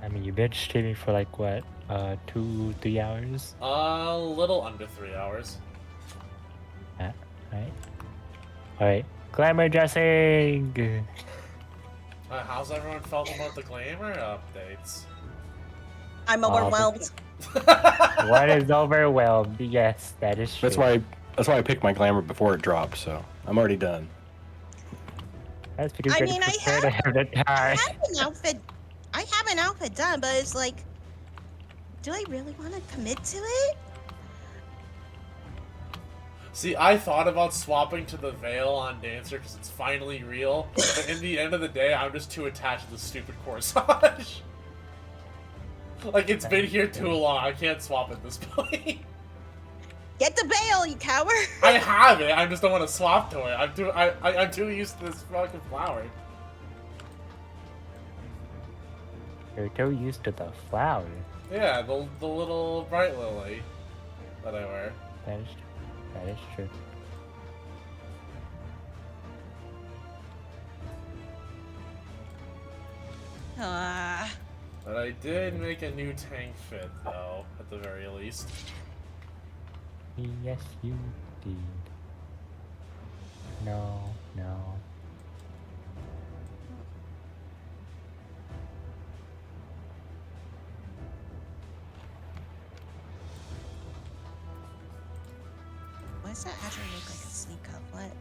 I mean, you've been streaming for like, what, 2-3 hours? A little under 3 hours. Alright. Glamour dressing! How's everyone felt about the glamour updates? I'm overwhelmed. One is overwhelmed. Yes, that is true. That's why I picked my glamour before it dropped. So I'm already done. That's because I you're mean, prepared to have the time. I have an outfit done, but it's like, do I really want to commit to it? See, I thought about swapping to the veil on Dancer because it's finally real, but in the end of the day, I'm just too attached to the stupid corsage. Like, it's been here too long. I can't swap at this point. Get the bale, you coward! I have it. I just don't want to swap to it. I'm too used to this fucking flower. You're too used to the flower. Yeah, the little bright lily that I wear. That is true. That is true. But I did make a new tank fit, though, at the very least. Yes, you did. No, no. Why does that actually look like a sneak up? What?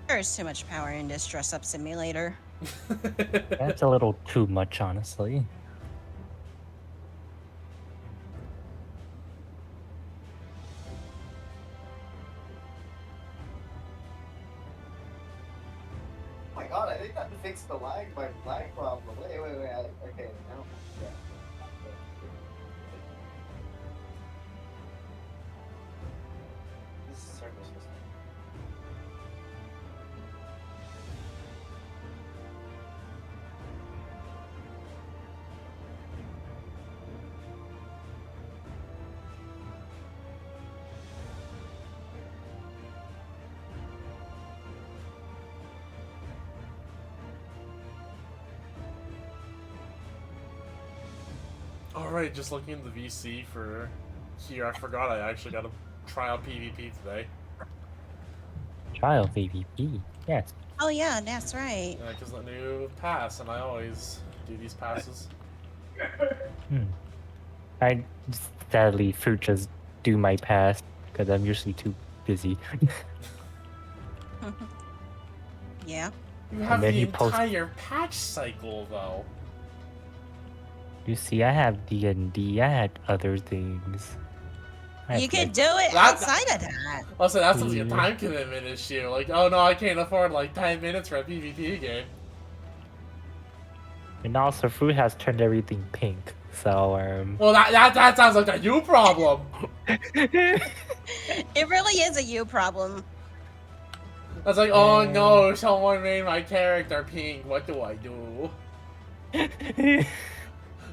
There's too much power in this dress-up simulator. That's a little too much, honestly. Oh my god, I think that fixed the lag problem. Wait, okay, now. Yeah. This is circus. Alright, just looking in the VC for here, I forgot I actually got to try out PvP today. Trial PvP, yes. Oh yeah, that's right. Yeah, because the new pass, and I always do these passes. I sadly just do my pass because I'm usually too busy. Yeah. You have then the you post- entire patch cycle, though. You see, I have D&D, I had other things. You could do it outside of that. Also, that's a time commitment issue. Like, oh no, I can't afford like 10 minutes for a PvP game. And also, food has turned everything pink, so Well, that sounds like a you problem. It really is a you problem. That's like, oh no, someone made my character pink. What do I do?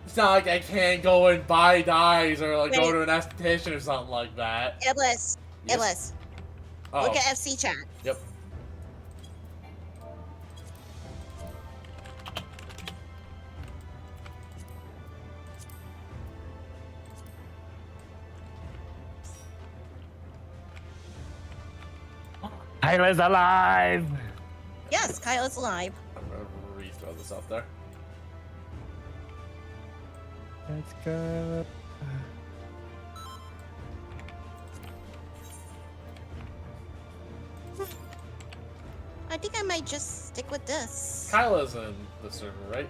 It's not like I can't go and buy dyes or like go to an esthetician or something like that. Iblis. Yes. Iblis. Oh. Look at FC chat. Yep. Kyla's alive! Yes, Kyla's alive. I'm gonna re-throw this out there. Let's go. I think I might just stick with this. Kyla's in the server, right?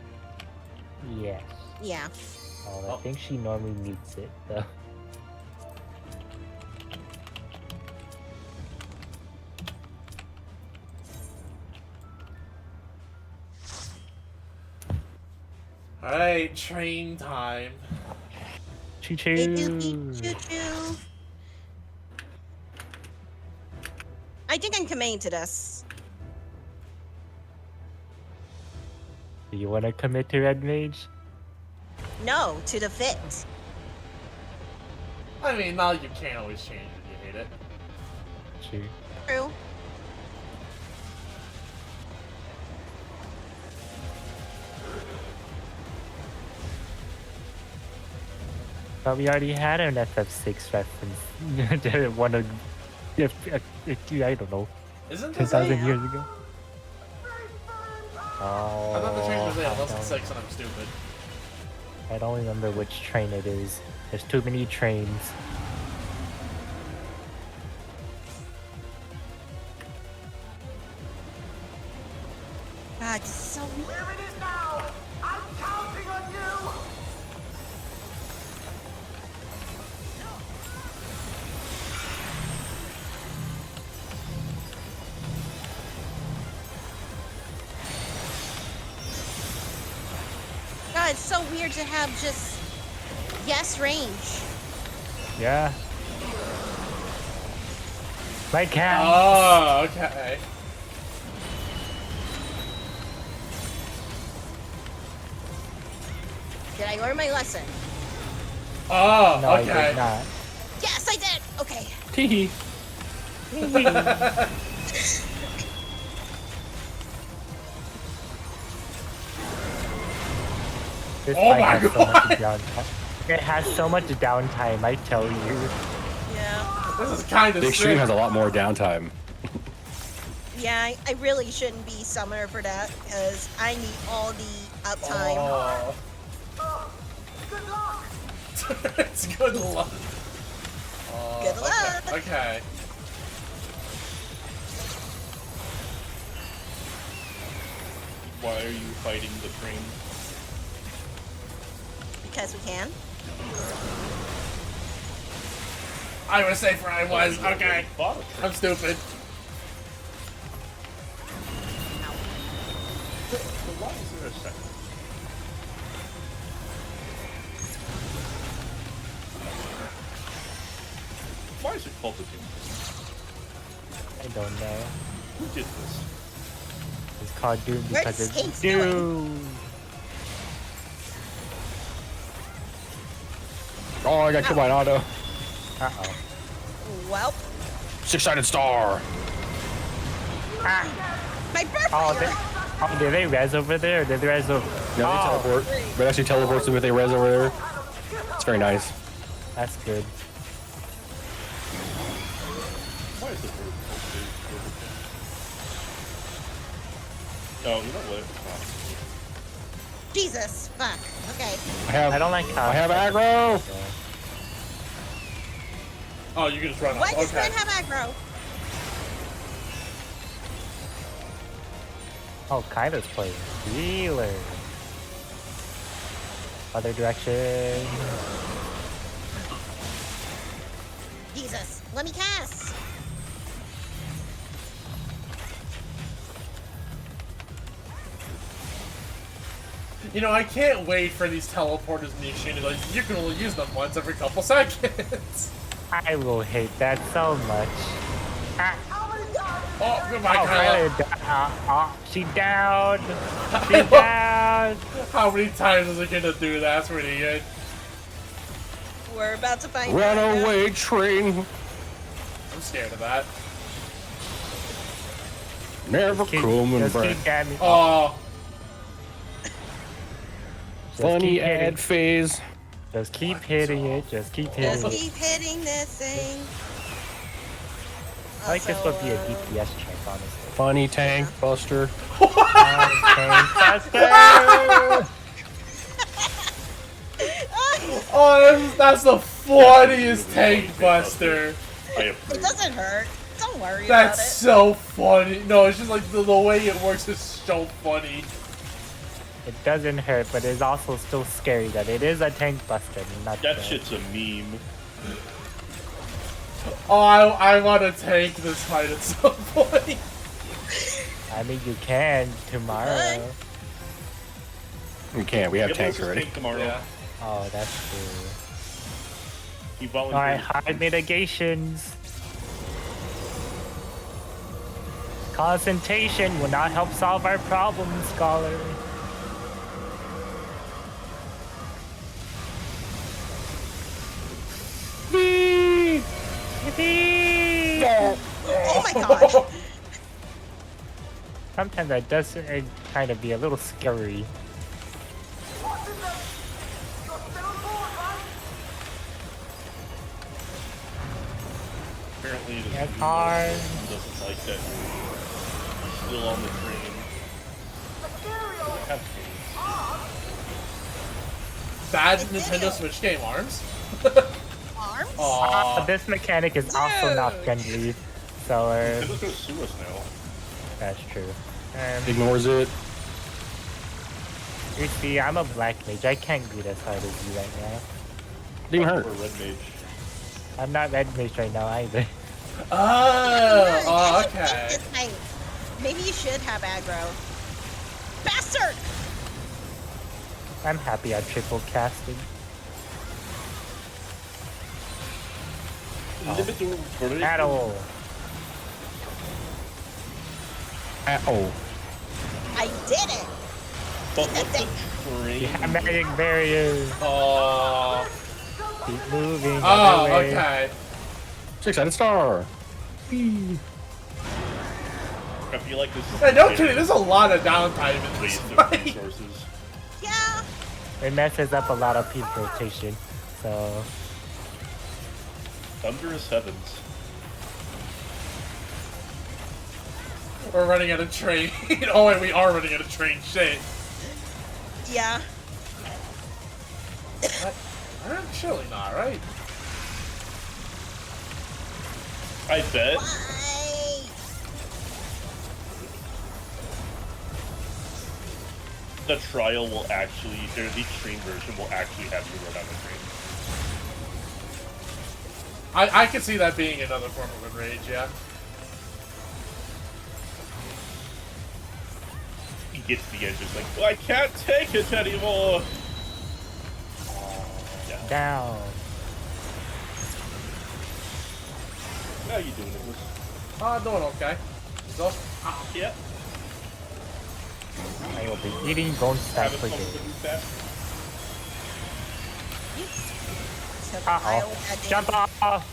Yes. Yeah. Oh, I think she normally mutes it, though. Alright, train time. Choo-choo. Choo-choo. I think I'm committing to this. Do you want to commit to Red Mage? No, to the fit. I mean, now you can't always change if you hate it. True. True. But we already had an FF6 reference. One of, I don't know, Isn't this 10,000 years ago. Oh, I thought the train was 8 I unless don't- it's 6 and I'm stupid. I don't remember which train it is. There's too many trains. God, it's so weird. Here it is now! I'm counting on you! God, it's so weird to have just yes range. Yeah. My cat. Oh, okay. Did I learn my lesson? Oh, No, I okay. did not. Yes, I did. Okay. Tee. This Oh fight my has so much God. downtime. It has so much downtime, I tell you. Yeah. This is kind of The extreme sick. has a lot more downtime. Yeah, I really shouldn't be summoner for that because I need all the uptime. Oh. Good luck! It's good luck. Good luck. Okay. Why are you fighting the train? Because we can. I was safer I was. Okay. I'm stupid. Why is there a second? Why is it called the Doom? I don't know. Who did this? It's called Doom Where's because it's Skinks Doom. Oh, I got killed by an auto. Uh-oh. Well, Six-sided star. my birthday. Oh, did they res over there? Or did they res over? No, they teleport. But actually teleports them if they res over there. It's very nice. That's good. Why is the bird so big? Oh, you know what? Jesus, fuck. Okay. I don't like how I have aggro. Oh, you can just run Why off. does Okay. Ren have aggro? Oh, Kaido's playing healer. Other direction. Jesus, let me cast. You know, I can't wait for these teleporters in the exchange. Like, you can only use them once every couple seconds. I will hate that so much. Oh, goodbye, Oh, Kyla. she down. She down. How many times is it gonna do that? That's pretty good. We're about to find out. Runaway train. I'm scared of that. Never coming Just back. keep dabbing. Oh. Funny ad phase. Just keep hitting it. Just keep hitting Just it. keep hitting this thing. I like this would be a DPS check, honestly. Funny tank buster. Oh, that's the funniest tank buster. It doesn't hurt. Don't worry about That's it. so funny. No, it's just like the way it works is so funny. It doesn't hurt, but it's also still scary that it is a tank buster. Not That the- shit's a meme. Oh, I want to tank this fight at some point. I mean, you can tomorrow. We can't. We have Yeah, tanks let's already. tank tomorrow. Yeah. Oh, that's true. He Alright, volunteered. hard mitigations. Concentration will not help solve our problems, Scholar. Oh my god. Sometimes that does kind of be a little scary. Apparently it is That's you hard. doesn't like that you're still on the train. have games. Bad Nintendo Switch game, ARMS? Arms? This mechanic is also not friendly, so Nintendo's gonna sue us now. that's true. Ignores it. You see, I'm a black mage. I can't beat as hard as you right now. Didn't hurt. Or red mage. I'm not red mage right now either. Oh, okay. Maybe you should have aggro. Bastard! I'm happy I triple casted. Battle. Oh. I did it! But what's the train? Yeah, magic barriers. Oh. Keep moving. Oh, okay. 6-sided star. I feel like this is... Hey, no kidding, there's a lot of downtime in this waste of fight. resources. Yeah. It messes up a lot of piece rotation, so... Thunderous heavens. We're running out of train. Oh wait, we are running out of train. Shit. Yeah. I'm surely not, right? I bet. Why? The trial will actually, or the extreme version will actually have you run on the train. I could see that being another form of enrage, yeah. He gets to the edge, just like, well, I can't take it anymore. Down. How you doing, Nicholas? I'm doing okay. So, yeah. I will be eating bone stack for days. Uh-oh. Jump off!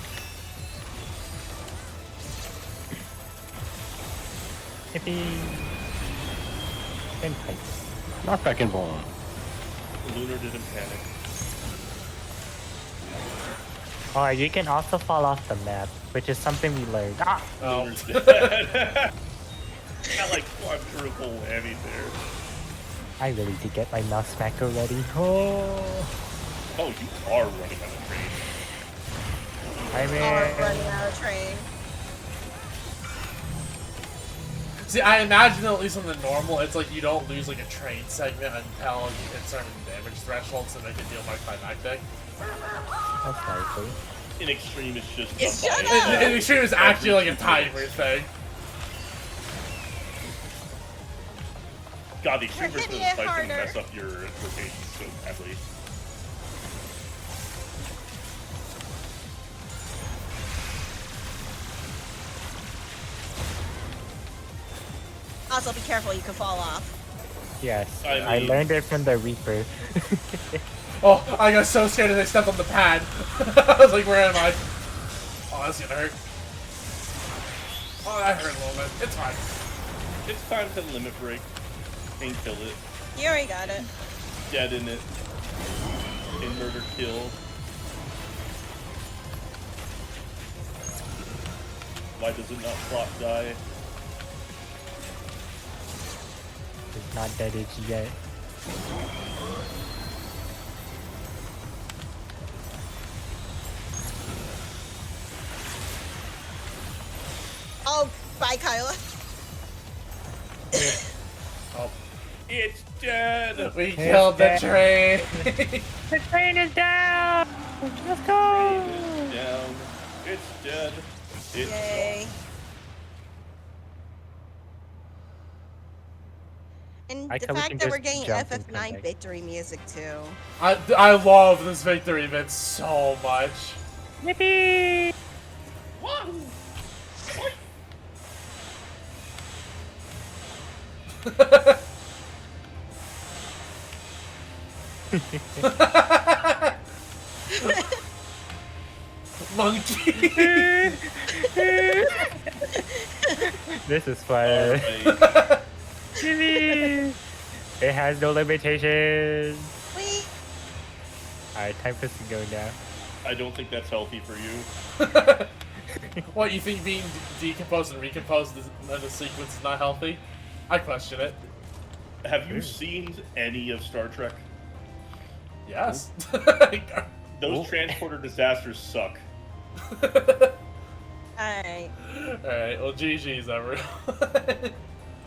Yippee! Impact. Knock back in ball. Lunar didn't panic. Oh, you can also fall off the map, which is something we learned. Ah! Lunar's dead. Got like quadruple whammy there. I really did get my mouse smacker ready. Oh! Oh, you are running on a train. I'm running out of train. see, I imagine at least on the normal, it's like you don't lose like a train segment until you hit certain damage thresholds to make it deal more climactic. That's likely. In extreme, it's just. In extreme, it's actually like a timer thing. God, the extreme version of this fight's gonna mess up your rotations so badly. Also, be careful, you can fall off. Yes, I I mean- learned it from the Reaper. Oh, I got so scared as I stepped on the pad. I was like, where am I? Oh, that's gonna hurt. Oh, that hurt a little bit. It's fine. It's time to limit break and kill it. You already got it. Dead in it. In murder kill. Why does it not flop die? It's not dead yet. Oh, bye, Kyla. Oh. It's dead! We killed the train! The train is down! Let's go! It's down. It's dead. It's Yay. And I the can- we fact can that we're just getting jump and come FF9 back. victory music too. I love this victory event so much. Yippee! What? Monkey! This is fun. Yippee! It has no limitations. Wait. Alright, time for us to go now. I don't think that's healthy for you. What, you think being decomposed and recomposed in a sequence is not healthy? I question it. Have you seen any of Star Trek? Yes. Those transporter disasters suck. Alright. Alright, well, GG's, everyone.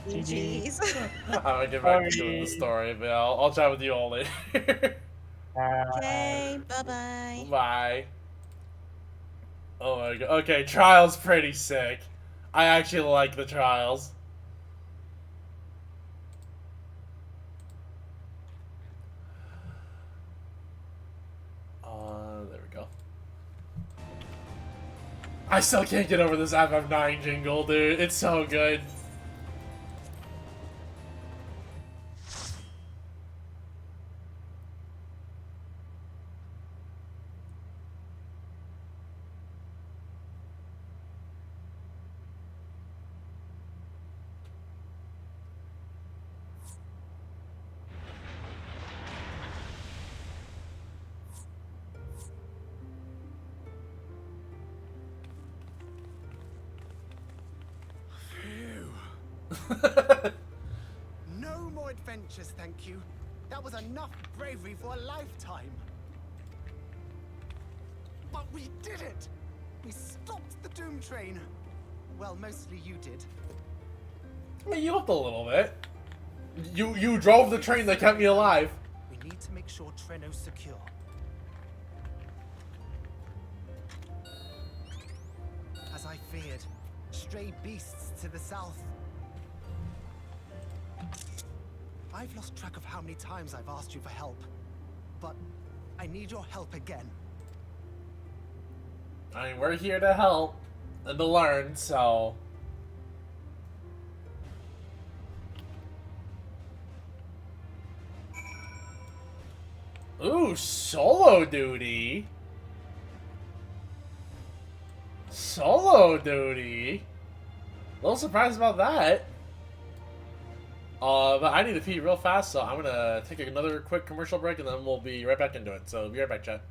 GG's. I'm gonna get back to doing the story, but I'll chat with you all later. Okay, bye-bye. Bye. Oh my god. Okay, Trial's pretty sick. I actually like the Trials. There we go. I still can't get over this FF9 jingle, dude. It's so good. No more adventures, thank you. That was enough bravery for a lifetime. But we did it! We stopped the Doom Train. Well, mostly you did. You helped a little bit. You drove the train that kept me alive. We need to make sure Treno's secure. As I feared, stray beasts to the south. I've lost track of how many times I've asked you for help, but I need your help again. I mean, we're here to help and to learn, so... Ooh, solo duty. Solo duty. A little surprised about that. But I need to pee real fast, so I'm gonna take another quick commercial break and then we'll be right back into it. So be right back, chat.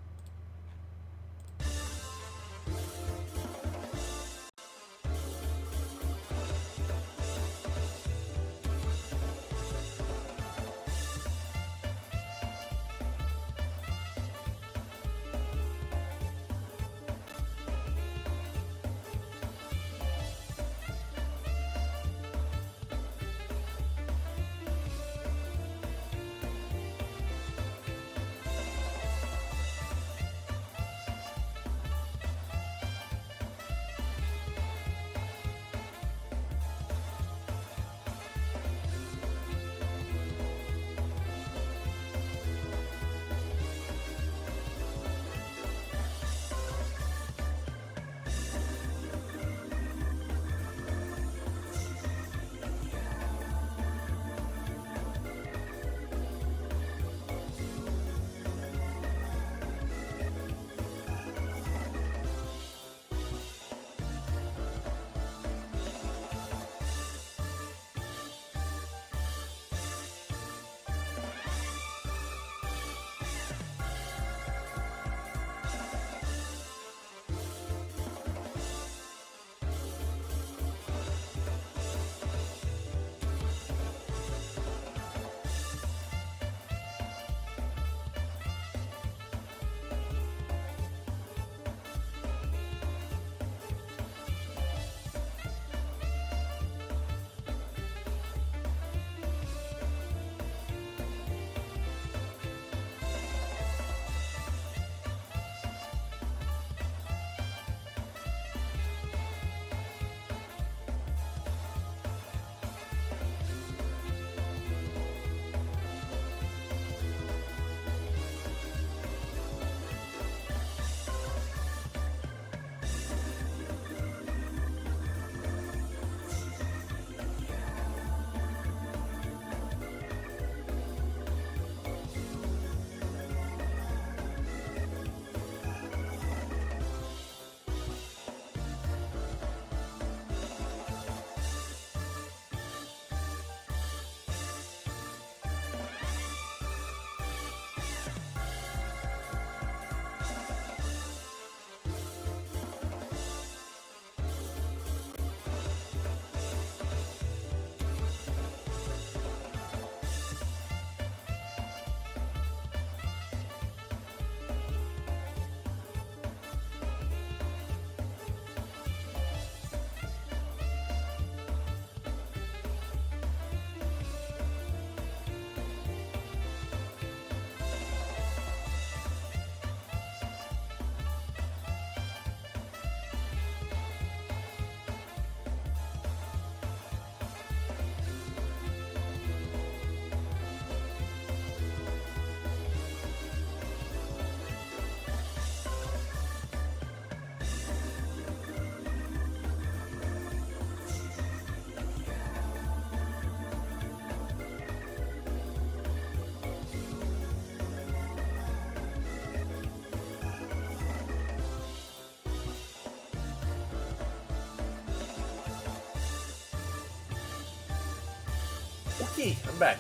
Okay, I'm back.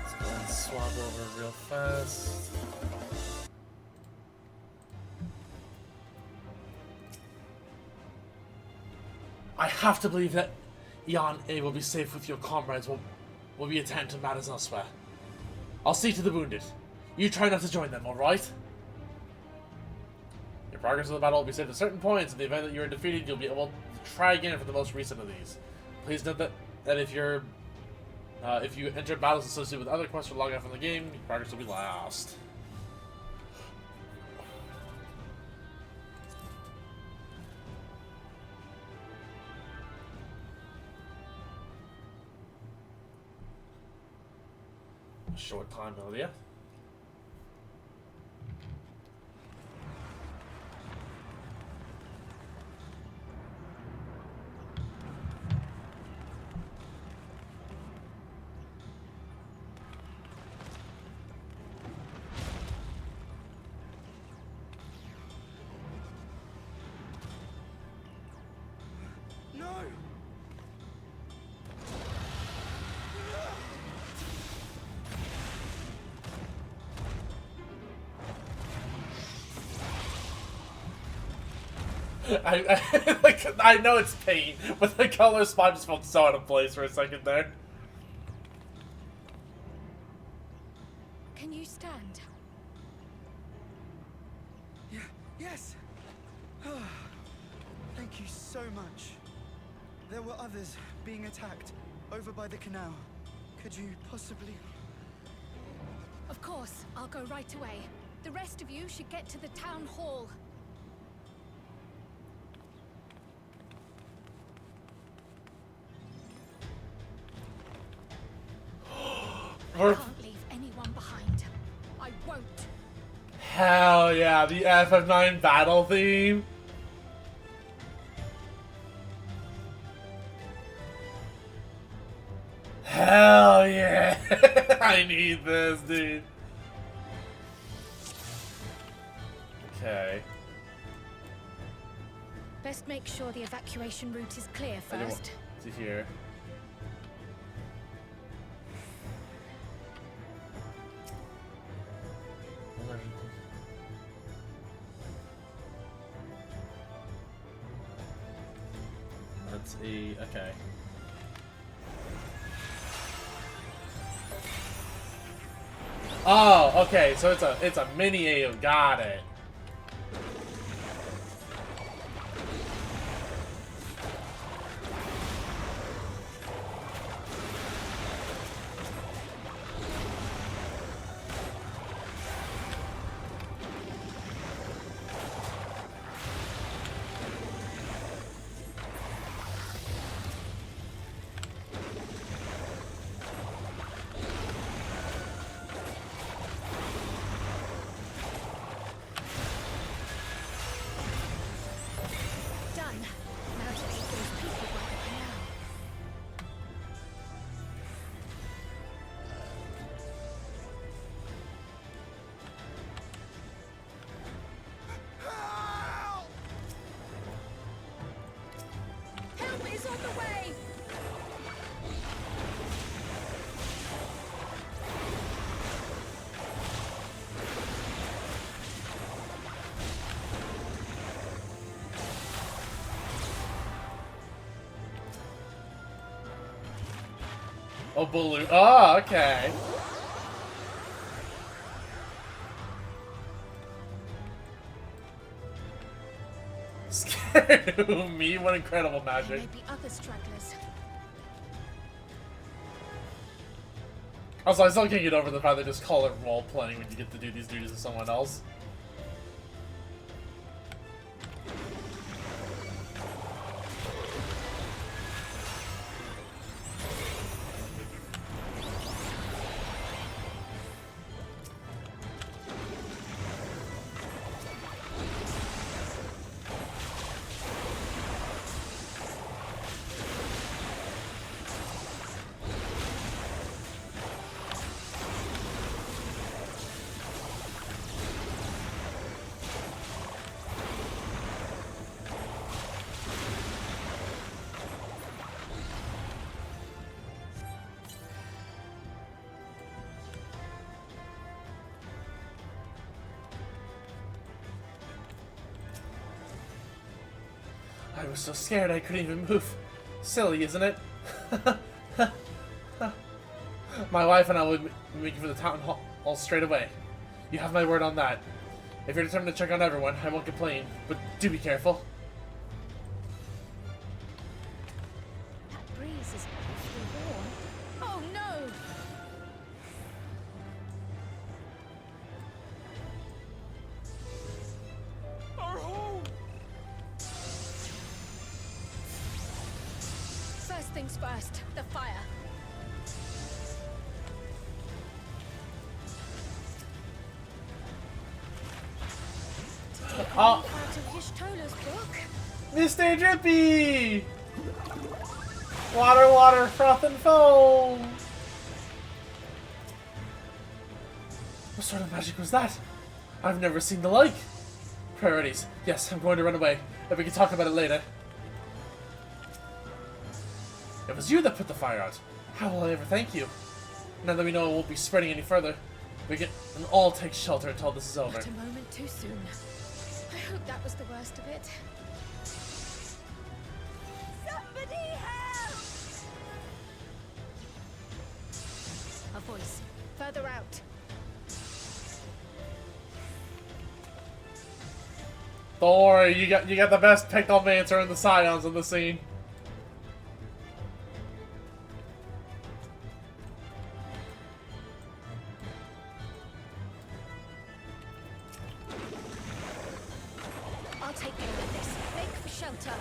Let's go and swap over real fast. I have to believe that Jan A will be safe with your comrades will be attended to matters elsewhere. I'll see to the wounded. You try not to join them, alright? Your progress of the battle will be saved at certain points. In the event that you are defeated, you'll be able to try again for the most recent of these. Please note that if you enter battles associated with other quests or log out from the game, your progress will be lost. Short time earlier. I know it's pain, but the color spot just felt so out of place for a second there. Can you stand? Yeah, yes. Thank you so much. There were others being attacked over by the canal. Could you possibly... Of course, I'll go right away. The rest of you should get to the town hall. I can't leave anyone behind. I won't. Hell yeah, the FF9 battle theme. Hell yeah. I need this, dude. Okay. Best make sure the evacuation route is clear first. To here. That's okay. Oh, okay, so it's a mini AO, got it. Oh, balloon. Oh, okay. Scared me? What incredible magic. There may be other stragglers. Also, I still can't get over the fact they just call it role playing when you get to do these duties with someone else. I was so scared I couldn't even move. Silly, isn't it? My wife and I would be making for the town hall straight away. You have my word on that. If you're determined to check on everyone, I won't complain, but do be careful. That breeze is awfully warm. Oh no! Our home! First things first, the fire. Oh, Out of Y'shtola's book. Mr. Drippy! Water, water, froth and foam! What sort of magic was that? I've never seen the like. Priorities. Yes, I'm going to run away. But we can talk about it later. It was you that put the fire out. How will I ever thank you? Now that we know it won't be spreading any further, we can all take shelter until this is over. Not a moment too soon. I hope that was the worst of it. Somebody help! A voice. Further out. Don't worry, you got the best Pictomancer and the Scions in the scene. I'll take care of this. Make for shelter.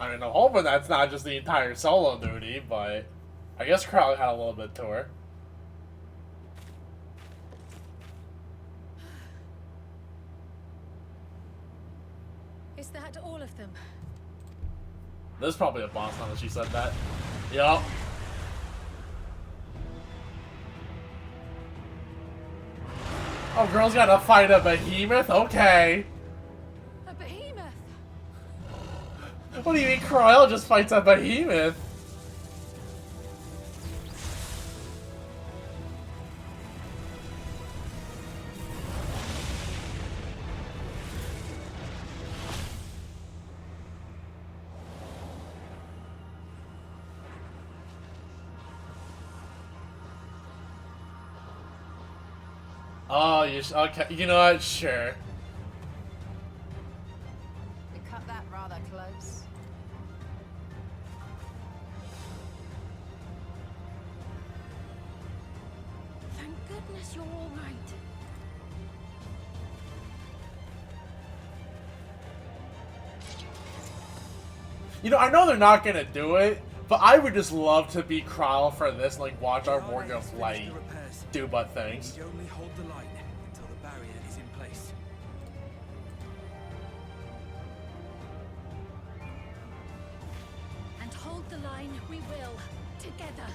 I mean, I'm hoping that's not just the entire solo duty, but I guess Crowley had a little bit to her. Is that all of them? There's probably a boss now that she said that. Yup. Oh, girl's gotta fight a behemoth? Okay. A behemoth? What do you mean Croyle just fights a behemoth? Oh, okay. You know what? Sure. We cut that rather close. Thank goodness you're all right. You know, I know they're not gonna do it, but I would just love to be Crowl for this, like watch our Warrior of Light do butt things. We only hold the line until the barrier is in place. And hold the line, we will. Together.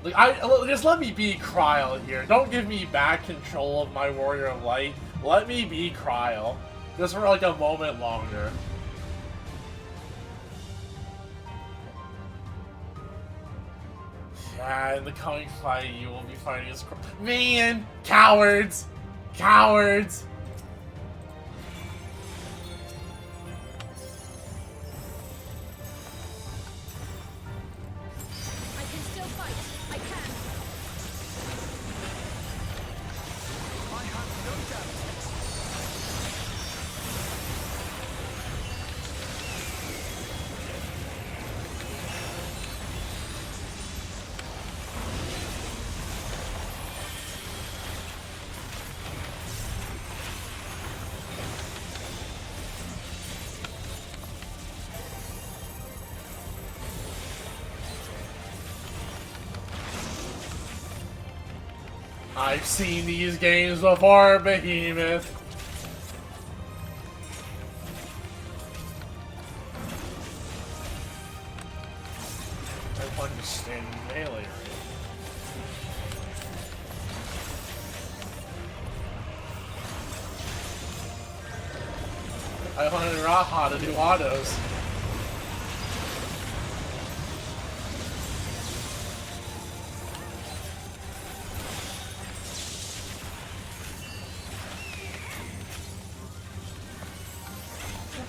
Like, just let me be Cryle here. Don't give me back control of my Warrior of Light. Let me be Cryle. Just for like a moment longer. Yeah, in the coming fight, you will be fighting as Man! Cowards! Cowards! I can still fight. I can. I have no doubt. I've seen these games before, Behemoth. I understand melee, right? I wanted Raha to do autos.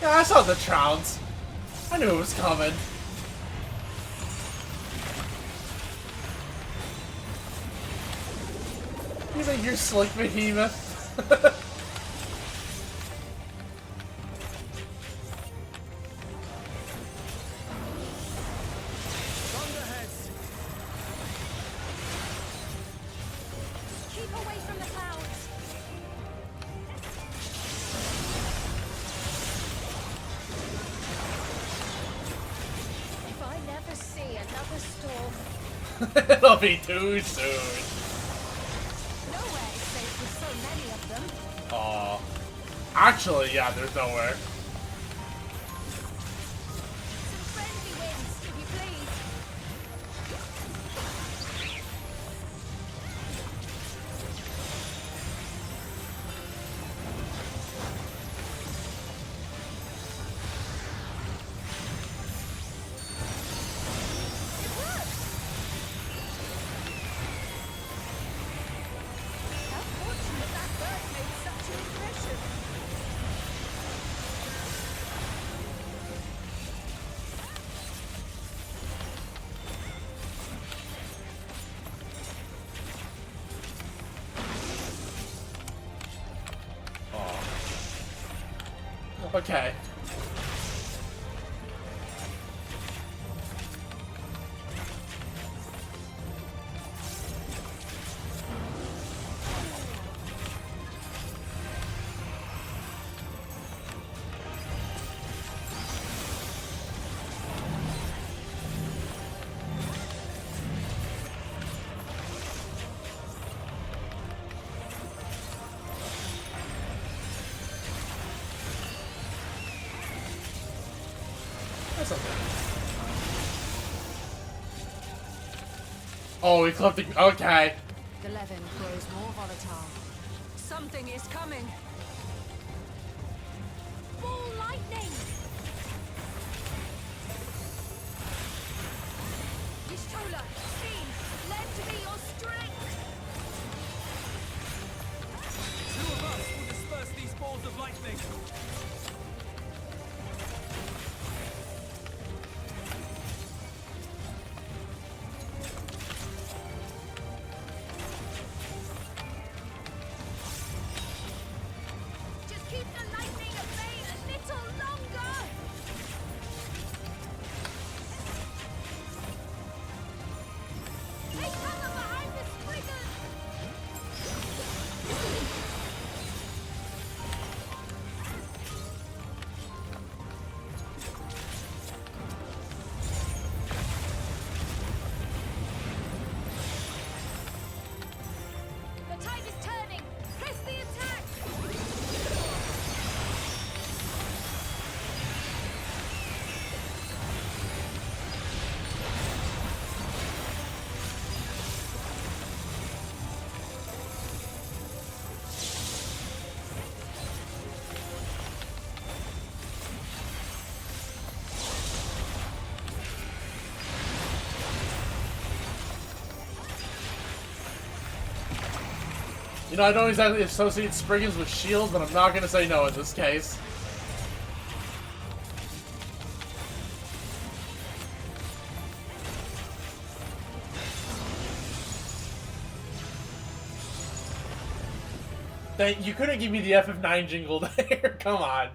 Yeah, I saw the trounce. I knew it was coming. You think you're slick, Behemoth? Keep away from the clouds. If I never see another storm, It'll be too soon. nowhere is safe with so many of them. Aw. Actually, yeah, there's nowhere. Some friendly winds, if you please. How fortunate that bird made such an impression. Okay. That's okay. Oh, we clipped the. Okay. The Levin grows more volatile. Something is coming. Ball lightning! Yishola, Steam, lend me your strength! Two of us will disperse these balls of lightning. Just keep the lightning at bay a little longer! Take cover behind the Spriggers! The tide is turning! Press the attack! You know, I don't exactly associate Spriggans with shields, but I'm not gonna say no in this case. You couldn't give me the FF9 jingle there. Come on.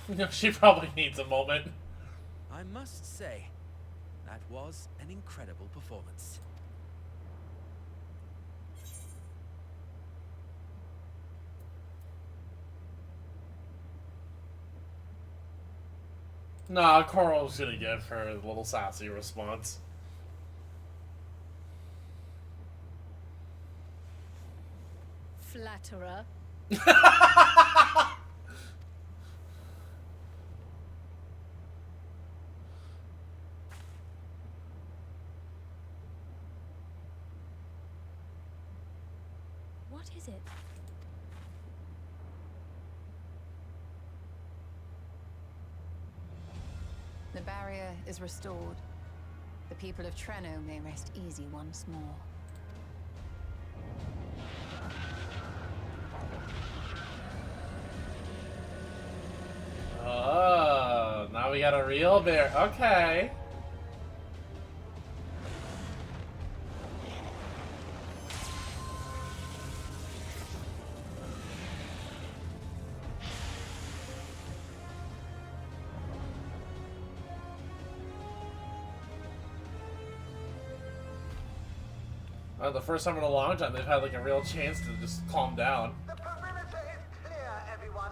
You know, she probably needs a moment. I must say, That was an incredible performance. Nah, Coral's gonna give her a little sassy response. Flatterer. What is it? The barrier is restored. The people of Treno may rest easy once more. Oh, now we got a real bear. Okay. The first time in a long time they've had like a real chance to just calm down. The perimeter is clear, everyone.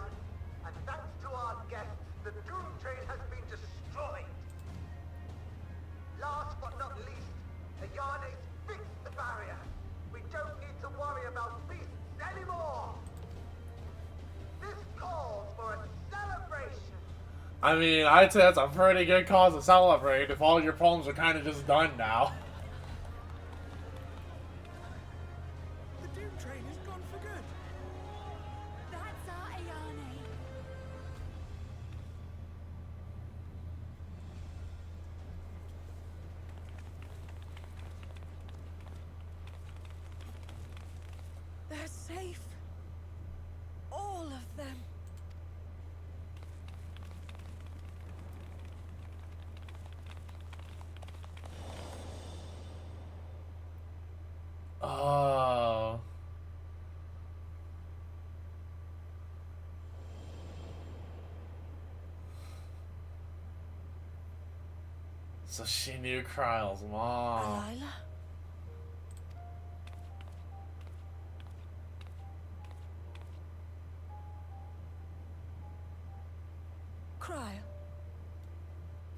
And thanks to our guests, the Dawntrail has been destroyed. Last but not least, the Yarnes fixed the barrier. We don't need to worry about beasts anymore. This calls for a celebration. I mean, I'd say that's a pretty good cause to celebrate if all your problems are kind of just done now. They're safe. All of them. Oh. So she knew Kryle's mom. Lila? Kryle.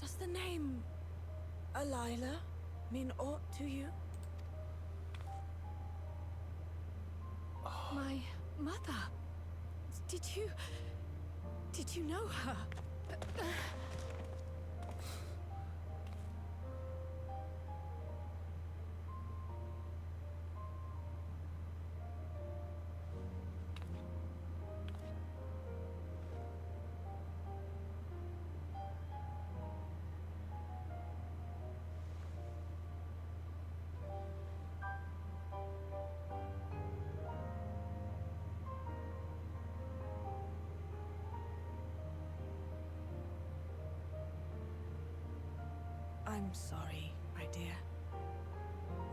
Does the name Alila mean aught to you? My mother. Did you know her? I'm sorry, my dear.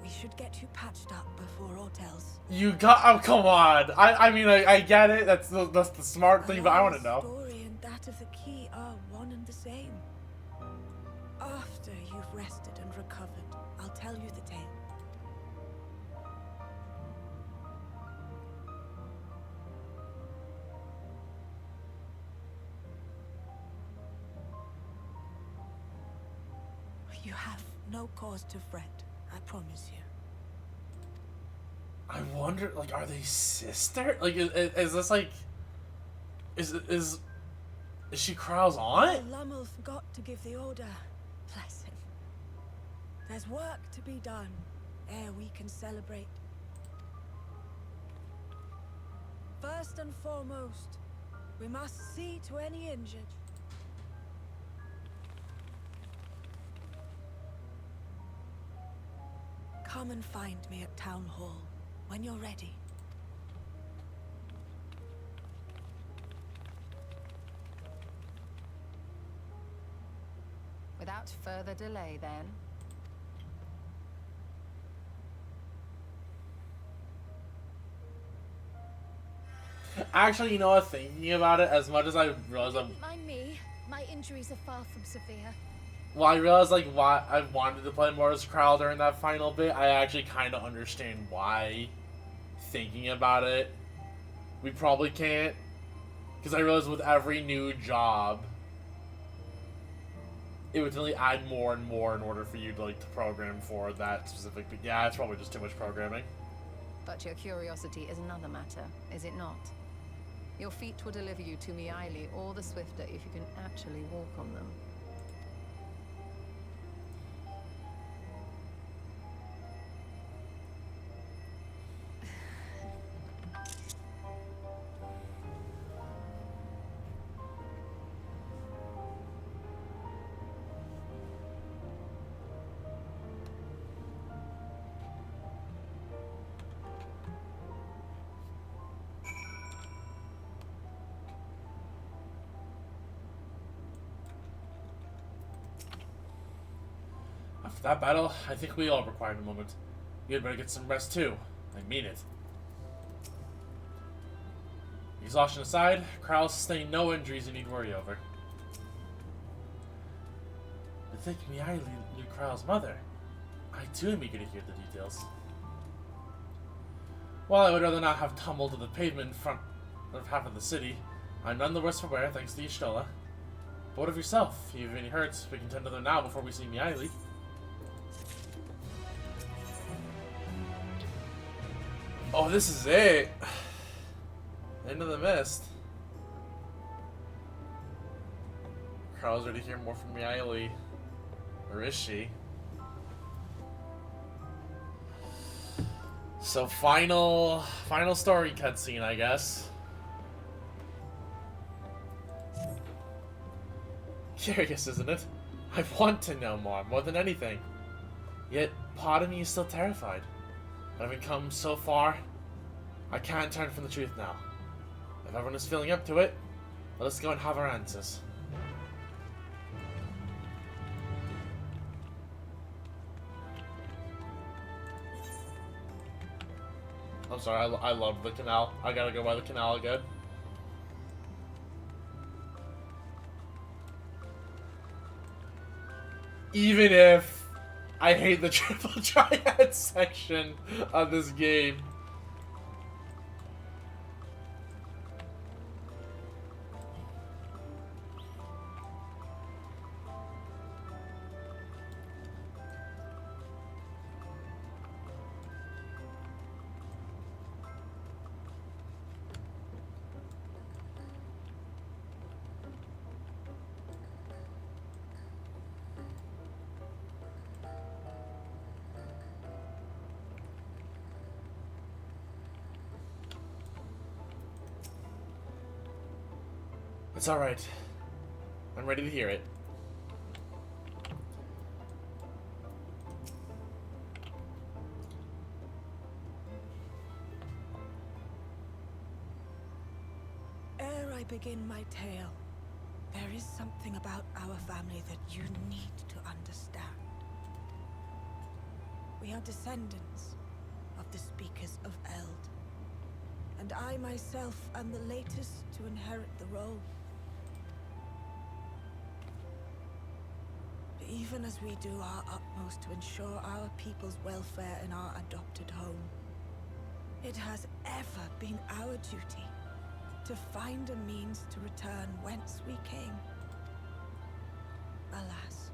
We should get you patched up before aught else. You got. Oh, come on. I mean, I get it. That's the smart thing, but I want to know. The story and that of the key are one and the same. After you've rested and recovered, I'll tell you the tale. You have no cause to fret, I promise you. I wonder, like, are they sister? Like, is this like, is she Kryle's aunt? Lummel forgot to give the order. Bless him. There's work to be done ere we can celebrate. First and foremost, we must see to any injured. Come and find me at Town Hall when you're ready. Without further delay, then. Actually, you know what? Thinking about it, as much as I realize I'm... Needn't mind me. My injuries are far from severe. Well, I realized like why I wanted to play more as Kral during that final bit. I actually kind of understand why. Thinking about it, we probably can't, because I realized with every new job, it would really add more and more in order for you to like to program for that specific. But yeah, it's probably just too much programming. But your curiosity is another matter, is it not? Your feet will deliver you to Miaili all the swifter if you can actually walk on them. After that battle, I think we all required a moment. You had better get some rest too. I mean it. Exhaustion aside, Kral sustained no injuries you need worry over. To think Miaili knew Kral's mother. I too am eager to hear the details. While I would rather not have tumbled to the pavement in front of half of the city, I'm none the worse for wear thanks to Y'shtola. But what of yourself? If you have any hurts, we can tend to them now before we see Miaili. Oh, this is it. Into the mist. Kral's ready to hear more from Miaili. Or is she? So final story cutscene, I guess. Curious, isn't it? I want to know more than anything. Yet, part of me is still terrified. Having come so far, I can't turn from the truth now. If everyone is feeling up to it, let us go and have our answers. I'm sorry, I love the canal. I gotta go by the canal again. Even if I hate the triple triad section of this game. It's alright. I'm ready to hear it. Ere I begin my tale, there is something about our family that you need to understand. We are descendants of the speakers of Eld, and I myself am the latest to inherit the role. Even as we do our utmost to ensure our people's welfare in our adopted home, it has ever been our duty to find a means to return whence we came. Alas,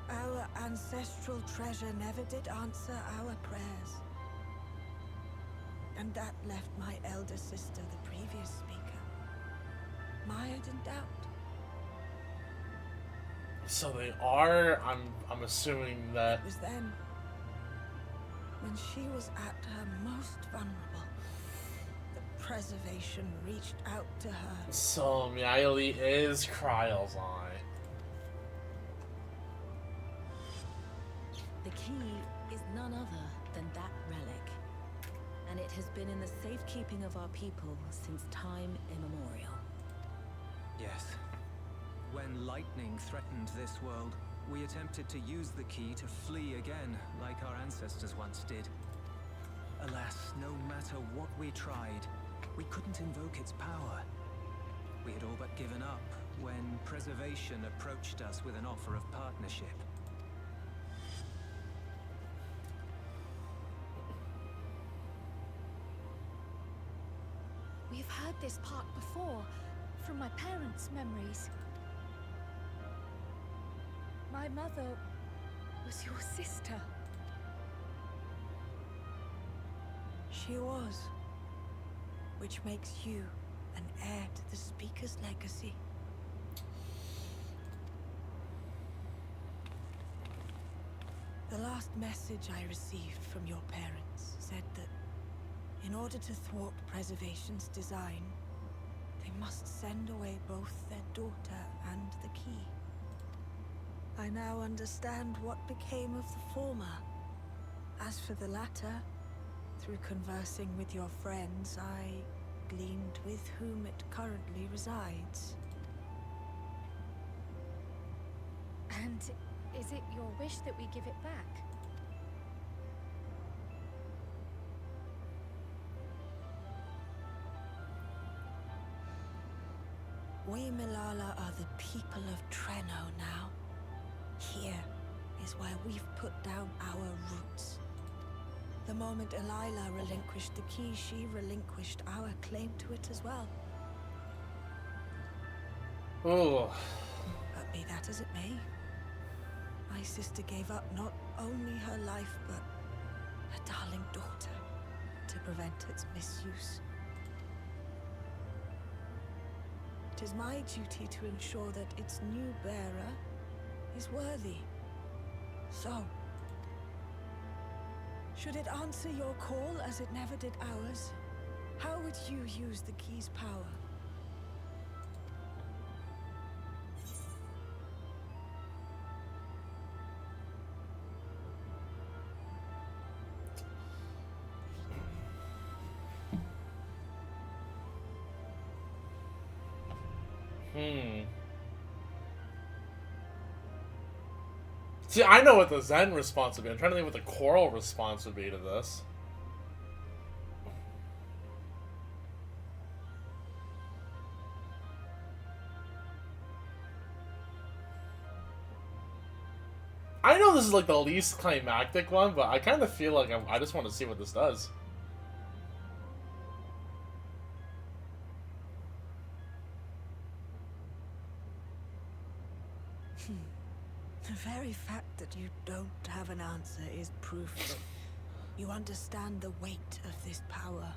our ancestral treasure never did answer our prayers. And that left my elder sister, the previous speaker, mired in doubt. So they are. I'm assuming that. It was then, when she was at her most vulnerable, that preservation reached out to her. So Miaili is Kral's aunt. The key is none other than that relic, and it has been in the safekeeping of our people since time immemorial. Yes. When lightning threatened this world, we attempted to use the key to flee again, like our ancestors once did. Alas, no matter what we tried, we couldn't invoke its power. We had all but given up when Preservation approached us with an offer of partnership. We've heard this part before, from my parents' memories. My mother was your sister. She was. Which makes you an heir to the Speaker's legacy. The last message I received from your parents said that in order to thwart Preservation's design, they must send away both their daughter and the key. I now understand what became of the former. As for the latter, through conversing with your friends, I gleaned with whom it currently resides. And is it your wish that we give it back? We Milala are the people of Treno now. Here is where we've put down our roots. The moment Elila relinquished the key, she relinquished our claim to it as well. Oh. But be that as it may, my sister gave up not only her life, but her darling daughter, to prevent its misuse. It is my duty to ensure that its new bearer is worthy. So, should it answer your call as it never did ours, how would you use the key's power? See, I know what the Zen response would be. I'm trying to think what the Coral response would be to this. I know this is like the least climactic one, but I kind of feel like I just want to see what this does. The very fact that you don't have an answer is proof that you understand the weight of this power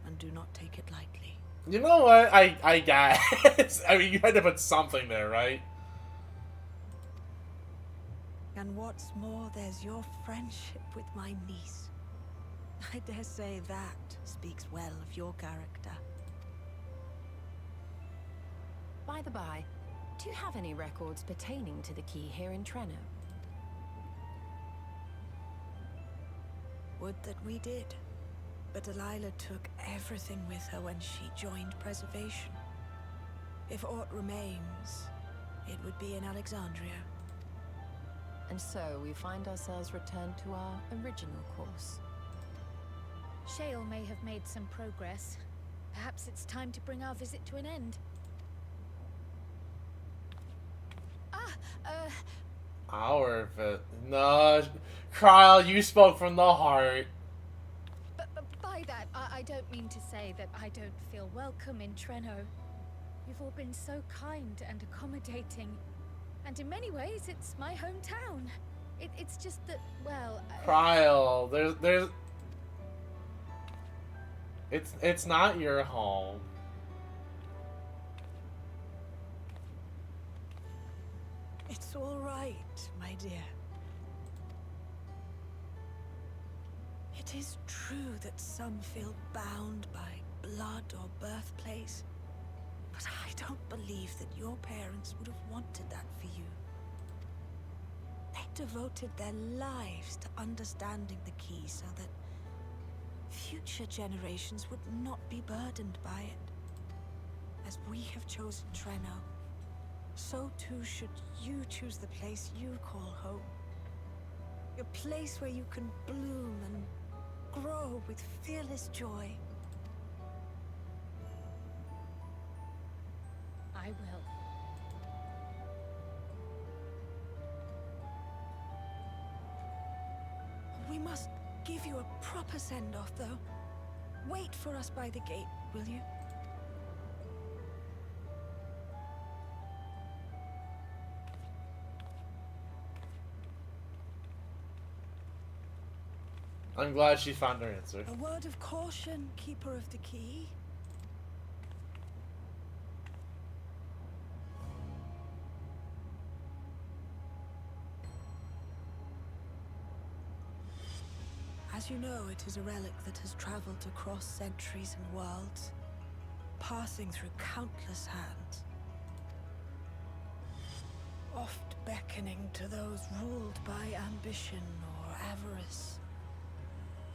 and do not take it lightly. You know what? I guess. I mean, you had to put something there, right? And what's more, there's your friendship with my niece. I dare say that speaks well of your character. By the by, do you have any records pertaining to the key here in Treno? Would that we did. But Delilah took everything with her when she joined Preservation. If aught remains, it would be in Alexandria. And so we find ourselves returned to our original course. Shale may have made some progress. Perhaps it's time to bring our visit to an end. Our no, Kyle, you spoke from the heart. But by that, I don't mean to say that I don't feel welcome in Treno. You've all been so kind and accommodating. And in many ways, it's my hometown. It's just that, well... Kyle, there's... It's not your home. It's all right, my dear. It is true that some feel bound by blood or birthplace, but I don't believe that your parents would have wanted that for you. They devoted their lives to understanding the key so that future generations would not be burdened by it. As we have chosen Treno, so too should you choose the place you call home. A place where you can bloom and grow with fearless joy. I will. We must give you a proper send-off, though. Wait for us by the gate, will you? I'm glad she found her answer. A word of caution, keeper of the key. As you know, it is a relic that has traveled across centuries and worlds, passing through countless hands, oft beckoning to those ruled by ambition or avarice.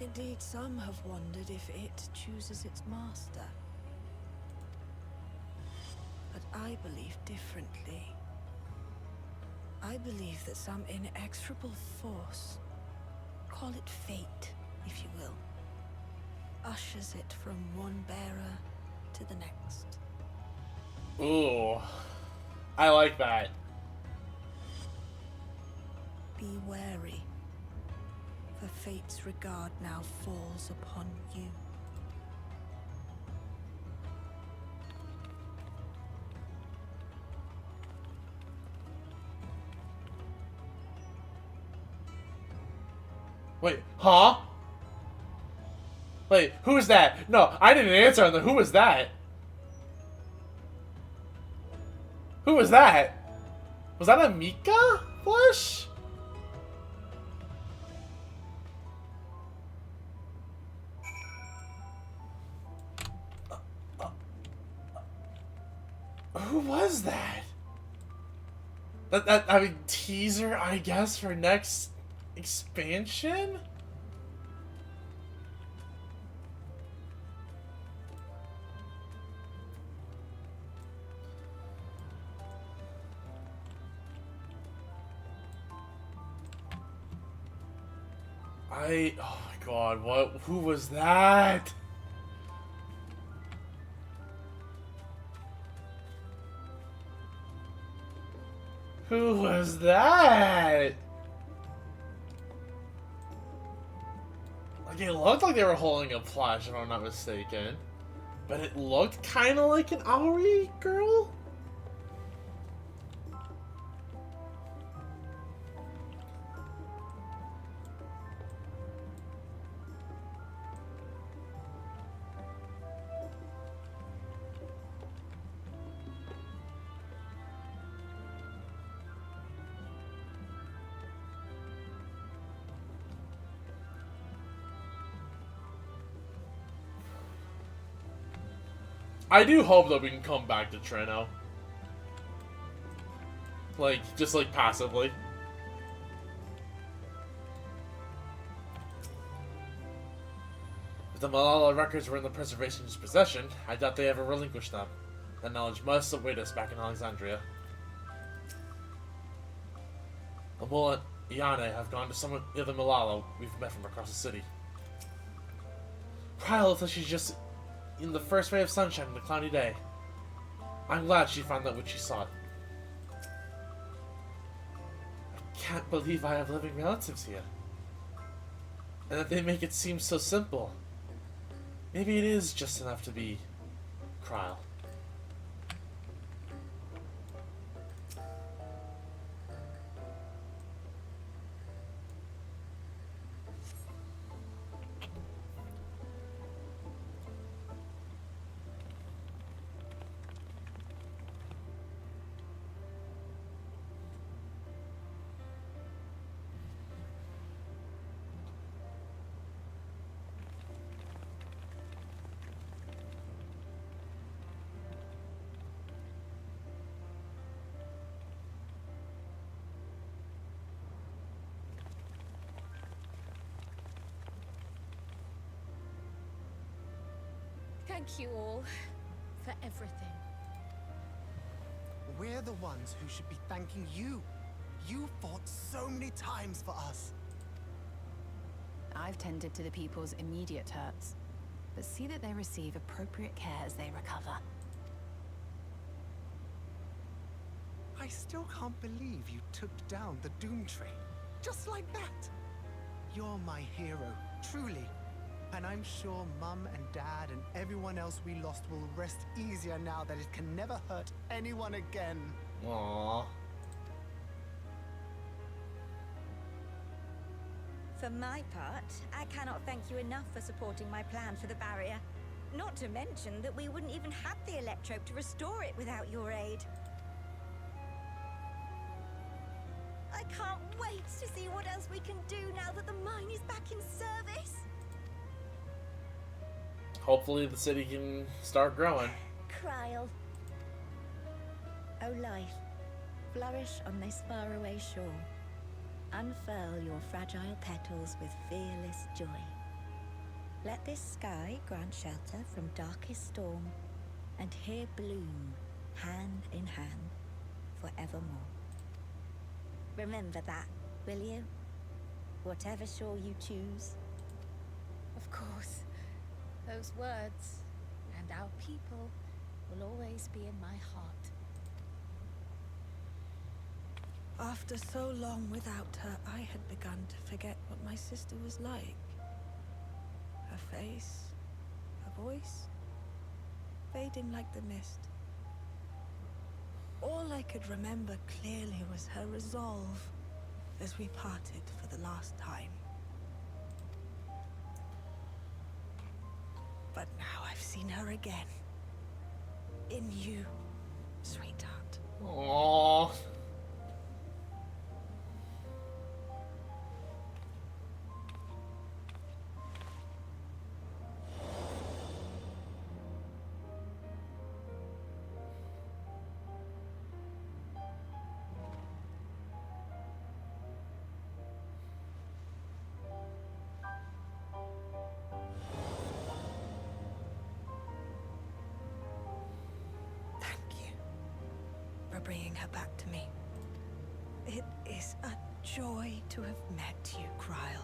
Indeed, some have wondered if it chooses its master. But I believe differently. I believe that some inexorable force, call it fate, if you will, ushers it from one bearer to the next. Ooh, I like that. Be wary, for fate's regard now falls upon you. Wait, huh? Wait, who is that? No, I didn't answer on the who was that? Who was that? Was that a Mika plush? Who was that? I mean, teaser, I guess, for next expansion? Oh my god, who was that? Who was that? Like, it looked like they were holding a plush, if I'm not mistaken. But it looked kind of like an Auri girl? I do hope that we can come back to Treno. Like, just like passively. If the Malala records were in the Preservation's possession, I doubt they ever relinquished them. That knowledge must await us back in Alexandria. Amul and Iane have gone to some of the other Malala we've met from across the city. Kyle looks like she's just in the first ray of sunshine on a cloudy day. I'm glad she found that which she sought. I can't believe I have living relatives here. And that they make it seem so simple. Maybe it is just enough to be Kyle. Thank you all for everything. We're the ones who should be thanking you. You fought so many times for us. I've tended to the people's immediate hurts, but see that they receive appropriate care as they recover. still can't believe you took down the Dawntrail. Just like that. You're my hero, truly. And I'm sure Mum and Dad and everyone else we lost will rest easier now that it can never hurt anyone again. Aww. For my part, I cannot thank you enough for supporting my plan for the barrier. Not to mention that we wouldn't even have the electrope to restore it without your aid. I can't wait to see what else we can do now that the mine is back in service. Hopefully the city can start growing. Kryl. O life, flourish on this faraway shore. Unfurl your fragile petals with fearless joy. Let this sky grant shelter from darkest storm, and here bloom, hand in hand, forevermore. Remember that, will you? Whatever shore you choose. Of course. Those words and our people will always be in my heart. After so long without her, I had begun to forget what my sister was like. Her face, her voice, fading like the mist. All I could remember clearly was her resolve as we parted for the last time. But now I've seen her again. In you, sweetheart. Aww. Bringing her back to me. It is a joy to have met you, Kryl.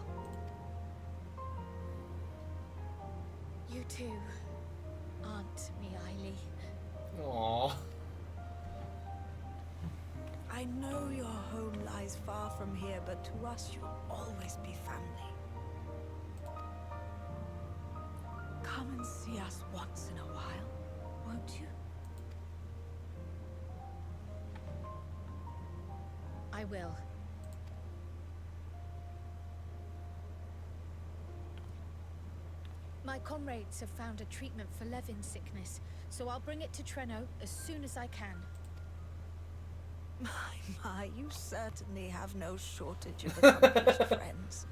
You too, Aunt Meili. Aww. I know your home lies far from here, but to us you'll always be family. Come and see us once in a while, won't you? I will. My comrades have found a treatment for Levin's sickness, so I'll bring it to Treno as soon as I can. My, you certainly have no shortage of accomplished friends.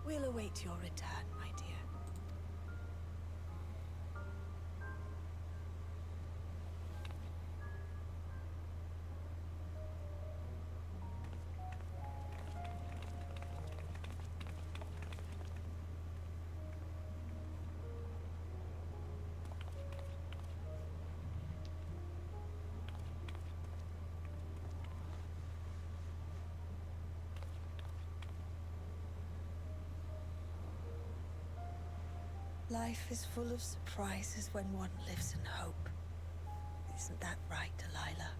We'll await your return, my dear. Life is full of surprises when one lives in hope. Isn't that right, Delilah?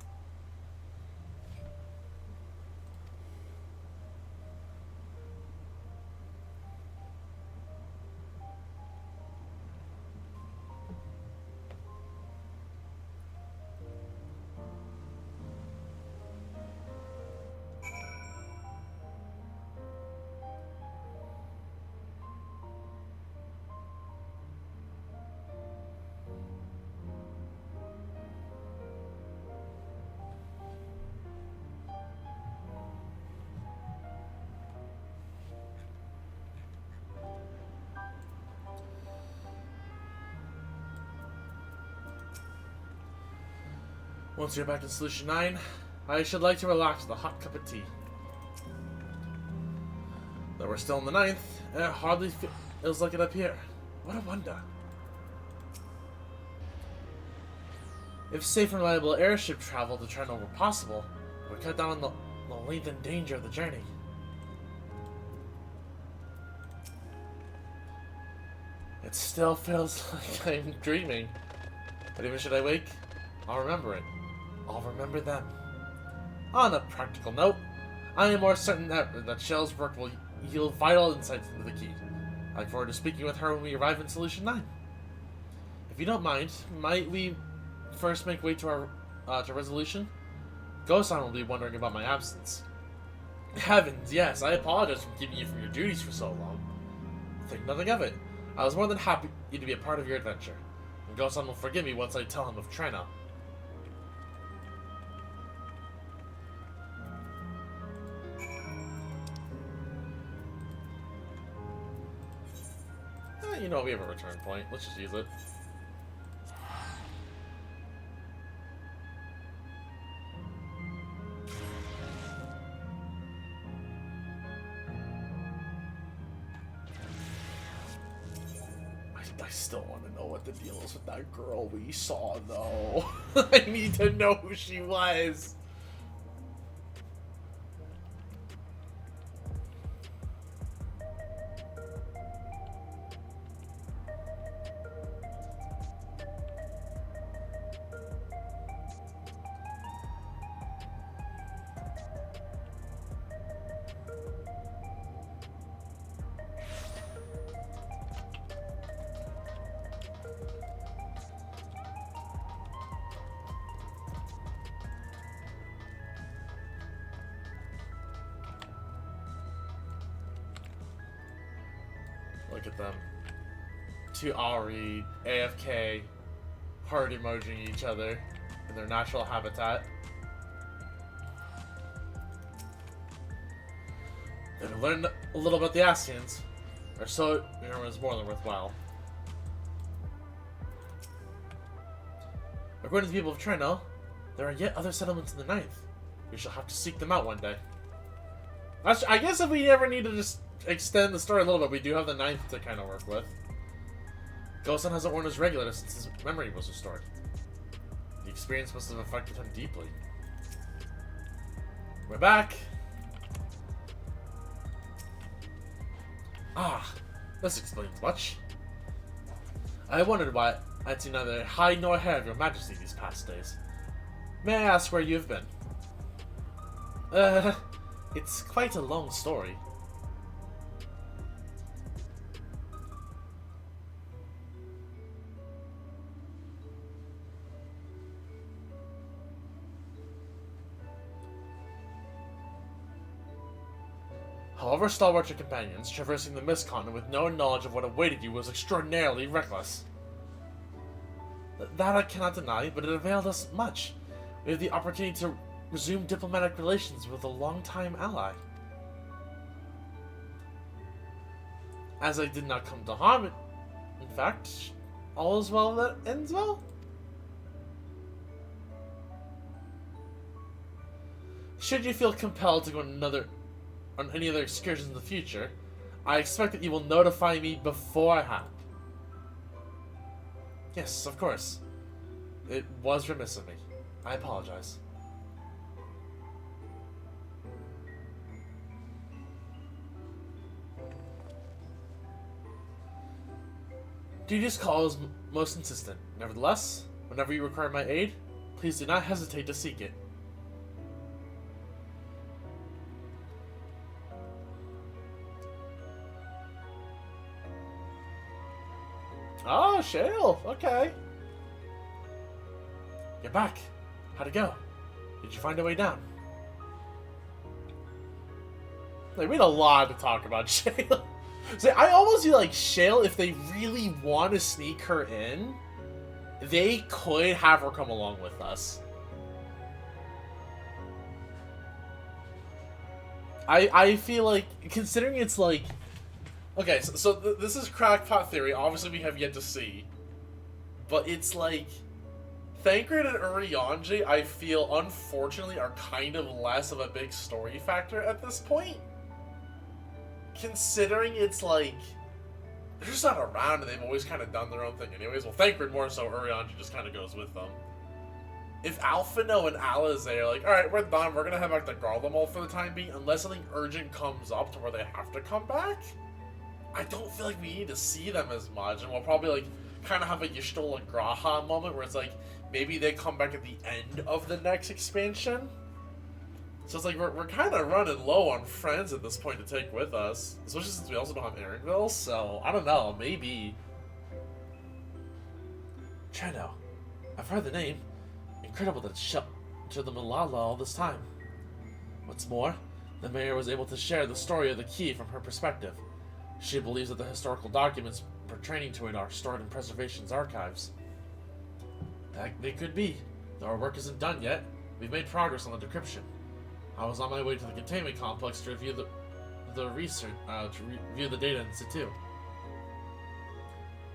Once you're back in Solution 9, I should like to relax with a hot cup of tea. Though we're still in the 9th, and it hardly feels like it up here. What a wonder. If safe and reliable airship travel to Treno were possible, it would cut down on the length and danger of the journey. It still feels like I'm dreaming. But even should I wake, I'll remember it. I'll remember them. On a practical note, I am more certain that Shell's work will yield vital insights into the key. I look forward to speaking with her when we arrive in Solution 9. If you don't mind, might we first make way to our resolution? Gosan will be wondering about my absence. Heavens, yes, I apologize for keeping you from your duties for so long. Think nothing of it. I was more than happy to be a part of your adventure. And Gosan will forgive me once I tell him of Trina. You know, we have a return point. Let's just use it. I still want to know what the deal is with that girl we saw, though. I need to know who she was. Look at them. Two Ari, AFK, heart emojing each other in their natural habitat. And we learned a little about the Asians, or so it was more than worthwhile. According to the people of Trino, there are yet other settlements in the Ninth. We shall have to seek them out one day. I guess if we ever need to just extend the story a little bit, we do have the Ninth to kind of work with. Gosan hasn't worn his regular since his memory was restored. The experience must have affected him deeply. We're back! Ah, this explains much. I wondered why I'd seen neither hide nor hair of your majesty these past days. May I ask where you've been? It's quite a long story. However stalwart your companions, traversing the mist continent with no knowledge of what awaited you was extraordinarily reckless. That I cannot deny, but it availed us much. We have the opportunity to resume diplomatic relations with a longtime ally. As I did not come to harm, in fact, all is well that ends well? Should you feel compelled to go on any other excursions in the future, I expect that you will notify me beforehand. Yes, of course. It was remiss of me. I apologize. Duty's call is most insistent. Nevertheless, whenever you require my aid, please do not hesitate to seek it. Oh, Shale! Okay. You're back. How'd it go? Did you find a way down? Like, we had a lot to talk about Shale. See, I almost feel like Shale, if they really want to sneak her in, they could have her come along with us. I feel like, considering it's like... Okay, so this is crackpot theory. Obviously, we have yet to see. But it's like... Thancred and Urianger, I feel, unfortunately, are kind of less of a big story factor at this point. Considering it's like... They're just not around, and they've always kind of done their own thing anyways. Well, Thancred more so, Urianger just kind of goes with them. If Alphino and Alizé are like, alright, we're done, we're gonna head back to Garlemald for the time being, unless something urgent comes up to where they have to come back, I don't feel like we need to see them as much, and we'll probably, like, kind of have a Y'shtola Graha moment where it's like, maybe they come back at the end of the next expansion. So it's like, we're kind of running low on friends at this point to take with us. Especially since we also don't have Aaronville, so I don't know, maybe. Treno, I've heard the name. Incredible that it sheltered the Malala all this time. What's more, the mayor was able to share the story of the key from her perspective. She believes that the historical documents pertaining to it are stored in Preservation's archives. They could be, though our work isn't done yet. We've made progress on the decryption. I was on my way to the containment complex to review the research, review the data in situ.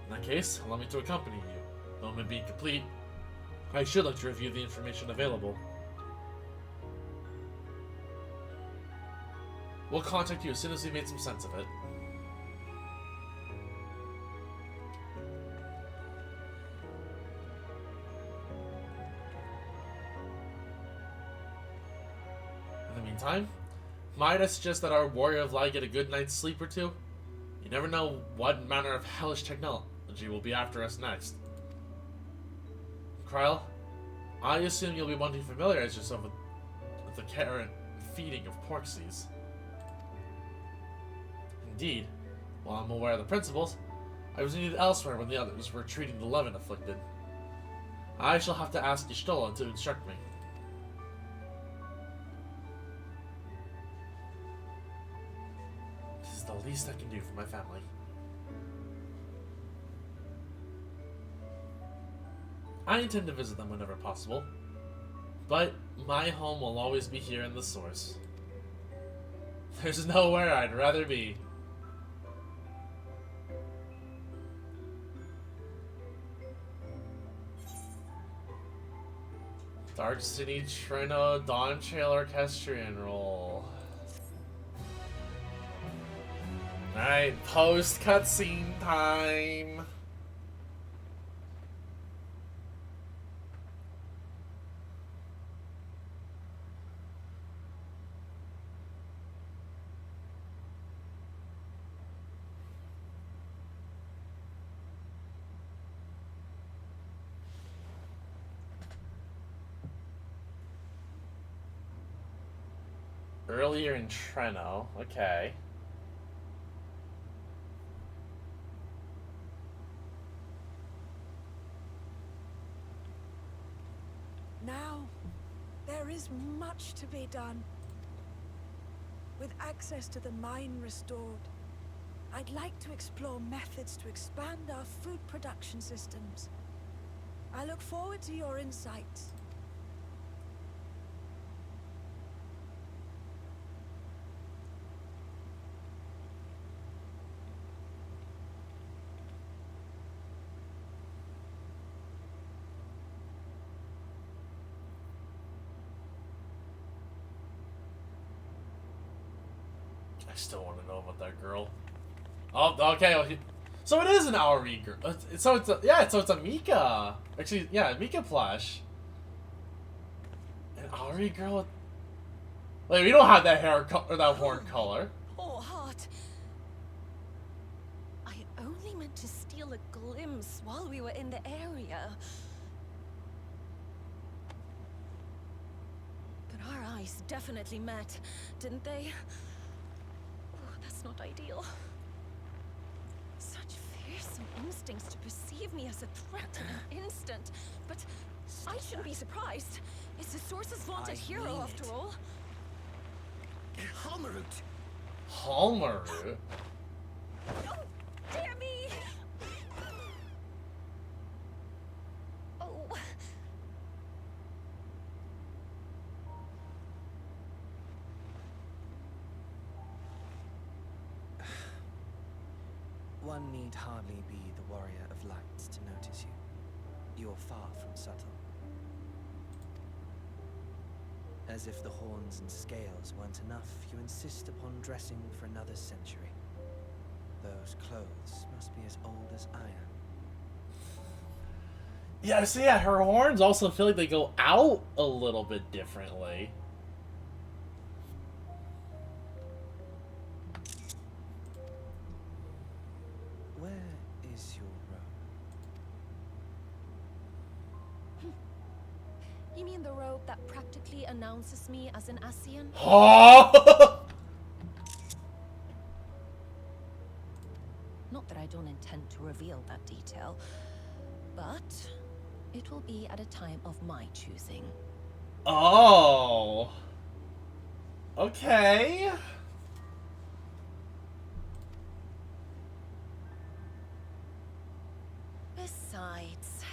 In that case, allow me to accompany you. Though it may be incomplete, I should like to review the information available. We'll contact you as soon as we made some sense of it. In the meantime, might I suggest that our warrior of light get a good night's sleep or two? You never know what manner of hellish technology will be after us next. Kryl, I assume you'll be wanting to familiarize yourself with the care and feeding of Porxies. Indeed, while I'm aware of the principles, I was needed elsewhere when the others were treating the Levin afflicted. I shall have to ask Y'shtola to instruct me. This is the least I can do for my family. I intend to visit them whenever possible, but my home will always be here in the Source. There's nowhere I'd rather be. Dark City Treno Dawntrail Orchestrion roll. Alright, post cutscene time. Earlier in Treno, okay. Now, there is much to be done. With access to the mine restored, I'd like to explore methods to expand our food production systems. I look forward to your insights. I still want to know about that girl. Oh, okay. Well, so it is an Auri girl. So it's a Mika. Actually, yeah, Mika plush. An Auri girl. Like, we don't have that hair or that horn color. Poor heart. I only meant to steal a glimpse while we were in the area. But our eyes definitely met, didn't they? That's not ideal. Such fearsome instincts to perceive me as a threat in an instant. But I shouldn't be surprised. It's the Source's vaunted hero, after all. Halmarut! Halmarut? Oh, dear me! Oh. One need hardly be the warrior of light to notice you. You're far from subtle. As if the horns and scales weren't enough, you insist upon dressing for another century. Those clothes must be as old as I am. Yeah, so yeah, her horns also feel like they go out a little bit differently. Where is your robe? You mean the robe that practically announces me as an Ascian? Not that I don't intend to reveal that detail, but it will be at a time of my choosing. Oh. Okay. Besides,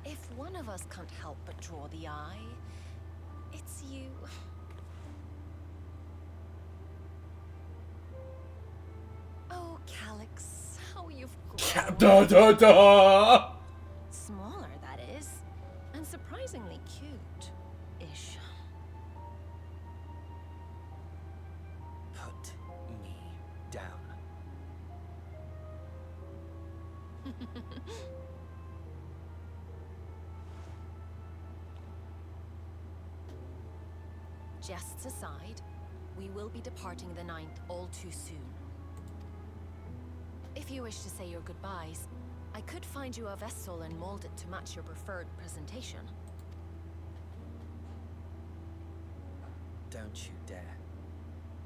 if one of us can't help but draw the eye, it's you. Oh, Calyx, how you've grown. Da da da. Smaller, that is, and surprisingly cute-ish. Put me down. Jests aside, we will be departing the 9th all too soon. If you wish to say your goodbyes, I could find you a vessel and mold it to match your preferred presentation. Don't you dare.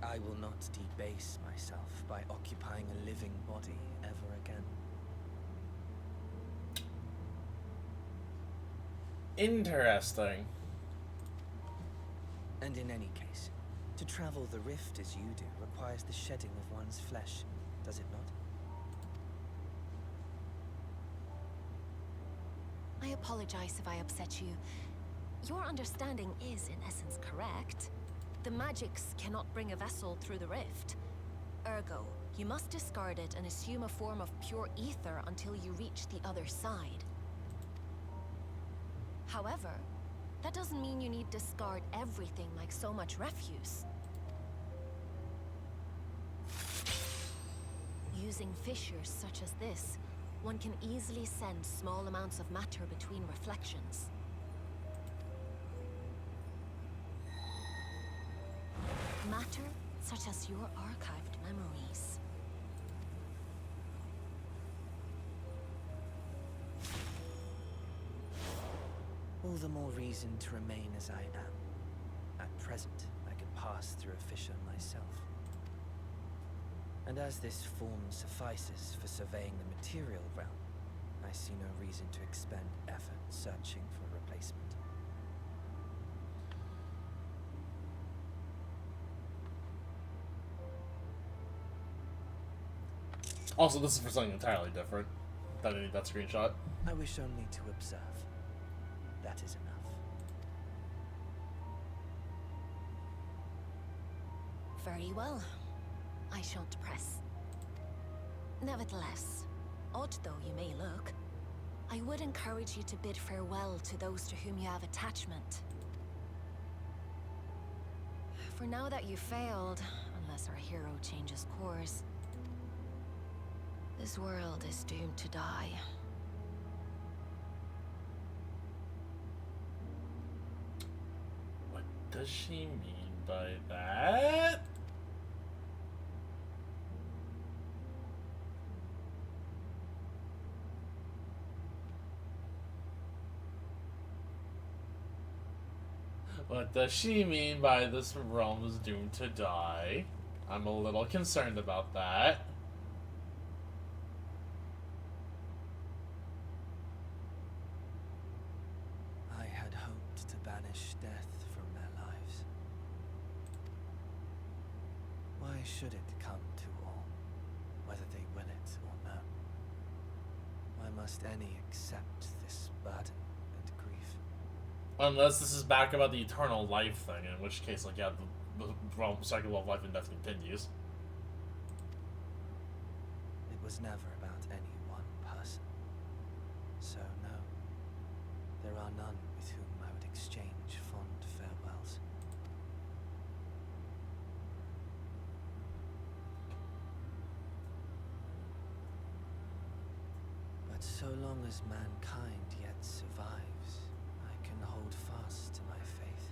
I will not debase myself by occupying a living body ever again. Interesting. And in any case, to travel the rift as you do requires the shedding of one's flesh, does it not? I apologize if I upset you. Your understanding is, in essence, correct. The magics cannot bring a vessel through the rift. Ergo, you must discard it and assume a form of pure ether until you reach the other side. However, that doesn't mean you need discard everything like so much refuse. Using fissures such as this, one can easily send small amounts of matter between reflections. Matter such as your archived memories. All the more reason to remain as I am. At present, I can pass through a fissure myself. And as this form suffices for surveying the material realm, I see no reason to expend effort searching for a replacement. Also, this is for something entirely different. That I need that screenshot. I wish only to observe. That is enough. Very well. I shan't press. Nevertheless, odd though you may look, I would encourage you to bid farewell to those to whom you have attachment. For now that you've failed, unless our hero changes course, this world is doomed to die. What does she mean by that? What does she mean by this realm is doomed to die? I'm a little concerned about that. I had hoped to banish death from their lives. Why should it come to all, whether they will it or no? Why must any accept this burden and grief? Unless this is back about the eternal life thing, in which case, like, yeah, the realm cycle of life and death continues. It was never about any one person. So no, there are none with whom I would exchange fond farewells. But so long as mankind yet survives, I can hold fast to my faith.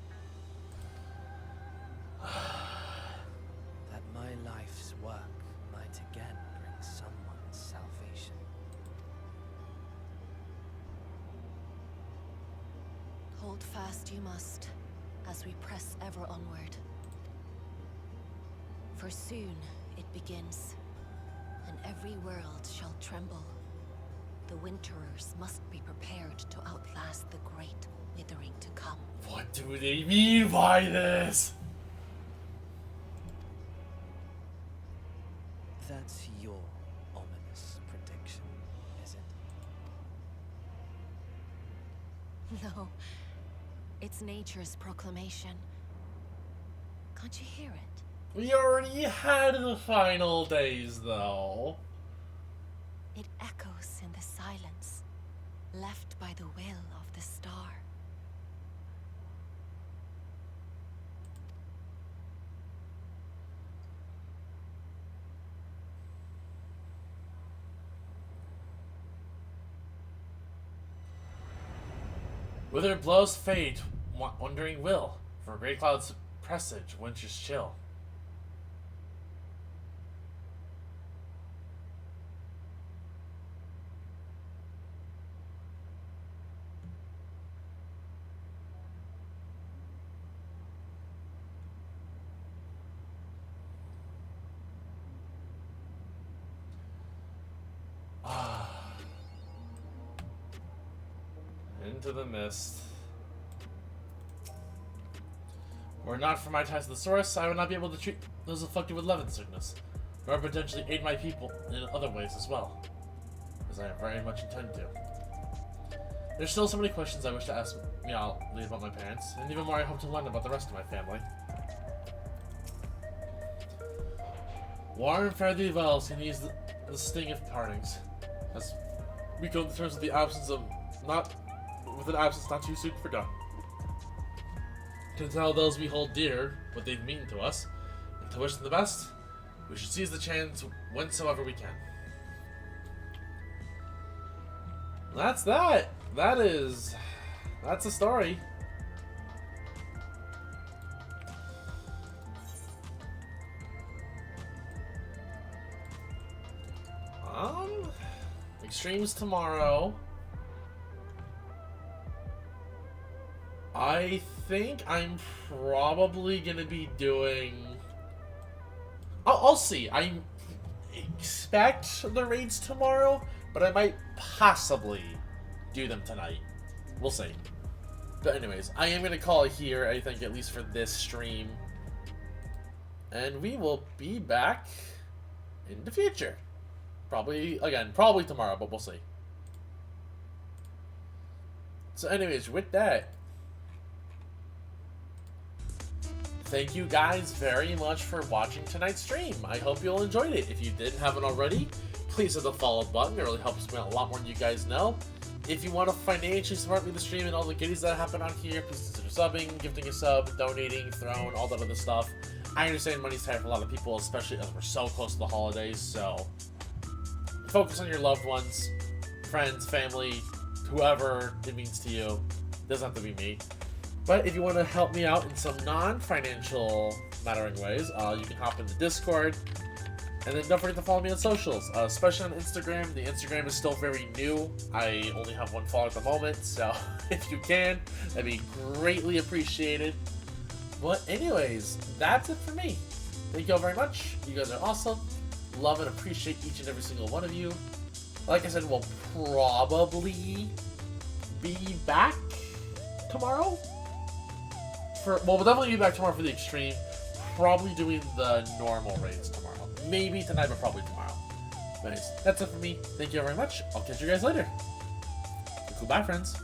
That my life's work might again bring someone salvation. Hold fast you must, as we press ever onward. For soon it begins, and every world shall tremble. The Winterers must be prepared to outlast the great withering to come. What do they mean by this? That's your ominous prediction, is it? No, it's nature's proclamation. Can't you hear it? We already had the final days, though. It echoes in the silence, left by the will of the star. Wither blows fate, wandering will, for great clouds presage winter's chill. Into the mist. Were it not for my ties to the source, I would not be able to treat those afflicted with Levin sickness, nor potentially aid my people in other ways as well, as I very much intend to. There's still so many questions I wish to ask Meowly about my parents, and even more I hope to learn about the rest of my family. Warren fare thee well, seeing these the sting of partings, as we come to terms with the absence of not too soon forgotten. To tell those we hold dear what they've meant to us, and to wish them the best, we should seize the chance whensoever we can. That's that. That's a story. Extremes tomorrow. I think I'm probably gonna be doing... I'll see. I expect the raids tomorrow, but I might possibly do them tonight. We'll see. But anyways, I am gonna call it here, I think, at least for this stream. And we will be back in the future. Probably tomorrow, but we'll see. So anyways, with that, thank you guys very much for watching tonight's stream. I hope you all enjoyed it. If you didn't have it already, please hit the follow button. It really helps me out a lot more than you guys know. If you want to financially support me the stream and all the goodies that happen on here, please consider subbing, gifting a sub, donating, throwing, all that other stuff. I understand money's tight for a lot of people, especially as we're so close to the holidays, so focus on your loved ones, friends, family, whoever it means to you. It doesn't have to be me. But if you want to help me out in some non-financial mattering ways, you can hop in the Discord. And then don't forget to follow me on socials, especially on Instagram. The Instagram is still very new. I only have one follower at the moment, so if you can, that'd be greatly appreciated. But anyways, that's it for me. Thank you all very much. You guys are awesome. Love and appreciate each and every single one of you. Like I said, we'll probably be back tomorrow. We'll definitely be back tomorrow for the extreme. Probably doing the normal raids tomorrow. Maybe tonight, but probably tomorrow. Anyways, that's it for me. Thank you very much. I'll catch you guys later. Goodbye, friends.